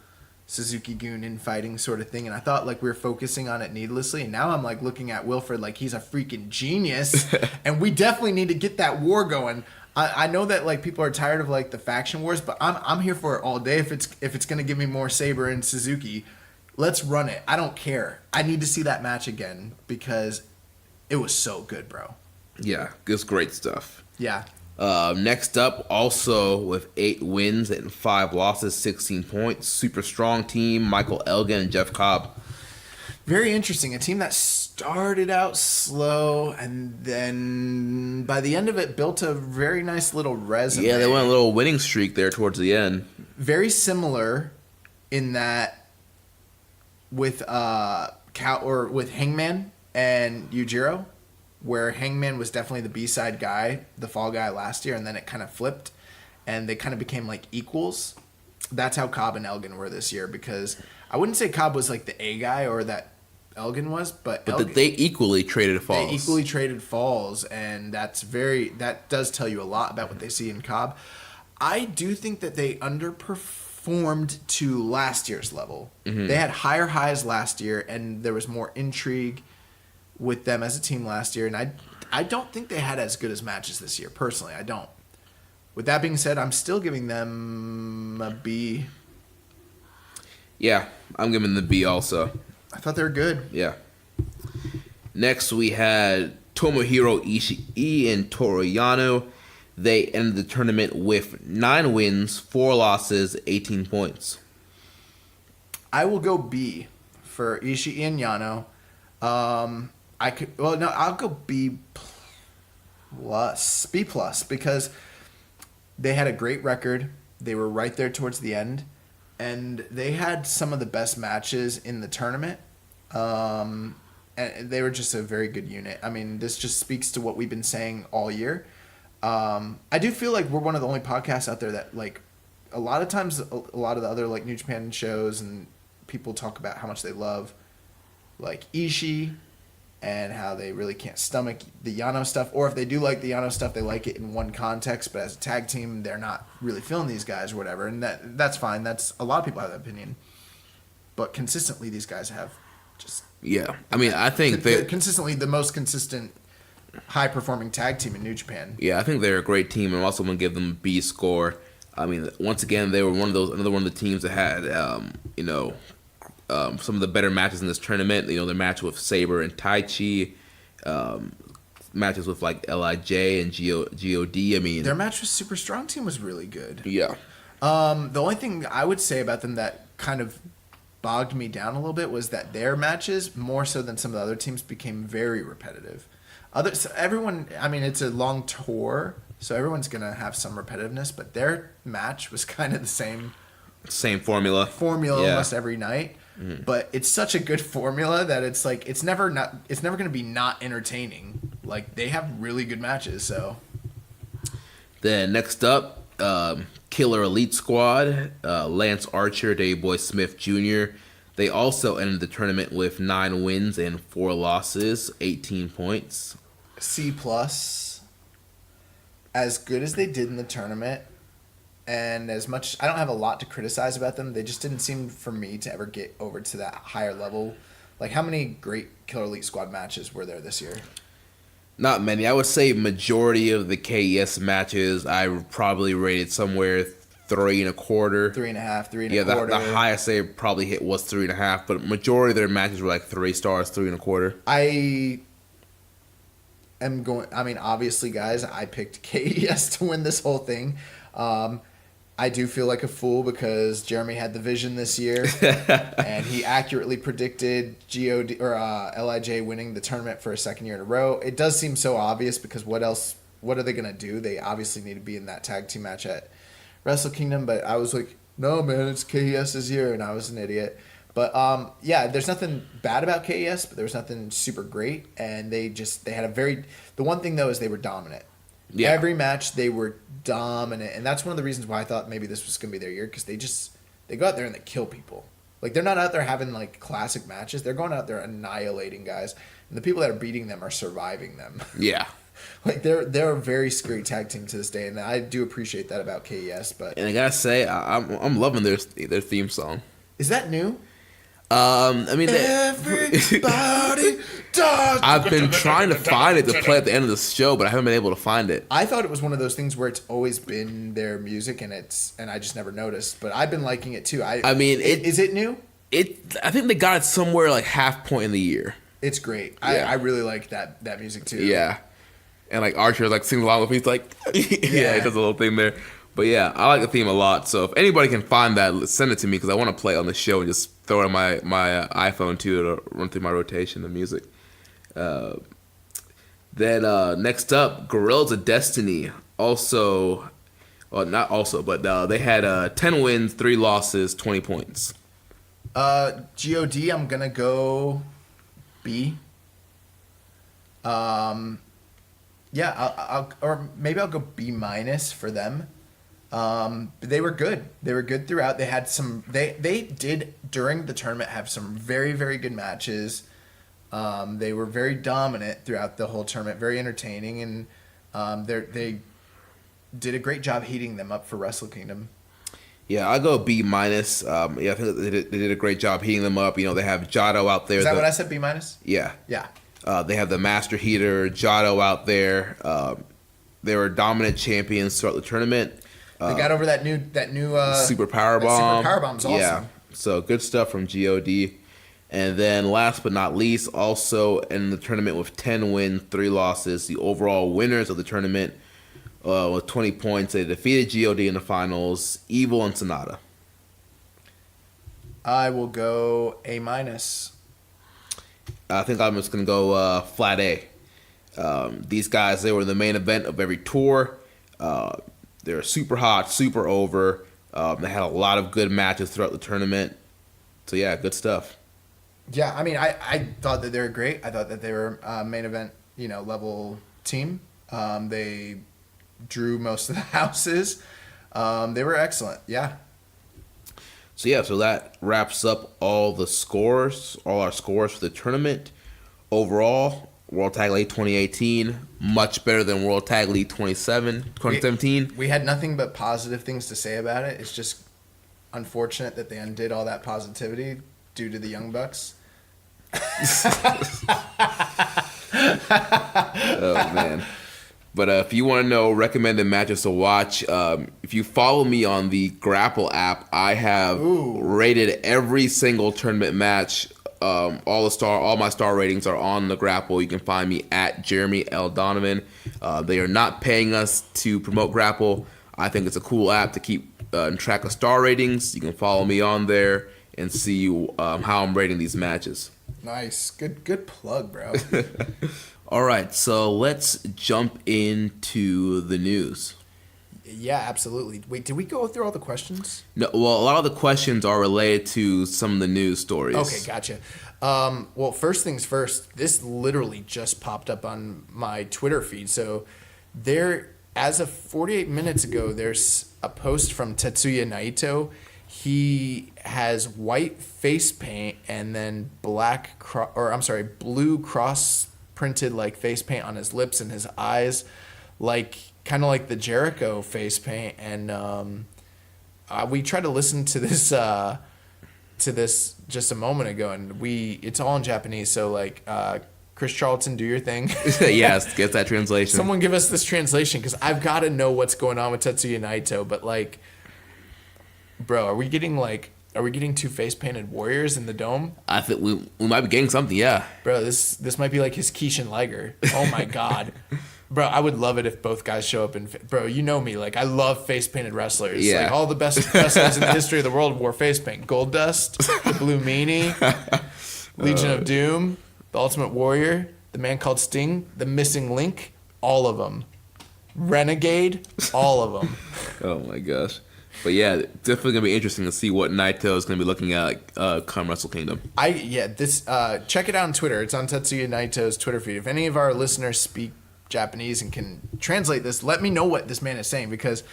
Suzuki-gun infighting sort of thing, and I thought like we were focusing on it needlessly, and now I'm like looking at Wilfred like he's a freaking genius and we definitely need to get that war going. I know that like people are tired of like the faction wars, but I'm here for it all day. If it's gonna give me more Sabre and Suzuki, let's run it. I don't care. I need to see that match again because it was so good, bro. Yeah, it's great stuff. Yeah. Next up, also with 8 wins and 5 losses, 16 points, super strong team, Michael Elgin and Jeff Cobb. Very interesting. A team that started out slow and then by the end of it built a very nice little resume. Yeah, they went a little winning streak there towards the end. Very similar in that with with Hangman and Yujiro, where Hangman was definitely the B-side guy, the fall guy last year, and then it kind of flipped and they kind of became like equals. That's how Cobb and Elgin were this year, because I wouldn't say Cobb was like the A guy or that Elgin was, but they equally traded falls. They equally traded falls, and that does tell you a lot about what they see in Cobb. I do think that they underperformed to last year's level. Mm-hmm. They had higher highs last year, and there was more intrigue with them as a team last year, and I don't think they had as good as matches this year. Personally, I don't. With that being said, I'm still giving them a B. Yeah, I'm giving them the B also. I thought they were good. Yeah. Next, we had Tomohiro Ishii and Toru Yano. They ended the tournament with 9 wins, 4 losses, 18 points. I will go B for Ishii and Yano. I'll go B plus because they had a great record. They were right there towards the end, and they had some of the best matches in the tournament. And they were just a very good unit. I mean, this just speaks to what we've been saying all year. I do feel like we're one of the only podcasts out there that, like, a lot of times, a lot of the other, like, New Japan shows and people talk about how much they love, like, Ishii and how they really can't stomach the Yano stuff. Or if they do like the Yano stuff, they like it in one context, but as a tag team, they're not really feeling these guys or whatever. And that's fine. That's a lot of people have that opinion. But consistently, these guys have just... Yeah. I mean, I think they're... Consistently the most consistent, high-performing tag team in New Japan. Yeah, I think they're a great team. I'm also going to give them a B score. I mean, once again, they were another one of the teams that had, some of the better matches in this tournament. You know, their match with Sabre and Taichi, matches with like Lij and God. I mean, their match with Super Strong Team was really good. Yeah. The only thing I would say about them that kind of bogged me down a little bit was that their matches, more so than some of the other teams, became very repetitive. Everyone, I mean, it's a long tour, so everyone's gonna have some repetitiveness, but their match was kind of the same formula almost every night. Mm-hmm. But it's such a good formula that it's like it's never going to be not entertaining. Like, they have really good matches. So then next up, Killer Elite Squad, Lance Archer, Davey Boy Smith Jr. They also ended the tournament with 9 wins and 4 losses, 18 points. C plus. As good as they did in the tournament, and as much, I don't have a lot to criticize about them. They just didn't seem for me to ever get over to that higher level. Like, how many great Killer Elite Squad matches were there this year? Not many. I would say majority of the KES matches I probably rated somewhere 3.25. 3.5, 3.25. Yeah, the highest they probably hit was 3.5, but majority of their matches were like 3 stars, 3.25. Obviously, guys, I picked KES to win this whole thing. I do feel like a fool because Jeremy had the vision this year, and he accurately predicted God or Lij winning the tournament for a second year in a row. It does seem so obvious because what are they gonna do? They obviously need to be in that tag team match at Wrestle Kingdom, but I was like, no, man, it's KES's year, and I was an idiot. But there's nothing bad about KES, but there was nothing super great, and they had the one thing though is they were dominant. Yeah. Every match they were dominant, and that's one of the reasons why I thought maybe this was going to be their year, because they go out there and they kill people. Like, they're not out there having like classic matches. They're going out there annihilating guys, and the people that are beating them are surviving them. Yeah. Like, they're a very scary tag team to this day, and I do appreciate that about KES. But I gotta say, I'm loving their theme song. Is that new? Everybody does. I've been trying to find it to play at the end of the show, but I haven't been able to find it. I thought it was one of those things where it's always been their music, and I just never noticed. But I've been liking it too. Is it new? I think they got it somewhere like half point in the year. It's great. Yeah. I really like that music too. Yeah, and like Archer like sings along with me. He's like, yeah, he does a little thing there. But yeah, I like the theme a lot. So if anybody can find that, send it to me because I want to play it on the show and just throw in my iPhone too to run through my rotation of music. Then next up, Gorillas of Destiny. Also, well, not also, but they had 10 wins, 3 losses, 20 points. God, I'm gonna go B. I'll or maybe I'll go B minus for them. But they were good. They were good throughout. They had some. They did during the tournament have some very, very good matches. They were very dominant throughout the whole tournament, very entertaining, and they did a great job heating them up for Wrestle Kingdom. Yeah, I'll go B minus. I think they did a great job heating them up. You know, they have Jado out there. Is that what I said? B minus? Yeah. Yeah. They have the Master Heater, Jado out there. They were dominant champions throughout the tournament. They got over that new Super Powerbomb. Super Powerbomb's awesome. Yeah, so good stuff from God. And then last but not least, also in the tournament with 10 wins, 3 losses, the overall winners of the tournament with 20 points. They defeated God in the finals, Evil and Sonata. I will go A minus. I think I'm just going to go flat A. These guys, they were the main event of every tour. They're super hot, super over. They had a lot of good matches throughout the tournament. So, yeah, good stuff. Yeah, I mean, I thought that they were great. I thought that they were a main event, level team. They drew most of the houses. They were excellent, yeah. So that wraps up all our scores for the tournament. Overall, World Tag League 2018, much better than World Tag League 2017. We had nothing but positive things to say about it. It's just unfortunate that they undid all that positivity due to the Young Bucks. Oh, man. But if you want to know recommended matches to watch, if you follow me on the Grapple app, I have rated every single tournament match. All my star ratings are on the Grapple. You can find me at Jeremy L. Donovan. They are not paying us to promote Grapple. I think it's a cool app to keep track of star ratings. You can follow me on there and see how I'm rating these matches. Nice. Good plug, bro. All right, so let's jump into the news. Yeah, absolutely. Wait, did we go through all the questions? No, well, a lot of the questions are related to some of the news stories. Okay, gotcha. Well, first things first, this literally just popped up on my Twitter feed. So as of 48 minutes ago, there's a post from Tetsuya Naito. He has white face paint and then blue cross printed like face paint on his lips and his eyes, kind of like the Jericho face paint. And we tried to listen to this just a moment ago, and it's all in Japanese. So Chris Charlton, do your thing. Yes, get that translation. Someone give us this translation, because I've got to know what's going on with Tetsuya Naito. But bro, are we getting 2 face painted warriors in the dome? I think we might be getting something, yeah. Bro, this might be like his Keishin Liger. Oh my god. Bro, I would love it if both guys show up bro, you know me, I love face painted wrestlers. Yeah. All the best wrestlers in the history of the world wore face paint. Goldust, the Blue Meanie, Legion of Doom, the Ultimate Warrior, the Man Called Sting, the Missing Link, all of them. Renegade, all of them. Oh my gosh. But yeah, definitely gonna be interesting to see what Naito is gonna be looking at come Wrestle Kingdom. Check it out on Twitter. It's on Tetsuya Naito's Twitter feed. If any of our listeners speak Japanese and can translate this, let me know what this man is saying, because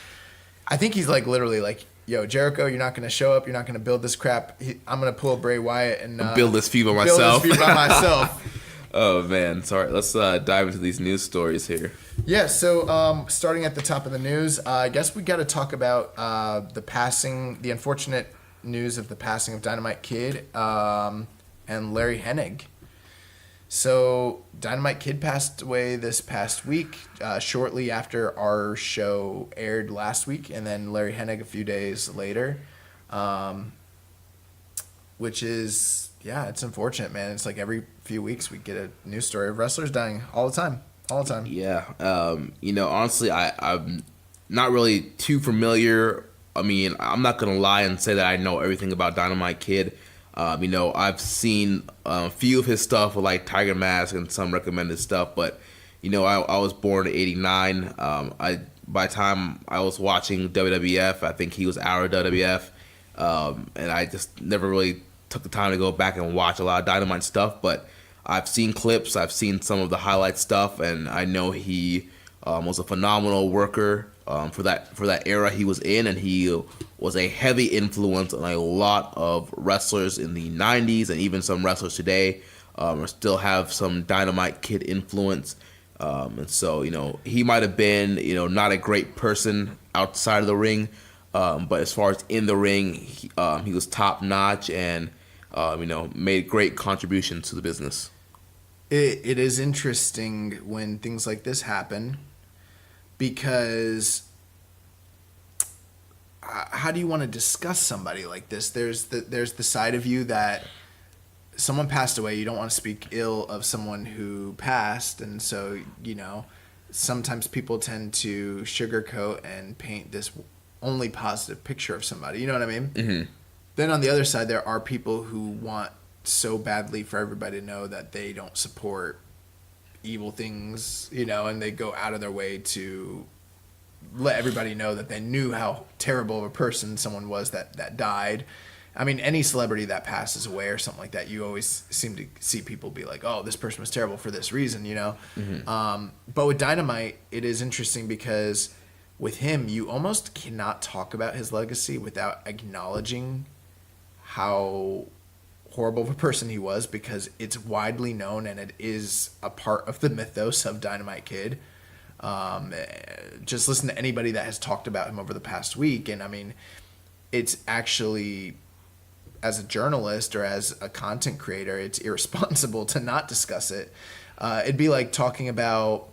I think he's literally yo, Jericho, you're not gonna show up. You're not gonna build this crap. I'm gonna pull Bray Wyatt and build this feud by myself. Oh man, sorry. Let's dive into these news stories here. Yeah, so starting at the top of the news, I guess we got to talk about the unfortunate news of the passing of Dynamite Kid and Larry Hennig. So Dynamite Kid passed away this past week, shortly after our show aired last week, and then Larry Hennig a few days later, which is, it's unfortunate, man. It's every few weeks we get a news story of wrestlers dying all the time. Yeah. Honestly, I'm not really too familiar. I mean, I'm not going to lie and say that I know everything about Dynamite Kid. I've seen a few of his stuff with like Tiger Mask and some recommended stuff, but I was born in '89. By the time I was watching WWF, I think he was out of WWF, and I just never really took the time to go back and watch a lot of Dynamite stuff. But I've seen clips, I've seen some of the highlight stuff, and I know he was a phenomenal worker for that era he was in, and he was a heavy influence on a lot of wrestlers in the 90s, and even some wrestlers today still have some Dynamite Kid influence. And so, he might have been, not a great person outside of the ring, but as far as in the ring, he was top notch and, made great contributions to the business. It is interesting when things like this happen, because how do you want to discuss somebody like this? There's the side of you that someone passed away. You don't want to speak ill of someone who passed, and so sometimes people tend to sugarcoat and paint this only positive picture of somebody. You know what I mean? Mm-hmm. Then on the other side, there are people who want so badly for everybody to know that they don't support evil things, and they go out of their way to let everybody know that they knew how terrible of a person someone was that died. I mean, any celebrity that passes away or something like that, you always seem to see people be like, oh, this person was terrible for this reason, Mm-hmm. But with Dynamite, it is interesting because with him, you almost cannot talk about his legacy without acknowledging how horrible of a person he was, because it's widely known and it is a part of the mythos of Dynamite Kid. Just listen to anybody that has talked about him over the past week, and I mean, it's actually, as a journalist or as a content creator, it's irresponsible to not discuss it. It'd be like talking about,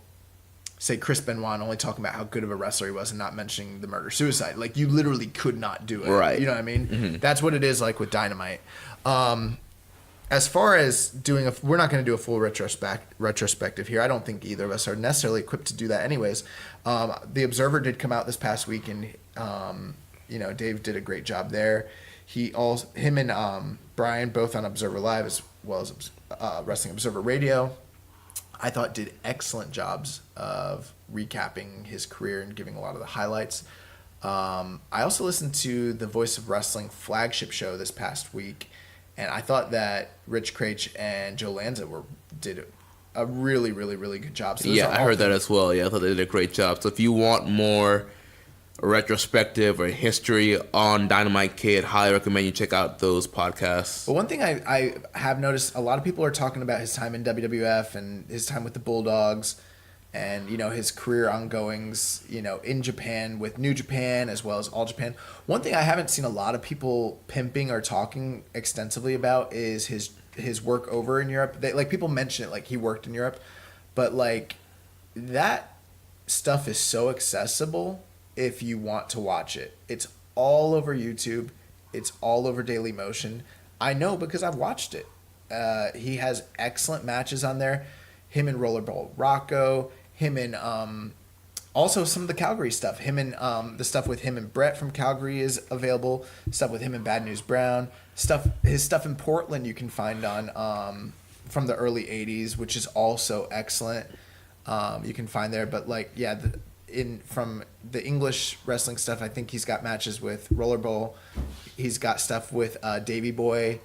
say, Chris Benoit and only talking about how good of a wrestler he was and not mentioning the murder-suicide. Like, you literally could not do it. Right. You know what I mean? Mm-hmm. That's what it is like with Dynamite. As far as we're not going to do a full retrospective here. I don't think either of us are necessarily equipped to do that anyways. The Observer did come out this past week, and, Dave did a great job there. Him and Brian, both on Observer Live as well as Wrestling Observer Radio, I thought did excellent jobs of recapping his career and giving a lot of the highlights. I also listened to the Voice of Wrestling flagship show this past week, and I thought that Rich Craich and Joe Lanza did a really, really, really good job. So I heard that as well. Yeah, I thought they did a great job. So if you want more retrospective or history on Dynamite Kid, highly recommend you check out those podcasts. But one thing I have noticed, a lot of people are talking about his time in WWF and his time with the Bulldogs, and his career ongoings, in Japan with New Japan as well as All Japan. One thing I haven't seen a lot of people pimping or talking extensively about is his work over in Europe. People mention it like he worked in Europe, but that stuff is so accessible if you want to watch it. It's all over YouTube. It's all over Dailymotion. I know because I've watched it. He has excellent matches on there. Him and Rollerball Rocco. Him and also some of the Calgary stuff. Him and the stuff with him and Brett from Calgary is available. Stuff with him and Bad News Brown. His stuff in Portland you can find on from the early 80s, which is also excellent. You can find there. But from the English wrestling stuff, I think he's got matches with Rollerball. He's got stuff with Davey Boy.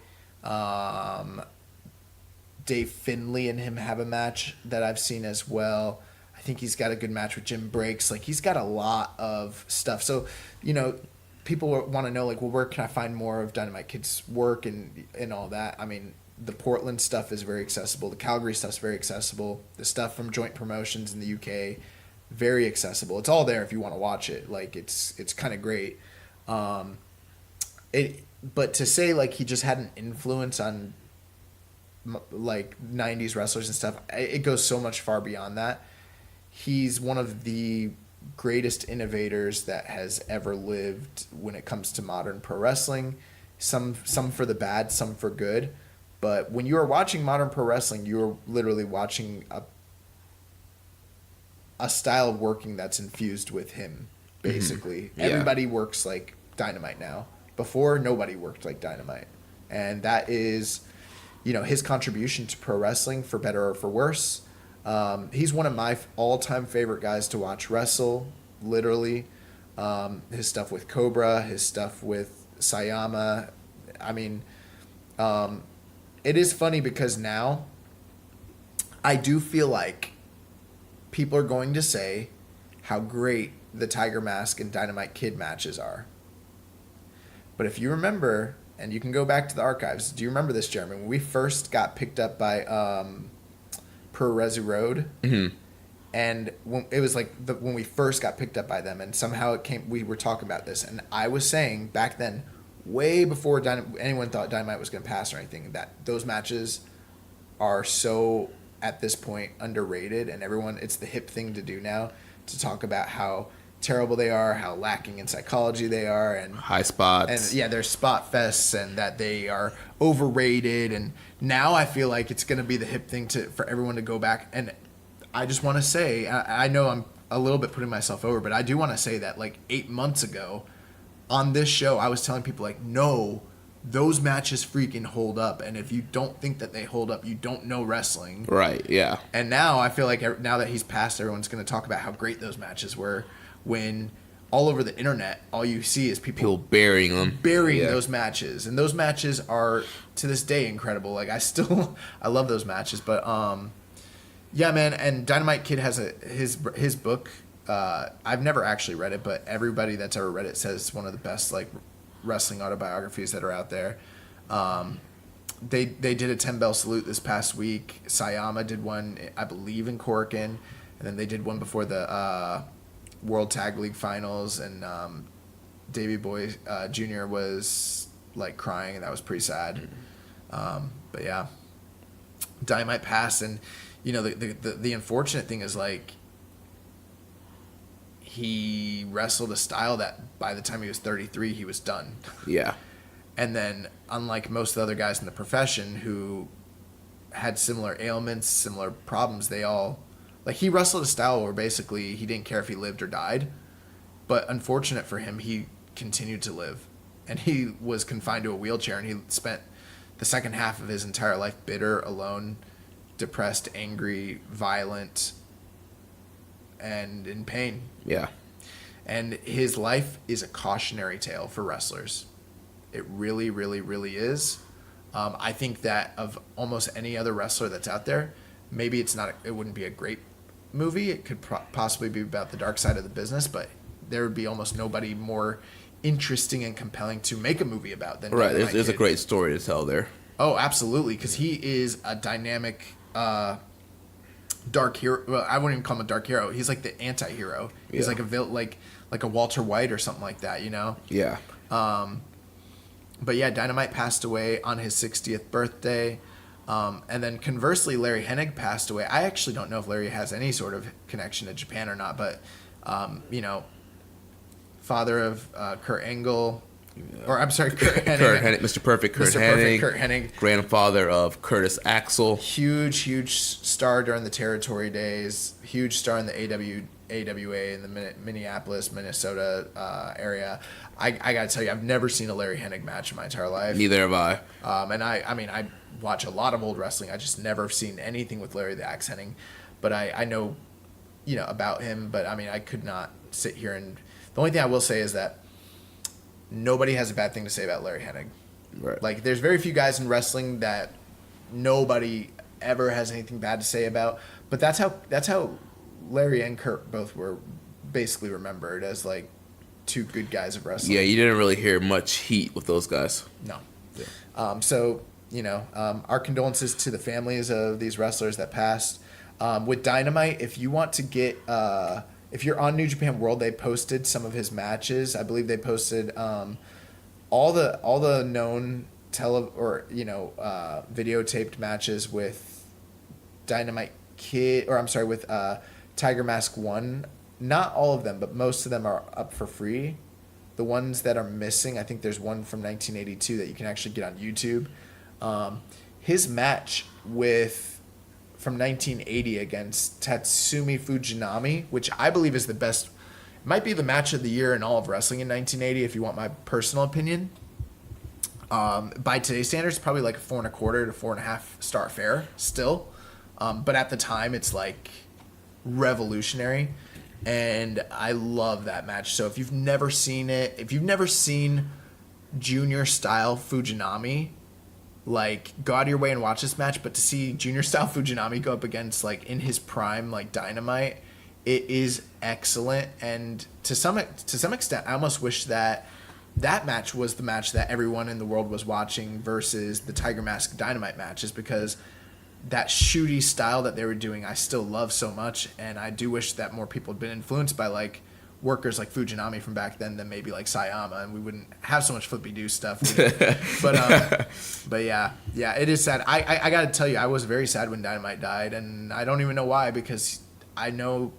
Dave Finlay and him have a match that I've seen as well. I think he's got a good match with Jim Breaks. He's got a lot of stuff. So, people want to know, where can I find more of Dynamite Kid's work and all that? I mean, the Portland stuff is very accessible. The Calgary stuff's very accessible. The stuff from Joint Promotions in the UK, very accessible. It's all there if you want to watch it. It's kind of great. But to say he just had an influence on 90s wrestlers and stuff, it goes so much far beyond that. He's one of the greatest innovators that has ever lived when it comes to modern pro wrestling. Some for the bad, some for good. But when you are watching modern pro wrestling, you are literally watching a style of working that's infused with him, basically. Mm-hmm. Yeah. Everybody works like Dynamite now. Before, nobody worked like Dynamite. and that is, his contribution to pro wrestling, for better or for worse. He's one of my all-time favorite guys to watch wrestle, literally. His stuff with Cobra, his stuff with Sayama. I mean, it is funny because now I do feel like people are going to say how great the Tiger Mask and Dynamite Kid matches are. But if you remember, and you can go back to the archives, do you remember this, Jeremy? When we first got picked up by Pro Resi Road, and it was like when we first got picked up by them, and somehow we were talking about this, and I was saying back then, way before anyone thought Dynamite was going to pass or anything, that those matches are so, at this point, underrated, and it's the hip thing to do now, to talk about how terrible they are, how lacking in psychology they are, and high spots, and they're spot fests, and that they are overrated. And now I feel like it's going to be the hip thing for everyone to go back. And I just want to say, I know I'm a little bit putting myself over, but I do want to say that like 8 months ago on this show, I was telling people like, no, those matches freaking hold up, and if you don't think that they hold up, you don't know wrestling. Right, yeah. And now I feel like now that he's passed, everyone's going to talk about how great those matches were, when all over the internet, all you see is people burying them. Those matches. And those matches are, to this day, incredible. Like, I love those matches. But, yeah, man, and Dynamite Kid has his book. I've never actually read it, but everybody that's ever read it says it's one of the best, like, wrestling autobiographies that are out there. They did a 10-bell salute this past week. Sayama did one, I believe, in Corkin, and then they did one before the World Tag League Finals, and Davey Boy Jr. was like crying, and that was pretty sad. But yeah, Dynamite passed, and the unfortunate thing is, like, he wrestled a style that by the time he was 33, he was done. Yeah. And then, unlike most of the other guys in the profession who had similar ailments, similar problems, they all, like, he wrestled a style where basically he didn't care if he lived or died. But unfortunate for him, he continued to live. And he was confined to a wheelchair, and he spent the second half of his entire life bitter, alone, depressed, angry, violent, and in pain. Yeah. And his life is a cautionary tale for wrestlers. It really, really, really is. I think that of almost any other wrestler that's out there, maybe it wouldn't be a great movie. It could possibly be about the dark side of the business, but there would be almost nobody more interesting and compelling to make a movie about than right. There's a great story to tell there. Oh, absolutely, because he is a dynamic dark hero. Well, I wouldn't even call him a dark hero. He's like the anti-hero. He's like a Walter White or something like that, Yeah. But yeah, Dynamite passed away on his 60th birthday. And then conversely, Larry Hennig passed away. I actually don't know if Larry has any sort of connection to Japan or not, but, father of Kurt Angle, or I'm sorry, Kurt Hennig. Mr. Perfect, Kurt Hennig. Grandfather of Curtis Axel. Huge star during the territory days. Huge star in the AWA in the Minneapolis, Minnesota area. I gotta tell you, I've never seen a Larry Hennig match in my entire life. Neither have I. And I watch a lot of old wrestling. I just never seen anything with Larry the Axe Hennig. But I know, about him. But I could not sit here and. The only thing I will say is that nobody has a bad thing to say about Larry Hennig. Right. Like, there's very few guys in wrestling that nobody ever has anything bad to say about. But that's how Larry and Kurt both were basically remembered, as like two good guys of wrestling. Yeah, you didn't really hear much heat with those guys. No. Yeah. So our condolences to the families of these wrestlers that passed. With Dynamite, if you want to get if you're on New Japan World, they posted some of his matches. I believe they posted all the known videotaped matches with Dynamite Kid, or I'm sorry, with Tiger Mask 1. Not all of them, but most of them are up for free. The ones that are missing, I think there's one from 1982 that you can actually get on YouTube. His match from 1980 against Tatsumi Fujinami, which I believe is the best, might be the match of the year in all of wrestling in 1980, if you want my personal opinion. By today's standards, probably like a 4.25 to 4.5 star fare still. But at the time, it's like revolutionary. And I love that match. So if you've never seen it, if you've never seen junior style Fujinami, like, go out of your way and watch this match. But to see junior style Fujinami go up against, like, in his prime, like, Dynamite, it is excellent. And to some extent, I almost wish that match was the match that everyone in the world was watching versus the Tiger Mask Dynamite matches, because that shooty style that they were doing, I still love so much. And I do wish that more people had been influenced by, like, workers like Fujinami from back then than maybe like Sayama, and we wouldn't have so much flippy do stuff. But yeah, it is sad. I gotta tell you, I was very sad when Dynamite died, and I don't even know why, because I know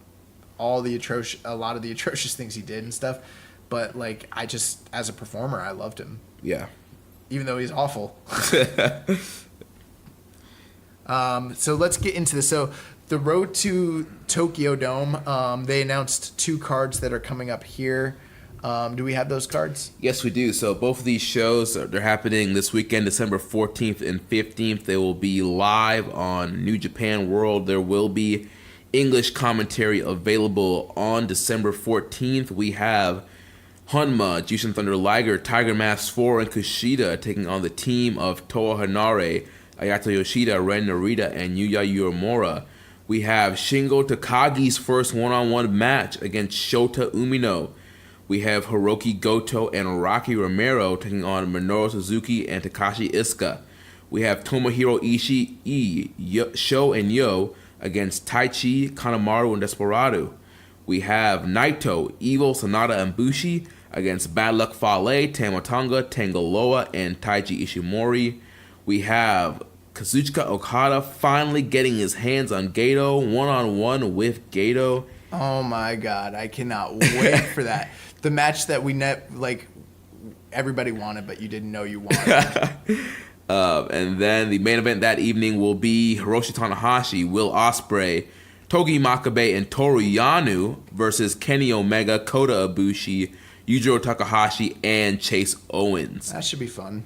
a lot of the atrocious things he did and stuff. But like, I just, as a performer, I loved him. Yeah. Even though he's awful. So let's get into this. So the road to Tokyo Dome, they announced 2 cards that are coming up here. Do we have those cards? Yes, we do. So both of these shows, they're happening this weekend, December 14th and 15th. They will be live on New Japan World. There will be English commentary available on December 14th. We have Honma, Jushin Thunder Liger, Tiger Mask 4, and Kushida taking on the team of Toa Hanare, Ayato Yoshida, Ren Narita, and Yuya Uemura. We have Shingo Takagi's first one-on-one match against Shota Umino. We have Hiroki Goto and Rocky Romero taking on Minoru Suzuki and Takashi Iizuka. We have Tomohiro Ishii, Sho and Yo against Taichi, Kanemaru, and Desperado. We have Naito, Evil, Sanada, and Bushi against Bad Luck Fale, Tama Tonga, Tangaloa, and Taiji Ishimori. We have Kazuchika Okada finally getting his hands on Gato, one-on-one with Gato. Oh my God, I cannot wait for that. The match that everybody wanted, but you didn't know you wanted. And then the main event that evening will be Hiroshi Tanahashi, Will Ospreay, Togi Makabe, and Toru Yano versus Kenny Omega, Kota Ibushi, Yujiro Takahashi, and Chase Owens. That should be fun.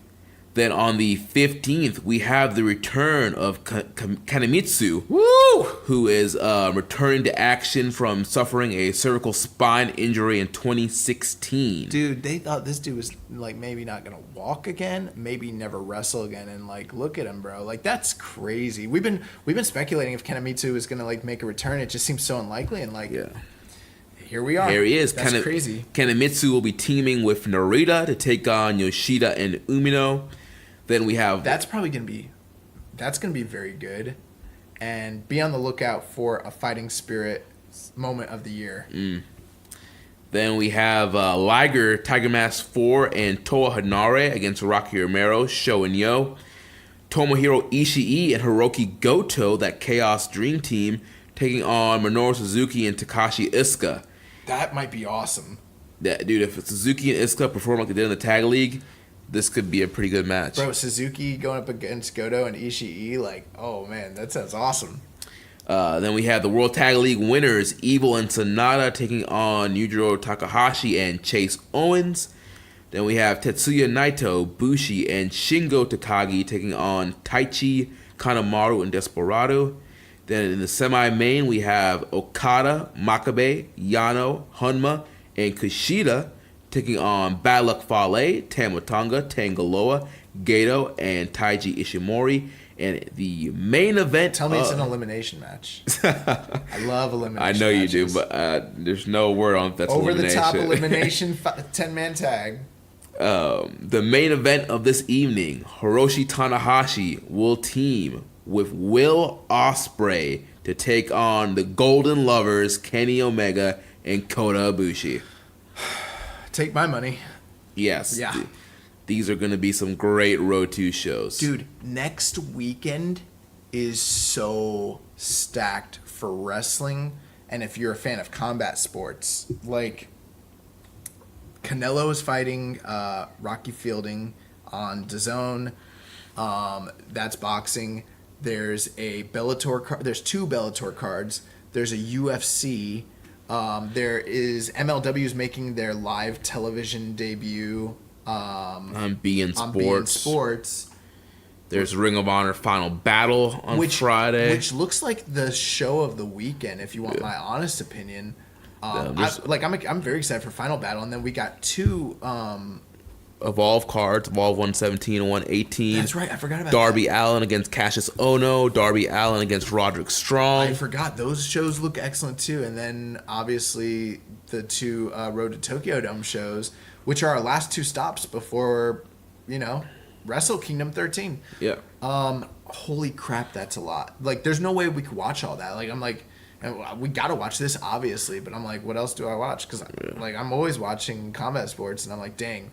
Then on the 15th, we have the return of Kanemitsu, who is returning to action from suffering a cervical spine injury in 2016. Dude, they thought this dude was like maybe not gonna walk again, maybe never wrestle again, and like, look at him, bro. Like, that's crazy. We've been speculating if Kanemitsu is gonna like make a return. It just seems so unlikely, and like, yeah. Here we are. Here he is. That's crazy. Kanemitsu will be teaming with Narita to take on Yoshida and Umino. Then we have... That's gonna be very good. And be on the lookout for a fighting spirit moment of the year. Then we have Liger, Tiger Mask 4, and Toa Hanare against Rocky Romero, Sho and Yo. Tomohiro Ishii and Hiroki Goto, that Chaos Dream Team, taking on Minoru Suzuki and Takashi Iizuka. That might be awesome. Dude, if Suzuki and Iizuka perform like they did in the Tag League, this could be a pretty good match. Bro, Suzuki going up against Goto and Ishii, like, oh man, that sounds awesome. Then we have the World Tag League winners, Evil and Sonata, taking on Yujiro Takahashi and Chase Owens. Then we have Tetsuya Naito, Bushi, and Shingo Takagi taking on Taichi, Kanemaru, and Desperado. Then in the semi-main, we have Okada, Makabe, Yano, Honma, and Kushida taking on Bad Luck Fale, Tama Tonga, Tangaloa, Gato, and Taiji Ishimori. And the main event... Tell me it's an elimination match. I love elimination I know matches. You do, but there's no word on if that's elimination. Over-the-top elimination 10-man tag. The main event of this evening, Hiroshi Tanahashi will team with Will Ospreay to take on the Golden Lovers, Kenny Omega and Kota Ibushi. Take my money. Yes. Yeah. These are going to be some great Road 2 shows. Dude, next weekend is so stacked for wrestling. And if you're a fan of combat sports, like Canelo is fighting Rocky Fielding on DAZN. That's boxing. There's a Bellator there's 2 Bellator cards. There's a UFC. There is MLW is making their live television debut on beIN Sports. There's Ring of Honor Final Battle on Friday, which looks like the show of the weekend. If you want my honest opinion, I'm very excited for Final Battle, and then we got two Evolve cards, Evolve 117 and 118. That's right, I forgot about Darby Allin against Cassius Ohno, Darby Allin against Roderick Strong. I forgot. Those shows look excellent too. And then obviously the two Road to Tokyo Dome shows, which are our last two stops before, Wrestle Kingdom 13. Yeah. Holy crap, that's a lot. Like, there's no way we could watch all that. Like, I'm like, we got to watch this, obviously, but I'm like, what else do I watch? Because, I'm always watching combat sports, and I'm like, dang.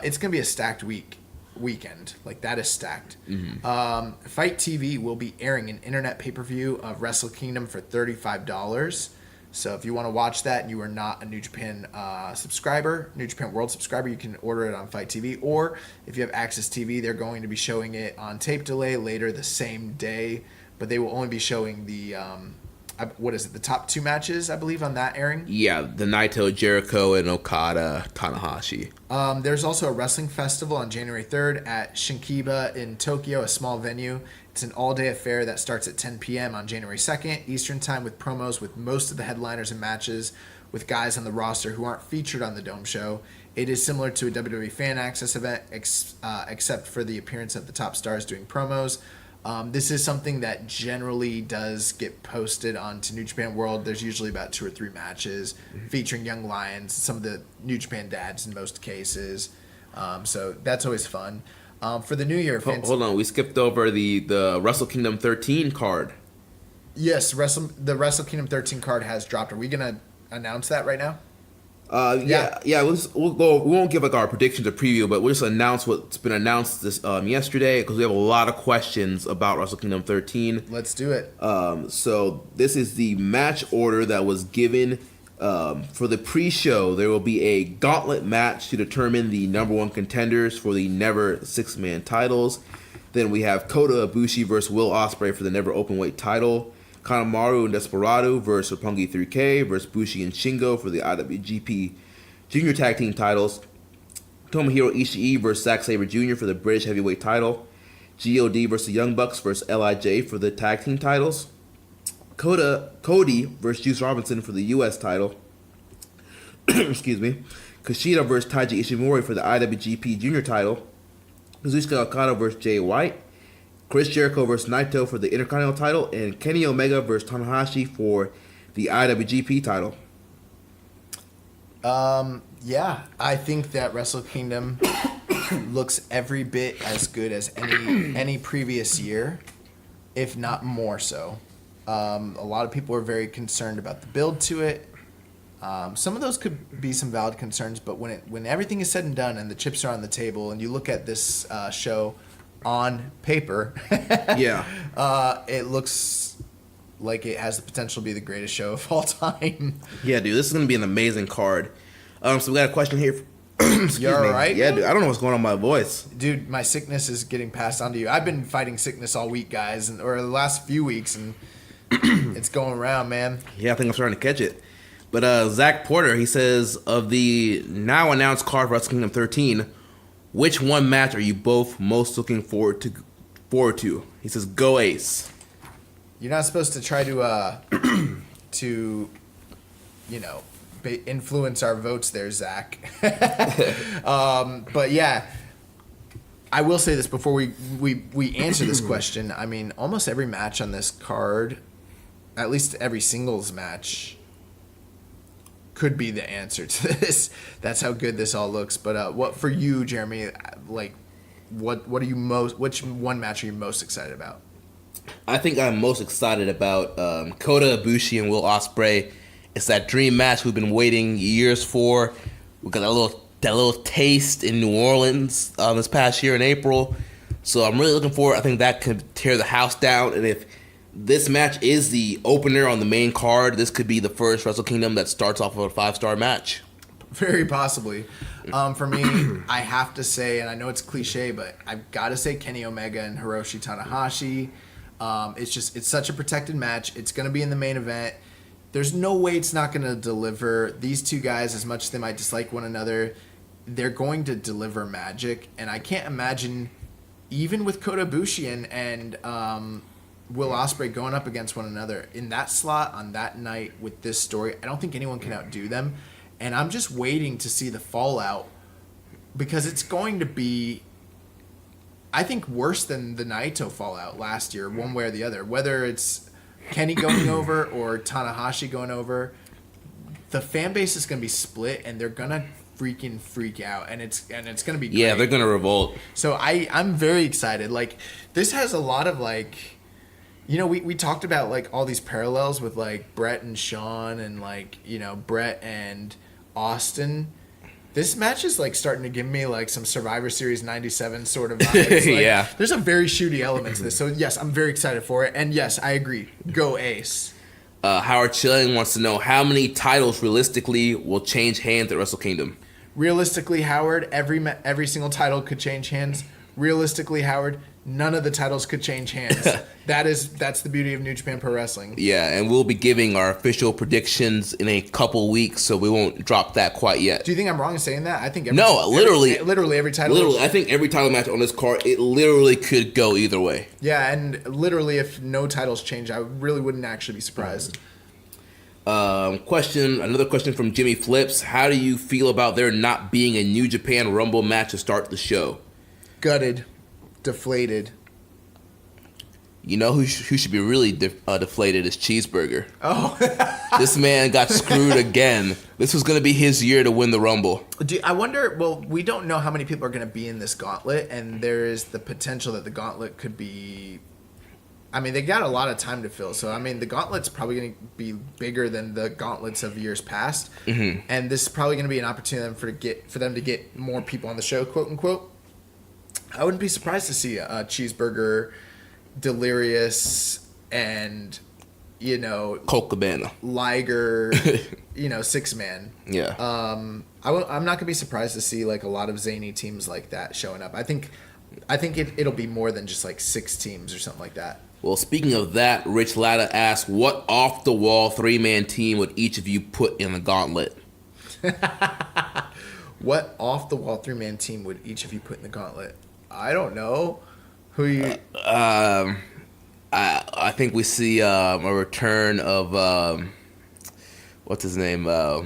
It's going to be a stacked weekend. Like, that is stacked. Mm-hmm. Fight TV will be airing an internet pay-per-view of Wrestle Kingdom for $35. So if you want to watch that and you are not a New Japan subscriber, New Japan World subscriber, you can order it on Fight TV. Or if you have Access TV, they're going to be showing it on tape delay later the same day. But they will only be showing the, the top two matches, I believe, on that airing? Yeah, the Naito, Jericho, and Okada, Tanahashi. There's also a wrestling festival on January 3rd at Shinkiba in Tokyo, a small venue. It's an all-day affair that starts at 10 p.m. on January 2nd, Eastern Time, with promos with most of the headliners and matches with guys on the roster who aren't featured on the Dome show. It is similar to a WWE Fan Access event, except for the appearance of the top stars doing promos. This is something that generally does get posted onto New Japan World. There's usually about 2 or 3 matches featuring young lions, some of the New Japan dads in most cases. So that's always fun. For the New Year, hold on, we skipped over the Wrestle Kingdom 13 card. Yes, the Wrestle Kingdom 13 card has dropped. Are we gonna announce that right now? Yeah. We'll go. We won't give our predictions or preview, but we'll just announce what's been announced this yesterday, because we have a lot of questions about Wrestle Kingdom 13. Let's do it. So this is the match order that was given for the pre-show. There will be a gauntlet match to determine the number 1 contenders for the Never 6-man titles. Then we have Kota Ibushi versus Will Ospreay for the Never Openweight title. Kanemaru and Desperado versus Roppongi 3K versus Bushi and Shingo for the IWGP Junior Tag Team titles. Tomohiro Ishii versus Zack Sabre Jr. for the British Heavyweight title. GOD versus the Young Bucks versus LIJ for the Tag Team titles. Cody versus Juice Robinson for the U.S. title. Excuse me. Kushida versus Taiji Ishimori for the IWGP Junior title. Kazuchika Okada versus Jay White. Chris Jericho versus Naito for the Intercontinental title, and Kenny Omega versus Tanahashi for the IWGP title. Yeah, I think that Wrestle Kingdom looks every bit as good as any previous year, if not more so. A lot of people are very concerned about the build to it. Some of those could be some valid concerns, but when everything is said and done and the chips are on the table, and you look at this show on paper, it looks like it has the potential to be the greatest show of all time. Yeah, dude, this is gonna be an amazing card. So we got a question here. You all right? Yeah, dude, I don't know what's going on with my voice. Dude, my sickness is getting passed on to you. I've been fighting sickness all week, guys, or the last few weeks, and it's going around, man. Yeah, I think I'm starting to catch it. But Zach Porter, he says, of the now announced card for Wrestle Kingdom 13, which one match are you both most looking forward to? He says, go Ace. You're not supposed to try to influence our votes there, Zach. But yeah, I will say this before we answer this question. I mean, almost every match on this card, at least every singles match, could be the answer to this. That's how good this all looks. But what for you, Jeremy? Like, what are you which one match are you most excited about? I think I'm most excited about Kota Ibushi and Will Ospreay. It's that dream match we've been waiting years for. We got that little taste in New Orleans this past year in April. So I'm really looking forward. I think that could tear the house down. And if this match is the opener on the main card, this could be the first Wrestle Kingdom that starts off with a 5-star match. Very possibly. For me, I have to say, and I know it's cliche, but I've got to say Kenny Omega and Hiroshi Tanahashi. It's such a protected match. It's going to be in the main event. There's no way it's not going to deliver. These two guys, as much as they might dislike one another, they're going to deliver magic, and I can't imagine, even with Kota Ibushi and Will Ospreay going up against one another in that slot on that night with this story, I don't think anyone can outdo them. And I'm just waiting to see the fallout, because it's going to be, I think, worse than the Naito fallout last year, one way or the other. Whether it's Kenny going over or Tanahashi going over, the fan base is going to be split, and they're going to freaking freak out, and it's going to be great. Yeah, they're going to revolt. So I'm very excited. Like, this has a lot of, like, you know, we talked about, like, all these parallels with, like, Brett and Shawn and, like, you know, Brett and Austin. This match is, like, starting to give me, like, some Survivor Series 97 sort of vibes. Like, yeah. There's a very shooty element to this. So, yes, I'm very excited for it. And, yes, I agree. Go Ace. Howard Chilling wants to know how many titles realistically will change hands at Wrestle Kingdom. Realistically, Howard, every single title could change hands. Realistically, Howard, none of the titles could change hands. That's the beauty of New Japan Pro Wrestling. Yeah, and we'll be giving our official predictions in a couple weeks, so we won't drop that quite yet. Do you think I'm wrong in saying that? I think literally every title. Literally, I think every title match on this card, it literally could go either way. Yeah, and literally, if no titles change, I really wouldn't actually be surprised. Another question from Jimmy Flips. How do you feel about there not being a New Japan Rumble match to start the show? Gutted. Deflated. You know who should be really deflated is Cheeseburger. Oh. This man got screwed again. This was going to be his year to win the Rumble. I wonder, well, we don't know how many people are going to be in this gauntlet, and there is the potential that the gauntlet could be... I mean, they got a lot of time to fill, so, I mean, the gauntlet's probably going to be bigger than the gauntlets of years past, and this is probably going to be an opportunity for them to get more people on the show, quote-unquote. I wouldn't be surprised to see a Cheeseburger, Delirious, and, you know... Colt Cabana. Liger, you know, six-man. Yeah. I'm not going to be surprised to see, like, a lot of zany teams like that showing up. I think it'll be more than just, like, 6 teams or something like that. Well, speaking of that, Rich Latta asks, what off-the-wall 3-man team would each of you put in the gauntlet? What off-the-wall 3-man team would each of you put in the gauntlet? I don't know. Who you... I think we see a return of... what's his name? Wow,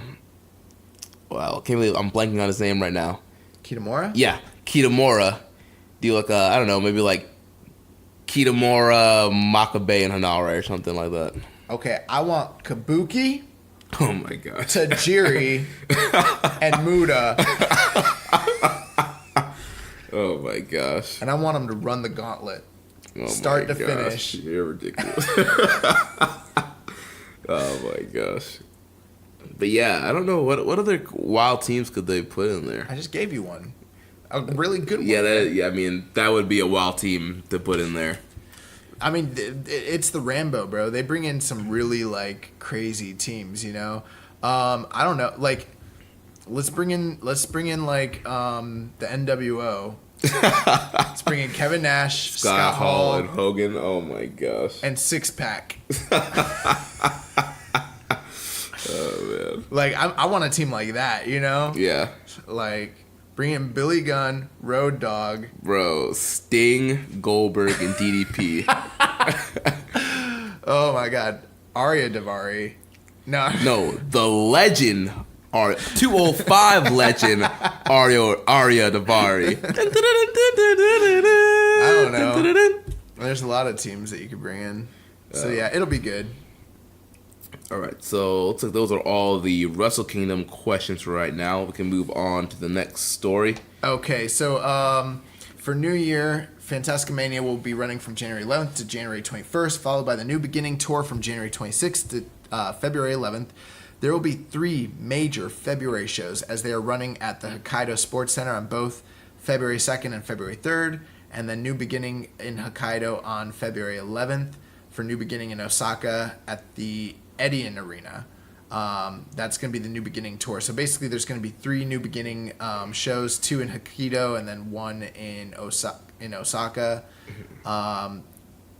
can't believe I'm blanking on his name right now. Kitamura? Yeah, Kitamura. Do like, I don't know, maybe like Kitamura, Makabe, and Hanare or something like that. Okay, I want Kabuki. Oh my gosh. Tajiri and Muda. Oh my gosh. And I want them to run the gauntlet. Start to finish. You're ridiculous. Oh my gosh. But yeah, I don't know. What other wild teams could they put in there? I just gave you one. A really good one. Yeah, I mean, that would be a wild team to put in there. I mean, it's the Rambo, bro. They bring in some really, like, crazy teams, you know? I don't know. Like, let's bring in like, the NWO. Let's bring in Kevin Nash, Scott Hall, and Hogan. Oh, my gosh. And Six Pack. Oh, man. Like, I want a team like that, you know? Yeah. Like... Bring in Billy Gunn, Road Dogg. Bro, Sting, Goldberg, and DDP. Oh, my God. Arya Davari. No, the legend, 205 legend, Arya Davari. I don't know. There's a lot of teams that you could bring in. So, yeah, it'll be good. All right, so looks like those are all the Wrestle Kingdom questions for right now. We can move on to the next story. Okay, so for New Year, Fantastica Mania will be running from January 11th to January 21st, followed by the New Beginning Tour from January 26th to February 11th. There will be 3 major February shows as they are running at the Hokkaido Sports Center on both February 2nd and February 3rd, and then New Beginning in Hokkaido on February 11th for New Beginning in Osaka at the Edion Arena. That's going to be the New Beginning tour. So basically there's going to be 3 New Beginning shows, 2 in Hokkaido and then 1 in Osaka. And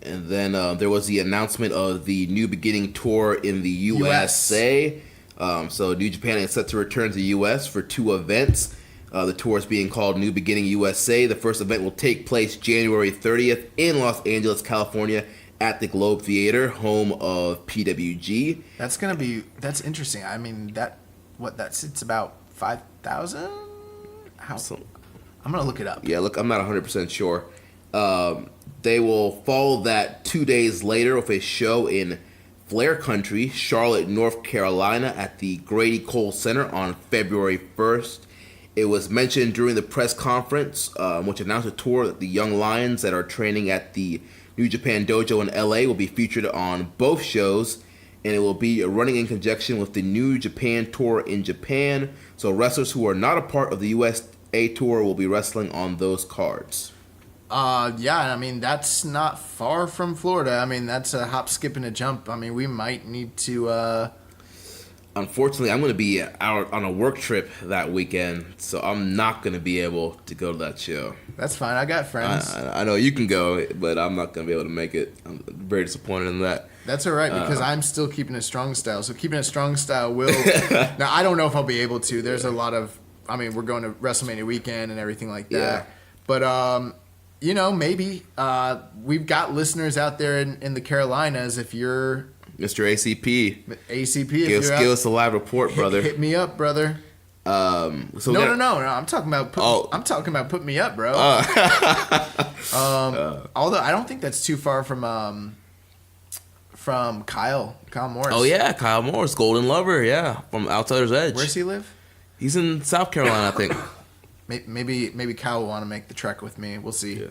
then there was the announcement of the New Beginning tour in the USA. So New Japan is set to return to the US for 2 events. The tour is being called New Beginning USA. The first event will take place January 30th in Los Angeles, California, at the Globe Theater, home of PWG. That's interesting. I mean, it's about 5,000? How? I'm going to look it up. Yeah, look, I'm not 100% sure. They will follow that 2 days later with a show in Flair Country, Charlotte, North Carolina, at the Grady Cole Center on February 1st. It was mentioned during the press conference, which announced a tour, that the young lions that are training at the New Japan Dojo in LA will be featured on both shows, and it will be running in conjunction with the New Japan Tour in Japan. So wrestlers who are not a part of the USA Tour will be wrestling on those cards. Yeah, I mean, that's not far from Florida. I mean, that's a hop, skip, and a jump. I mean, we might need to... Unfortunately, I'm going to be out on a work trip that weekend, so I'm not going to be able to go to that show. That's fine. I got friends. I know you can go, but I'm not going to be able to make it. I'm very disappointed in that. That's all right, because I'm still Keeping It Strong Style. So Keeping It Strong Style will... Now, I don't know if I'll be able to. There's a lot of... I mean, we're going to WrestleMania weekend and everything like that. Yeah. But, maybe we've got listeners out there in the Carolinas. If you're... Mr. ACP. ACP, give us a live report, brother. Hit me up, brother. No. I'm talking about putting me up, bro. Although I don't think that's too far from Kyle Morris. Oh yeah, Kyle Morris, Golden Lover, yeah, from Outsider's Edge. Where's he live? He's in South Carolina, I think. Maybe Kyle will want to make the trek with me. We'll see.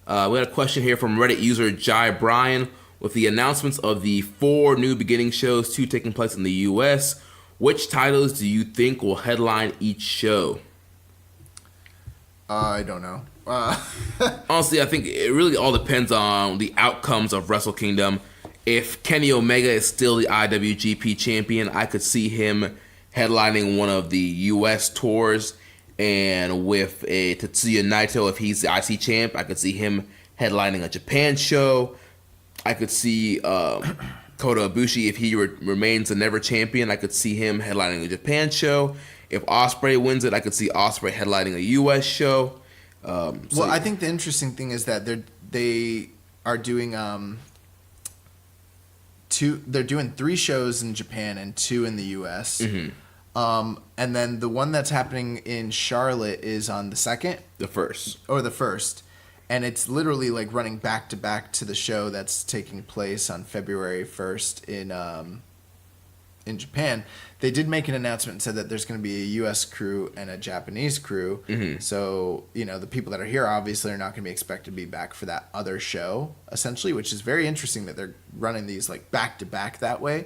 Yeah. We had a question here from Reddit user Jai Bryan. With the announcements of the 4 New Beginning shows, 2 taking place in the U.S., which titles do you think will headline each show? I don't know. Honestly, I think it really all depends on the outcomes of Wrestle Kingdom. If Kenny Omega is still the IWGP champion, I could see him headlining one of the U.S. tours. And with a Tetsuya Naito, if he's the IC champ, I could see him headlining a Japan show. I could see Kota Ibushi, if he remains a never champion, I could see him headlining a Japan show. If Ospreay wins it, I could see Ospreay headlining a U.S. show. I think the interesting thing is that they are doing they're doing 3 shows in Japan and 2 in the U.S. Mm-hmm. And then the one that's happening in Charlotte is on the 2nd? The 1st. Or the 1st. And it's literally like running back to back to the show that's taking place on February 1st in Japan. They did make an announcement and said that there's going to be a U.S. crew and a Japanese crew. Mm-hmm. So, the people that are here obviously are not going to be expected to be back for that other show, essentially, which is very interesting that they're running these like back to back that way.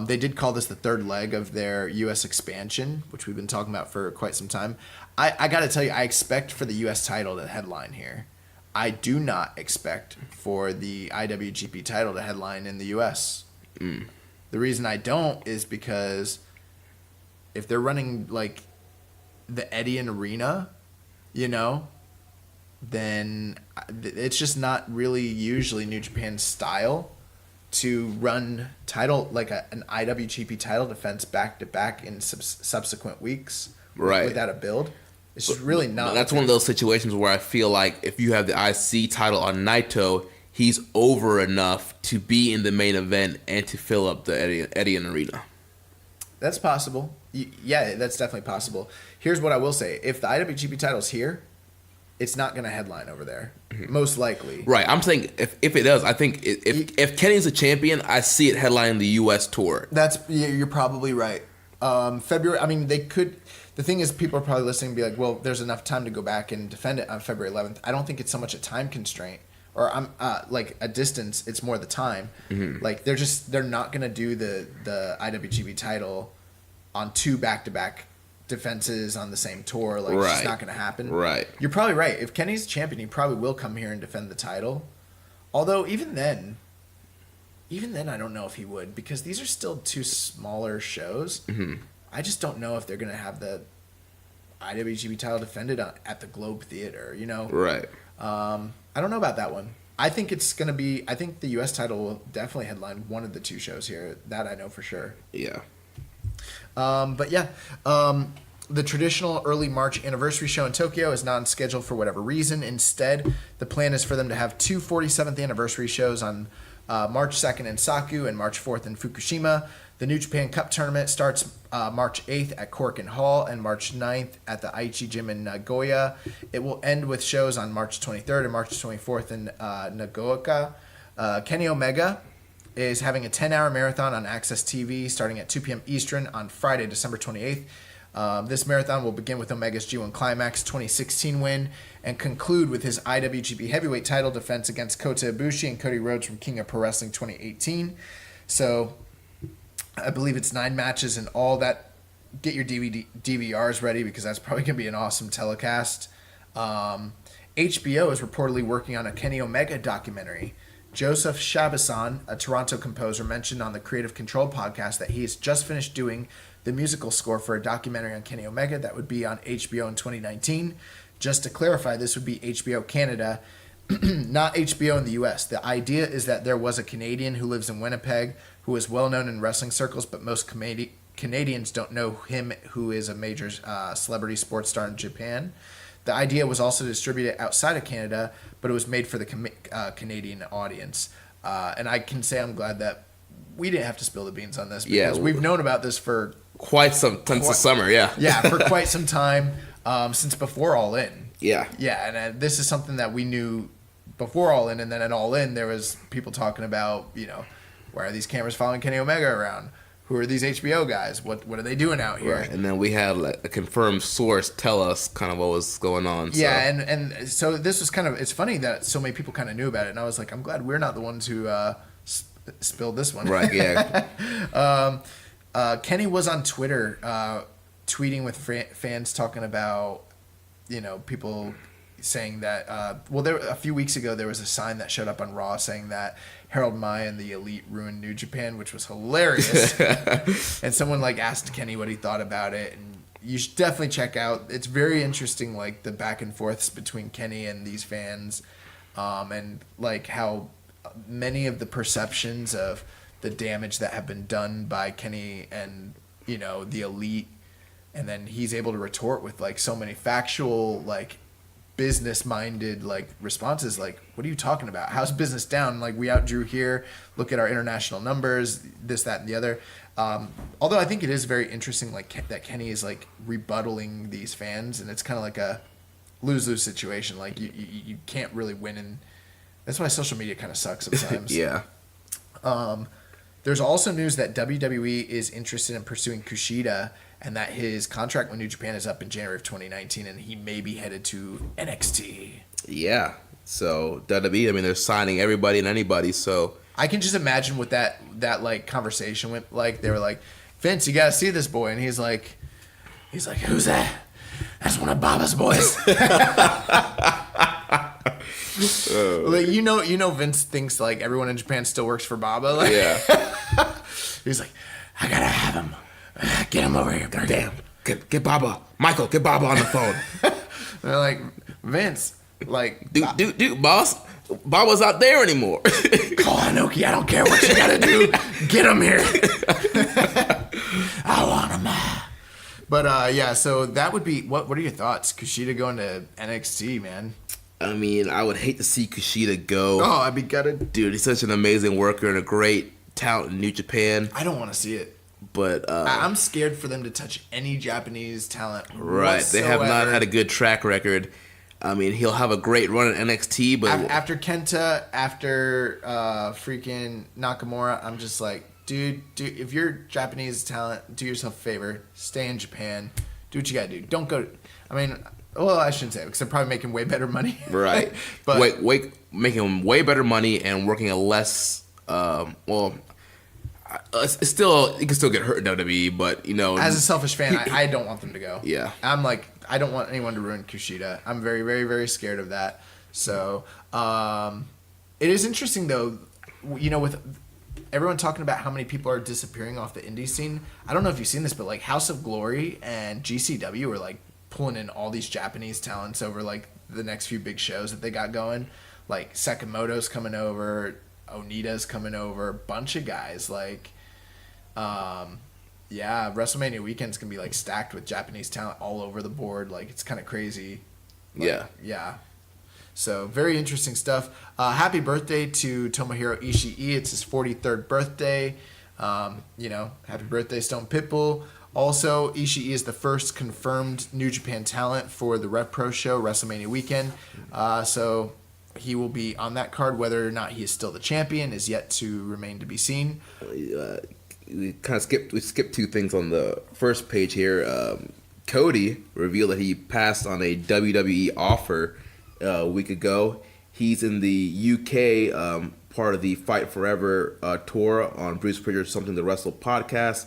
They did call this the 3rd leg of their U.S. expansion, which we've been talking about for quite some time. I got to tell you, I expect for the U.S. title to headline here. I do not expect for the IWGP title to headline in the U.S. The reason I don't is because if they're running like the Edion Arena, then it's just not really usually New Japan's style to run title like an IWGP title defense back to back in subsequent weeks, right, without a build. It's just really not. That's one of those situations where I feel like if you have the IC title on Naito, he's over enough to be in the main event and to fill up the Edion Arena. That's possible. Yeah, that's definitely possible. Here's what I will say. If the IWGP title's here, it's not going to headline over there. Mm-hmm. Most likely. Right. I'm saying if it does, I think if Kenny's a champion, I see it headlining the U.S. tour. You're probably right. February, I mean, they could... The thing is, people are probably listening and be like, well, there's enough time to go back and defend it on February 11th. I don't think it's so much a time constraint or like a distance. It's more the time. Mm-hmm. Like they're not going to do the IWGP title on 2 back-to-back defenses on the same tour. Like, it's just not going to happen. Right. You're probably right. If Kenny's champion, he probably will come here and defend the title. Although even then, I don't know if he would, because these are still 2 smaller shows. Mm-hmm. I just don't know if they're going to have the IWGP title defended at the Globe Theater, Right. I don't know about that one. I think it's going to be... I think the U.S. title will definitely headline one of the 2 shows here. That I know for sure. Yeah. But yeah. The traditional early March anniversary show in Tokyo is not on schedule for whatever reason. Instead, the plan is for them to have two 47th anniversary shows on March 2nd in Saku and March 4th in Fukushima. The New Japan Cup tournament starts March 8th at Corkin Hall and March 9th at the Aichi Gym in Nagoya. It will end with shows on March 23rd and March 24th in Nagaoka. Kenny Omega is having a 10-hour marathon on Access TV starting at 2 p.m. Eastern on Friday, December 28th. This marathon will begin with Omega's G1 Climax 2016 win and conclude with his IWGP Heavyweight title defense against Kota Ibushi and Cody Rhodes from King of Pro Wrestling 2018. So I believe it's 9 matches and all that. Get your DVRs ready because that's probably going to be an awesome telecast. HBO is reportedly working on a Kenny Omega documentary. Joseph Shabasan, a Toronto composer, mentioned on the Creative Control podcast that he has just finished doing the musical score for a documentary on Kenny Omega that would be on HBO in 2019. Just to clarify, this would be HBO Canada, not HBO in the US. The idea is that there was a Canadian who lives in Winnipeg who is well known in wrestling circles, but most Canadians don't know him, who is a major celebrity sports star in Japan. The idea was also distributed outside of Canada, but it was made for the Canadian audience. And I can say I'm glad that we didn't have to spill the beans on this because we've known about this for since the summer, yeah. Yeah, for quite some time, since before All In. Yeah. Yeah, and this is something that we knew before All In, and then at All In, there was people talking about, why are these cameras following Kenny Omega around? Who are these HBO guys? What are they doing out here? Right, and then we had a confirmed source tell us kind of what was going on. So. Yeah, and so this was it's funny that so many people kind of knew about it, and I was like, I'm glad we're not the ones who spilled this one. Right, yeah. Kenny was on Twitter tweeting with fans talking about, people saying that, a few weeks ago there was a sign that showed up on Raw saying that Harold Maya and the Elite ruined New Japan, which was hilarious. And someone asked Kenny what he thought about it, and you should definitely check out. It's very interesting, the back and forths between Kenny and these fans, and how many of the perceptions of the damage that have been done by Kenny and the Elite, and then he's able to retort with so many factual business-minded responses. What are you talking about? How's business down? We outdrew here. Look at our international numbers. This, that, and the other. Although I think it is very interesting, that Kenny is rebuttaling these fans, and it's kind of a lose-lose situation. You can't really win, and that's why social media kind of sucks sometimes. Yeah. There's also news that WWE is interested in pursuing Kushida, and that his contract with New Japan is up in January of 2019, and he may be headed to NXT. Yeah. So WWE, they're signing everybody and anybody. So I can just imagine what that conversation went like. They were like, Vince, you gotta see this boy, and he's like, who's that? That's one of Baba's boys. Vince thinks everyone in Japan still works for Baba. Yeah. He's like, I gotta have him. Get him over here. Damn. Get Baba. Michael, get Baba on the phone. They're like, Vince, dude, boss. Baba's not there anymore. Call Hanoki. I don't care what you gotta do. Get him here. I want him. But so that would be what are your thoughts? Kushida going to NXT, man. I would hate to see Kushida go. Oh, I'd be gutted. Dude, he's such an amazing worker and a great talent in New Japan. I don't want to see it. But I'm scared for them to touch any Japanese talent. Right. Whatsoever. They have not had a good track record. He'll have a great run at NXT, but after Kenta, after freaking Nakamura, I'm just like, dude, if you're Japanese talent, do yourself a favor. Stay in Japan. Do what you gotta do. Don't go. I shouldn't say it because they're probably making way better money. Right. But making way better money and working a less. It's still, you can still get hurt in WWE, but as a selfish fan, I don't want them to go. Yeah. I'm like, I don't want anyone to ruin Kushida. I'm very, very, very scared of that. So, it is interesting though, with everyone talking about how many people are disappearing off the indie scene. I don't know if you've seen this, but House of Glory and GCW are pulling in all these Japanese talents over the next few big shows that they got going. Sakamoto's coming over, Onita's coming over, a bunch of guys Yeah, WrestleMania weekend's gonna be like stacked with Japanese talent all over the board. Like it's kind of crazy. Like, yeah. So very interesting stuff. Happy birthday to Tomohiro Ishii. It's his 43rd birthday. Happy birthday, Stone Pitbull. Also, Ishii is the first confirmed New Japan talent for the Rev Pro show WrestleMania weekend. So he will be on that card. Whether or not he is still the champion is yet to remain to be seen. We skipped two things on the first page here. Cody revealed that he passed on a WWE offer a week ago. He's in the UK, part of the Fight Forever tour on Bruce Pritchard's Something to Wrestle podcast.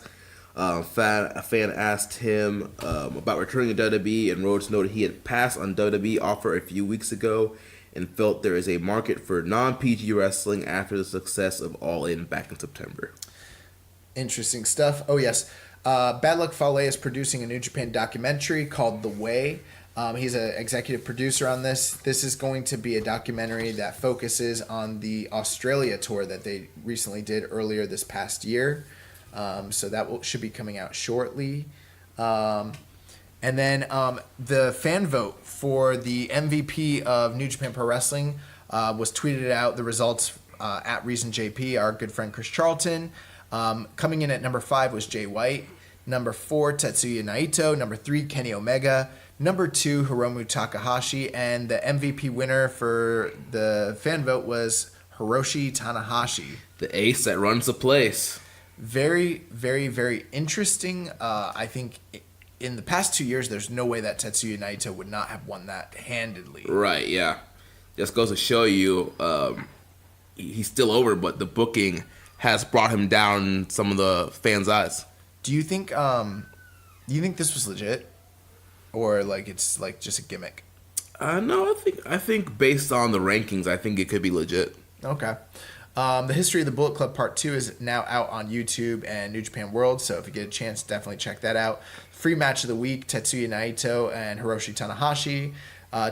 A fan asked him about returning to WWE, and Rhodes noted he had passed on WWE offer a few weeks ago and felt there is a market for non-PG wrestling after the success of All In back in September. Interesting stuff. Oh, yes. Bad Luck Fale is producing a New Japan documentary called The Way. He's an executive producer on this. This is going to be a documentary that focuses on the Australia tour that they recently did earlier this past year. So that should be coming out shortly. And then the fan vote for the MVP of New Japan Pro Wrestling was tweeted out. The results at ReasonJP, our good friend Chris Charlton. Coming in at number 5 was Jay White. Number 4, Tetsuya Naito. Number 3, Kenny Omega. Number 2, Hiromu Takahashi. And the MVP winner for the fan vote was Hiroshi Tanahashi. The ace that runs the place. Very, very, very interesting. I think in the past 2 years, there's no way that Tetsuya Naito would not have won that handedly. Right, yeah. Just goes to show you he's still over, but the booking has brought him down in some of the fans' eyes. Do you think this was legit? Or like it's like just a gimmick? No, I think based on the rankings, I think it could be legit. Okay. The History of the Bullet Club Part 2 is now out on YouTube and New Japan World, so if you get a chance, definitely check that out. Free match of the week, Tetsuya Naito and Hiroshi Tanahashi,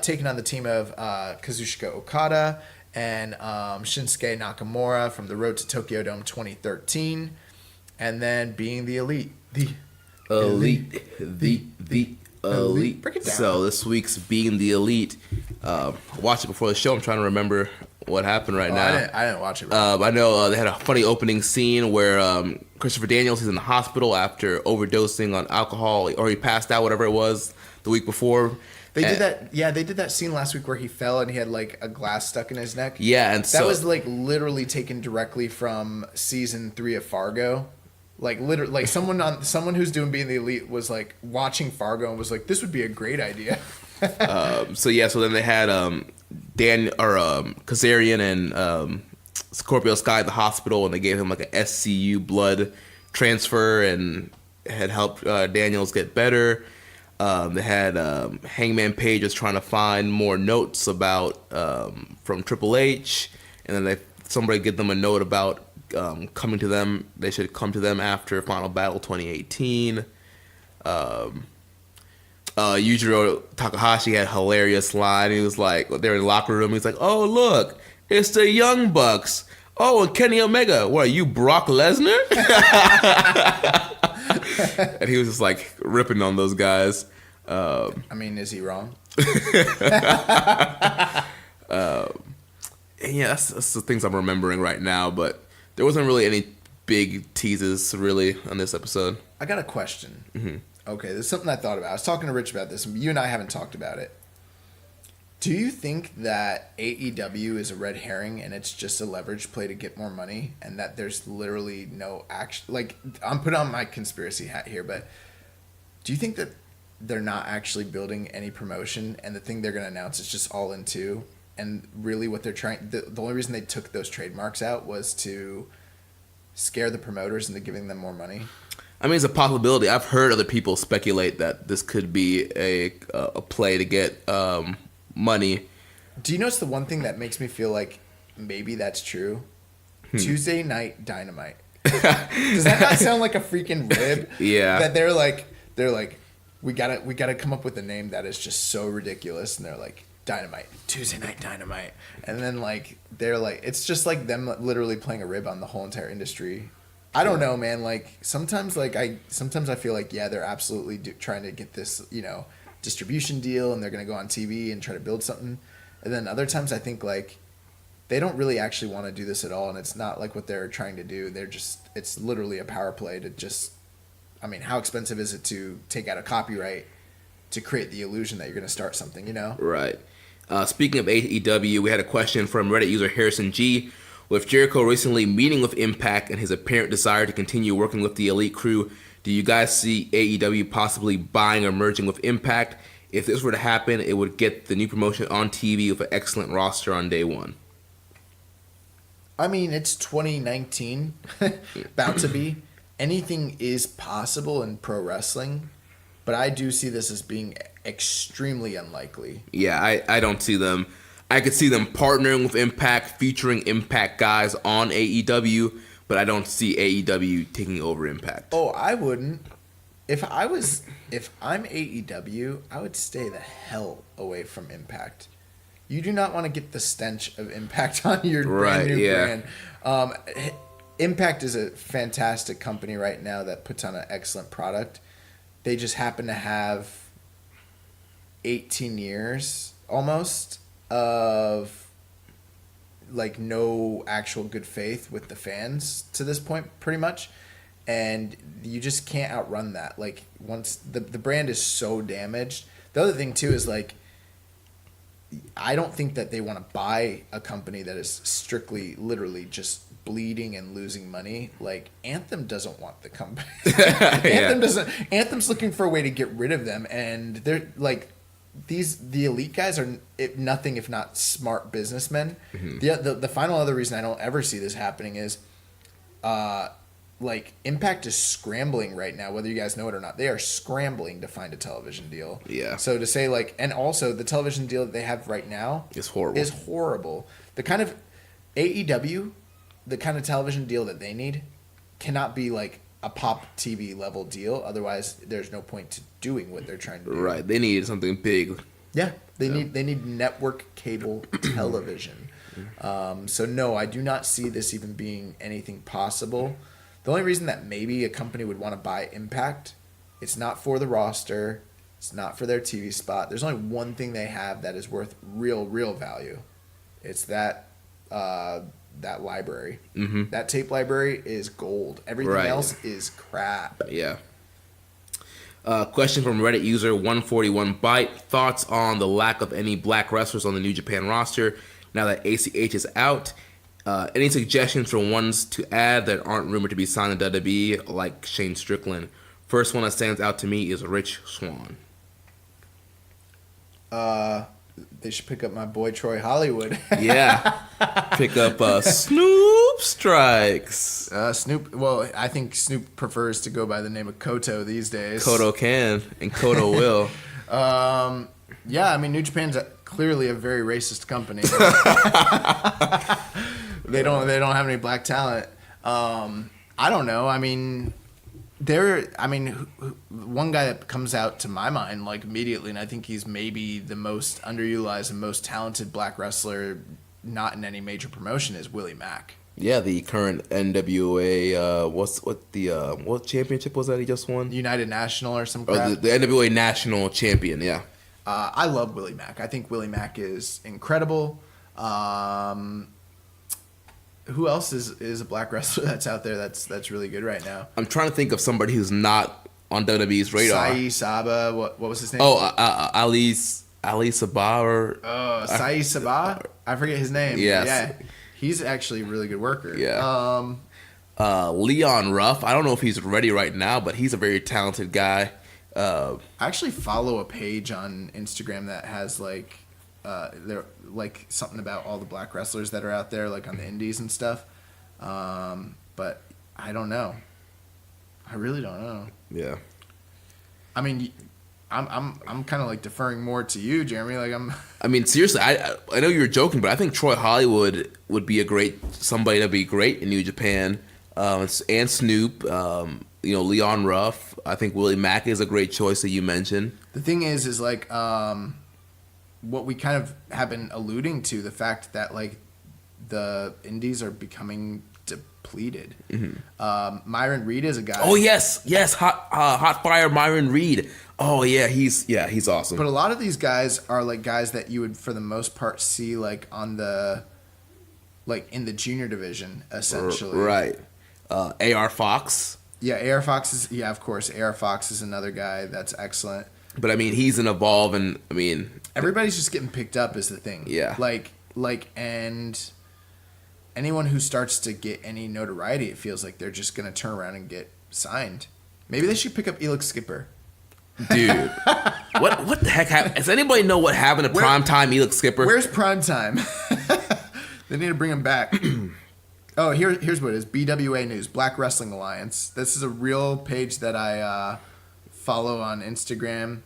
taking on the team of Kazuchika Okada and Shinsuke Nakamura from the Road to Tokyo Dome 2013, and then being the Elite. The Elite. Break it down. So this week's Being the Elite, watched it before the show. I'm trying to remember what happened now. I didn't watch it. I know they had a funny opening scene where Christopher Daniels is in the hospital after overdosing on alcohol, or he passed out, whatever it was, the week before. They did that. Yeah, they did that scene last week where he fell and he had like a glass stuck in his neck. Yeah, and that was like literally taken directly from season 3 of Fargo. Like literally, like someone who's doing Being the Elite was like watching Fargo and was like, "This would be a great idea." So then they had Kazarian and Scorpio Sky at the hospital, and they gave him like a SCU blood transfer and had helped Daniels get better. They had Hangman Page was trying to find more notes about from Triple H, and then somebody gave them a note about coming to them. They should come to them after Final Battle 2018. Yujiro Takahashi had a hilarious line. He was like, they're in the locker room. He's like, "Oh, look, it's the Young Bucks. Oh, and Kenny Omega. What are you, Brock Lesnar?" And he was just like ripping on those guys. I mean, is he wrong? And yeah, that's the things I'm remembering right now. But there wasn't really any big teases really on this episode. I got a question. Mm-hmm. Okay, there's something I thought about. I was talking to Rich about this. You and I haven't talked about it. Do you think that AEW is a red herring and it's just a leverage play to get more money, and that there's literally no action? Like, I'm putting on my conspiracy hat here, but do you think that they're not actually building any promotion, and the thing they're going to announce is just All In 2? And really what they're trying... The only reason they took those trademarks out was to scare the promoters into giving them more money? I mean, it's a possibility. I've heard other people speculate that this could be a play to get money. Do you notice the one thing that makes me feel like maybe that's true? Tuesday Night Dynamite. Does that not sound like a freaking rib? Yeah. That they're like we gotta come up with a name that is just so ridiculous, and they're like, Dynamite, Tuesday Night Dynamite, and then like they're like, it's just like them literally playing a rib on the whole entire industry. I don't know, man. Like sometimes I feel like they're absolutely trying to get this distribution deal, and they're gonna go on TV and try to build something. And then other times I think like they don't really actually want to do this at all, and it's not like what they're trying to do. It's literally a power play to just. I mean, how expensive is it to take out a copyright to create the illusion that you're going to start something, Right. Speaking of AEW, we had a question from Reddit user Harrison G. With Jericho recently meeting with Impact and his apparent desire to continue working with the Elite crew, do you guys see AEW possibly buying or merging with Impact? If this were to happen, it would get the new promotion on TV with an excellent roster on day one. I mean, it's 2019, about to be. Anything is possible in pro wrestling, but I do see this as being extremely unlikely. Yeah, I don't see them. I could see them partnering with Impact, featuring Impact guys on AEW, but I don't see AEW taking over Impact. Oh, I wouldn't. If I'm AEW, I would stay the hell away from Impact. You do not want to get the stench of Impact on your brand new brand. Impact is a fantastic company right now that puts on an excellent product. They just happen to have 18 years almost of like no actual good faith with the fans to this point, pretty much. And you just can't outrun that. Like once the brand is so damaged. The other thing too is like I don't think that they want to buy a company that is strictly literally just bleeding and losing money. Like Anthem doesn't want the company. Anthem's looking for a way to get rid of them, and they're like the Elite guys are nothing if not smart businessmen. Mm-hmm. The final other reason I don't ever see this happening is like Impact is scrambling right now, whether you guys know it or not. They are scrambling to find a television deal. Yeah. So to say like, and also the television deal that they have right now is horrible. The kind of AEW, the kind of television deal that they need cannot be like a pop TV level deal. Otherwise, there's no point to doing what they're trying to do. Right. They need something big. Yeah. They need network cable television. So no, I do not see this even being anything possible. The only reason that maybe a company would want to buy Impact, it's not for the roster, it's not for their TV spot. There's only one thing they have that is worth real value. It's that library. Mm-hmm. That tape library is gold. Everything else is crap. Yeah. Question from Reddit user 141byte. Thoughts on the lack of any black wrestlers on the New Japan roster now that ACH is out? Any suggestions for ones to add that aren't rumored to be signed to WWE, like Shane Strickland? First one that stands out to me is Rich Swann. They should pick up my boy Troy Hollywood. Yeah. Pick up Snoop Strikes. Snoop, well, I think Snoop prefers to go by the name of Koto these days. Koto can, and Koto will. Yeah, I mean, New Japan's clearly a very racist company. They don't have any black talent. I don't know. I mean, one guy that comes out to my mind like immediately, and I think he's maybe the most underutilized and most talented black wrestler not in any major promotion is Willie Mack. Yeah, the current NWA. What championship was that he just won? United National or some crap. The NWA National Champion. Yeah. I love Willie Mack. I think Willie Mack is incredible. Who else is a black wrestler that's out there that's really good right now? I'm trying to think of somebody who's not on WWE's radar. Sai Saba. What was his name? Oh, Ali Sabah or Sai Sabah. I forget his name. Yes. Yeah, he's actually a really good worker. Yeah. Leon Ruff. I don't know if he's ready right now, but he's a very talented guy. I actually follow a page on Instagram that has like they're like something about all the black wrestlers that are out there like on the indies and stuff. But I don't know. I really don't know. Yeah. I mean, I'm kind of like deferring more to you, Jeremy. Like I mean, seriously, I know you were joking, but I think Troy Hollywood would be somebody that'd be great in New Japan. And Snoop, Leon Ruff. I think Willie Mack is a great choice that you mentioned. The thing is like what we kind of have been alluding to, the fact that like the indies are becoming depleted. Myron Reed is a guy. Oh yes, hot fire Myron Reed. Oh yeah, he's awesome. But a lot of these guys are like guys that you would, for the most part, see like in the junior division, essentially. Right. AR Fox. Yeah, AR Fox is of course. AR Fox is another guy that's excellent. But I mean, he's an Evolve, and I mean, everybody's just getting picked up is the thing. Yeah. And anyone who starts to get any notoriety, it feels like they're just gonna turn around and get signed. Maybe they should pick up Elix Skipper. Dude, what the heck happened? Does anybody know what happened to Primetime Elix Skipper? Where's Primetime? They need to bring him back. Oh, here's what it is. BWA News, Black Wrestling Alliance. This is a real page that I follow on Instagram.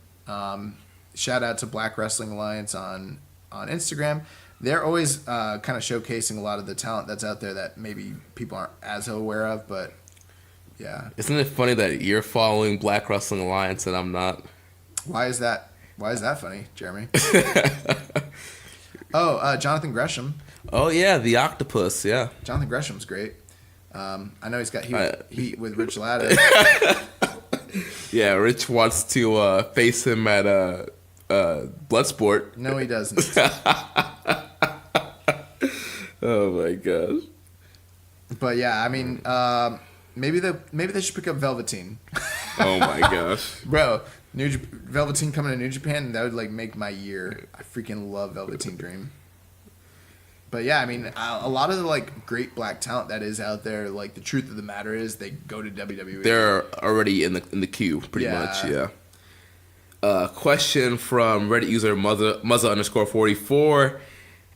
Shout out to Black Wrestling Alliance on Instagram. They're always kind of showcasing a lot of the talent that's out there that maybe people aren't as aware of, but yeah. Isn't it funny that you're following Black Wrestling Alliance and I'm not? Why is that funny, Jeremy? Jonathan Gresham. Oh yeah, the octopus. Yeah, Jonathan Gresham's great. I know he's got heat with Rich Latta. Yeah, Rich wants to face him at Bloodsport. No, he doesn't. Oh my gosh. But yeah, I mean, maybe they should pick up Velveteen. Oh my gosh, bro! Velveteen coming to New Japan, that would like make my year. I freaking love Velveteen Dream. But yeah, I mean, a lot of the like great black talent that is out there, like the truth of the matter is they go to WWE. They're already in the queue, pretty much. Yeah. Question from Reddit user Muzza_44.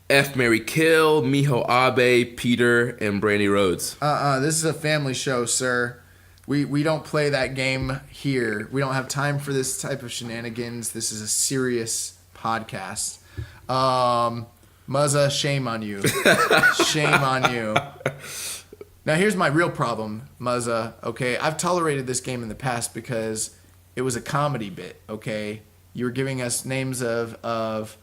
F, Mary Kill, Miho Abe, Peter, and Brandy Rhodes. This is a family show, sir. We don't play that game here. We don't have time for this type of shenanigans. This is a serious podcast. Muzza, shame on you. Shame on you. Now here's my real problem, Muzza, okay? I've tolerated this game in the past because it was a comedy bit, okay? You were giving us names of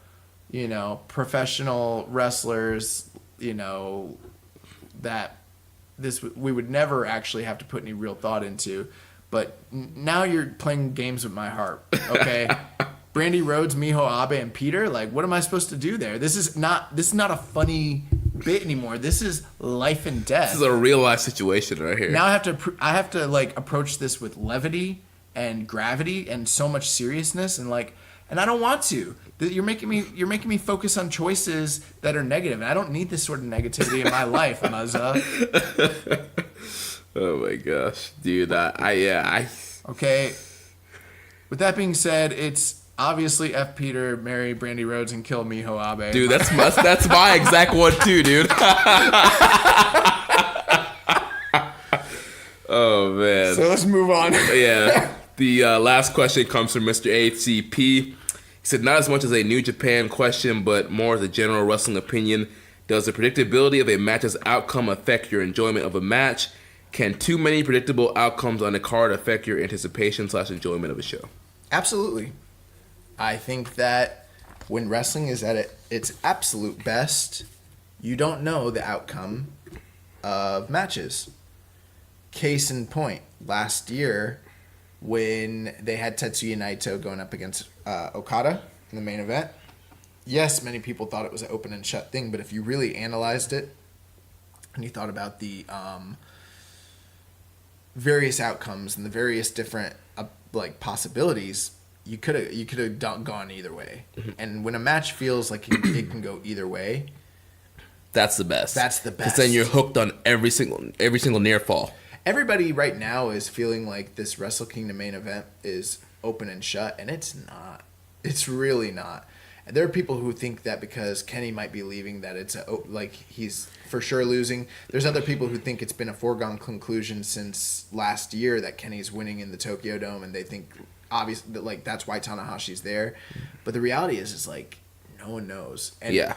professional wrestlers, that we would never actually have to put any real thought into. But now you're playing games with my heart, okay? Brandy Rhodes, Miho Abe, and Peter, like, what am I supposed to do there? This is not a funny bit anymore. This is life and death. This is a real life situation right here. Now I have to like approach this with levity and gravity and so much seriousness and I don't want to. You're making me focus on choices that are negative, and I don't need this sort of negativity in my life, Muzza. Oh my gosh, dude! Okay. With that being said, it's obviously F Peter, marry Brandy Rhodes, and kill Miho Abe. Dude, that's my exact one too, dude. Oh man. So let's move on. Yeah. The last question comes from Mr. HCP. He said, not as much as a New Japan question, but more as a general wrestling opinion. Does the predictability of a match's outcome affect your enjoyment of a match? Can too many predictable outcomes on a card affect your anticipation/enjoyment of a show? Absolutely. I think that when wrestling is at its absolute best, you don't know the outcome of matches. Case in point, last year when they had Tetsuya Naito going up against Okada in the main event, yes, many people thought it was an open and shut thing, but if you really analyzed it and you thought about the various outcomes and the various different possibilities, you could have gone either way. Mm-hmm. And when a match feels like it can go either way, that's the best. That's the best. Because then you're hooked on every single near fall. Everybody right now is feeling like this Wrestle Kingdom main event is open and shut, and it's not. It's really not. And there are people who think that because Kenny might be leaving that it's he's for sure losing. There's other people who think it's been a foregone conclusion since last year that Kenny's winning in the Tokyo Dome, and they think obviously that that's why Tanahashi's there. But the reality is no one knows. And, yeah.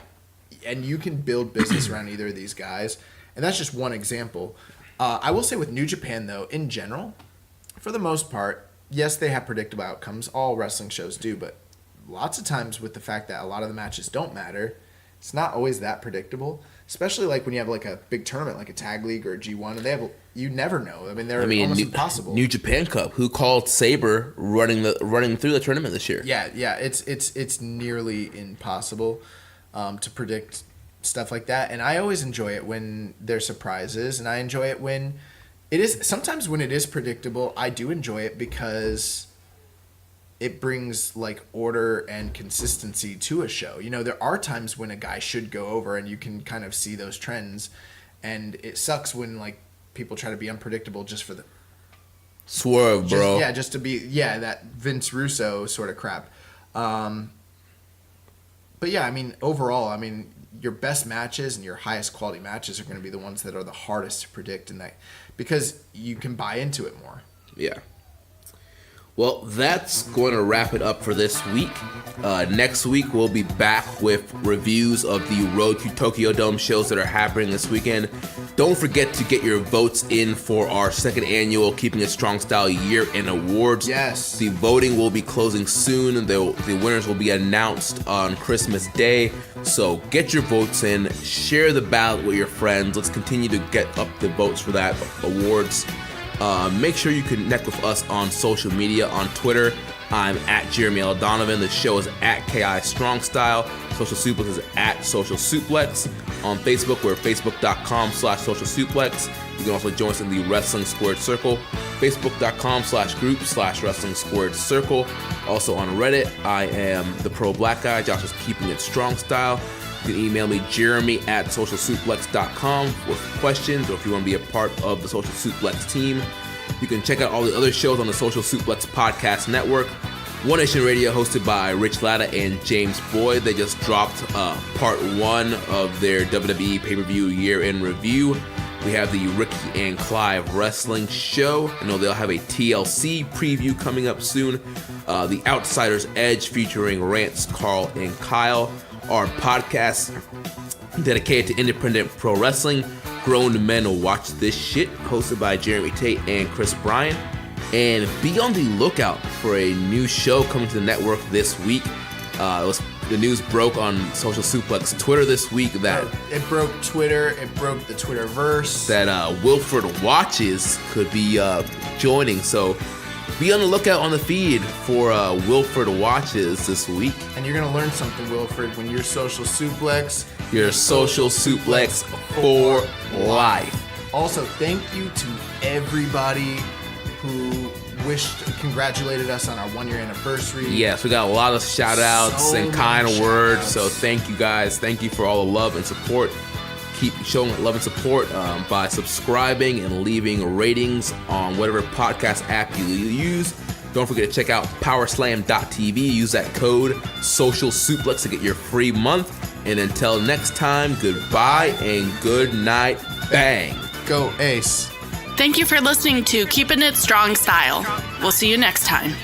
And you can build business around either of these guys, and that's just one example. I will say with New Japan, though, in general, for the most part, yes, they have predictable outcomes. All wrestling shows do, but lots of times with the fact that a lot of the matches don't matter, it's not always that predictable. especially like when you have like a big tournament like a tag league or a G1, and they have, you never know. I mean, they're almost impossible. New Japan Cup. Who called Sabre running through the tournament this year? Yeah, it's nearly impossible to predict stuff like that. And I always enjoy it when there's surprises, and I enjoy it when it is. Sometimes when it is predictable, I do enjoy it because it brings like order and consistency to a show. You know, there are times when a guy should go over and you can kind of see those trends, and it sucks when like people try to be unpredictable just for the swerve, bro. Just to be that Vince Russo sort of crap. But yeah, I mean, overall, I mean, your best matches and your highest quality matches are going to be the ones that are the hardest to predict, and that because you can buy into it more. Yeah. Well, that's going to wrap it up for this week. Next week, we'll be back with reviews of the Road to Tokyo Dome shows that are happening this weekend. Don't forget to get your votes in for our second annual Keeping It Strong Style Year-End Awards. Yes. The voting will be closing soon. The winners will be announced on Christmas Day. So get your votes in. Share the ballot with your friends. Let's continue to get up the votes for that awards. Make sure you connect with us on social media. On Twitter, I'm at Jeremy L. Donovan. The show is at KI Strong Style. Social Suplex is at Social Suplex. On Facebook, we're facebook.com/Social Suplex. You can also join us in the Wrestling Squared Circle. Facebook.com/group/Wrestling Squared Circle. Also on Reddit, I am the Pro Black Guy. Josh is Keeping It Strong Style. You can email me, jeremy@socialsuplex.com with questions, or if you want to be a part of the Social Suplex team. You can check out all the other shows on the Social Suplex Podcast Network. One Nation Radio, hosted by Rich Latta and James Boyd. They just dropped part 1 of their WWE pay-per-view year-end review. We have the Ricky and Clive Wrestling Show. I know they'll have a TLC preview coming up soon. The Outsider's Edge, featuring Rance, Carl, and Kyle. Our podcast dedicated to independent pro wrestling, Grown Men Watch This Shit, hosted by Jeremy Tate and Chris Bryan. And be on the lookout for a new show coming to the network this week. The news broke on Social Suplex Twitter this week that it broke Twitter, it broke the Twitterverse, that Wilfred Watches could be joining. So be on the lookout on the feed for Wilfred Watches this week. And you're going to learn something, Wilfred, when you're Social Suplex. Your Social Suplex for life. Also, thank you to everybody who congratulated us on our 1-year anniversary. Yes, we got a lot of shout outs and kind words. So thank you guys. Thank you for all the love and support. Keep showing love and support by subscribing and leaving ratings on whatever podcast app you use. Don't forget to check out powerslam.tv. Use that code SOCIALSUPLEX to get your free month. And until next time, goodbye and good night. Bang. Go Ace. Thank you for listening to Keepin' It Strong Style. We'll see you next time.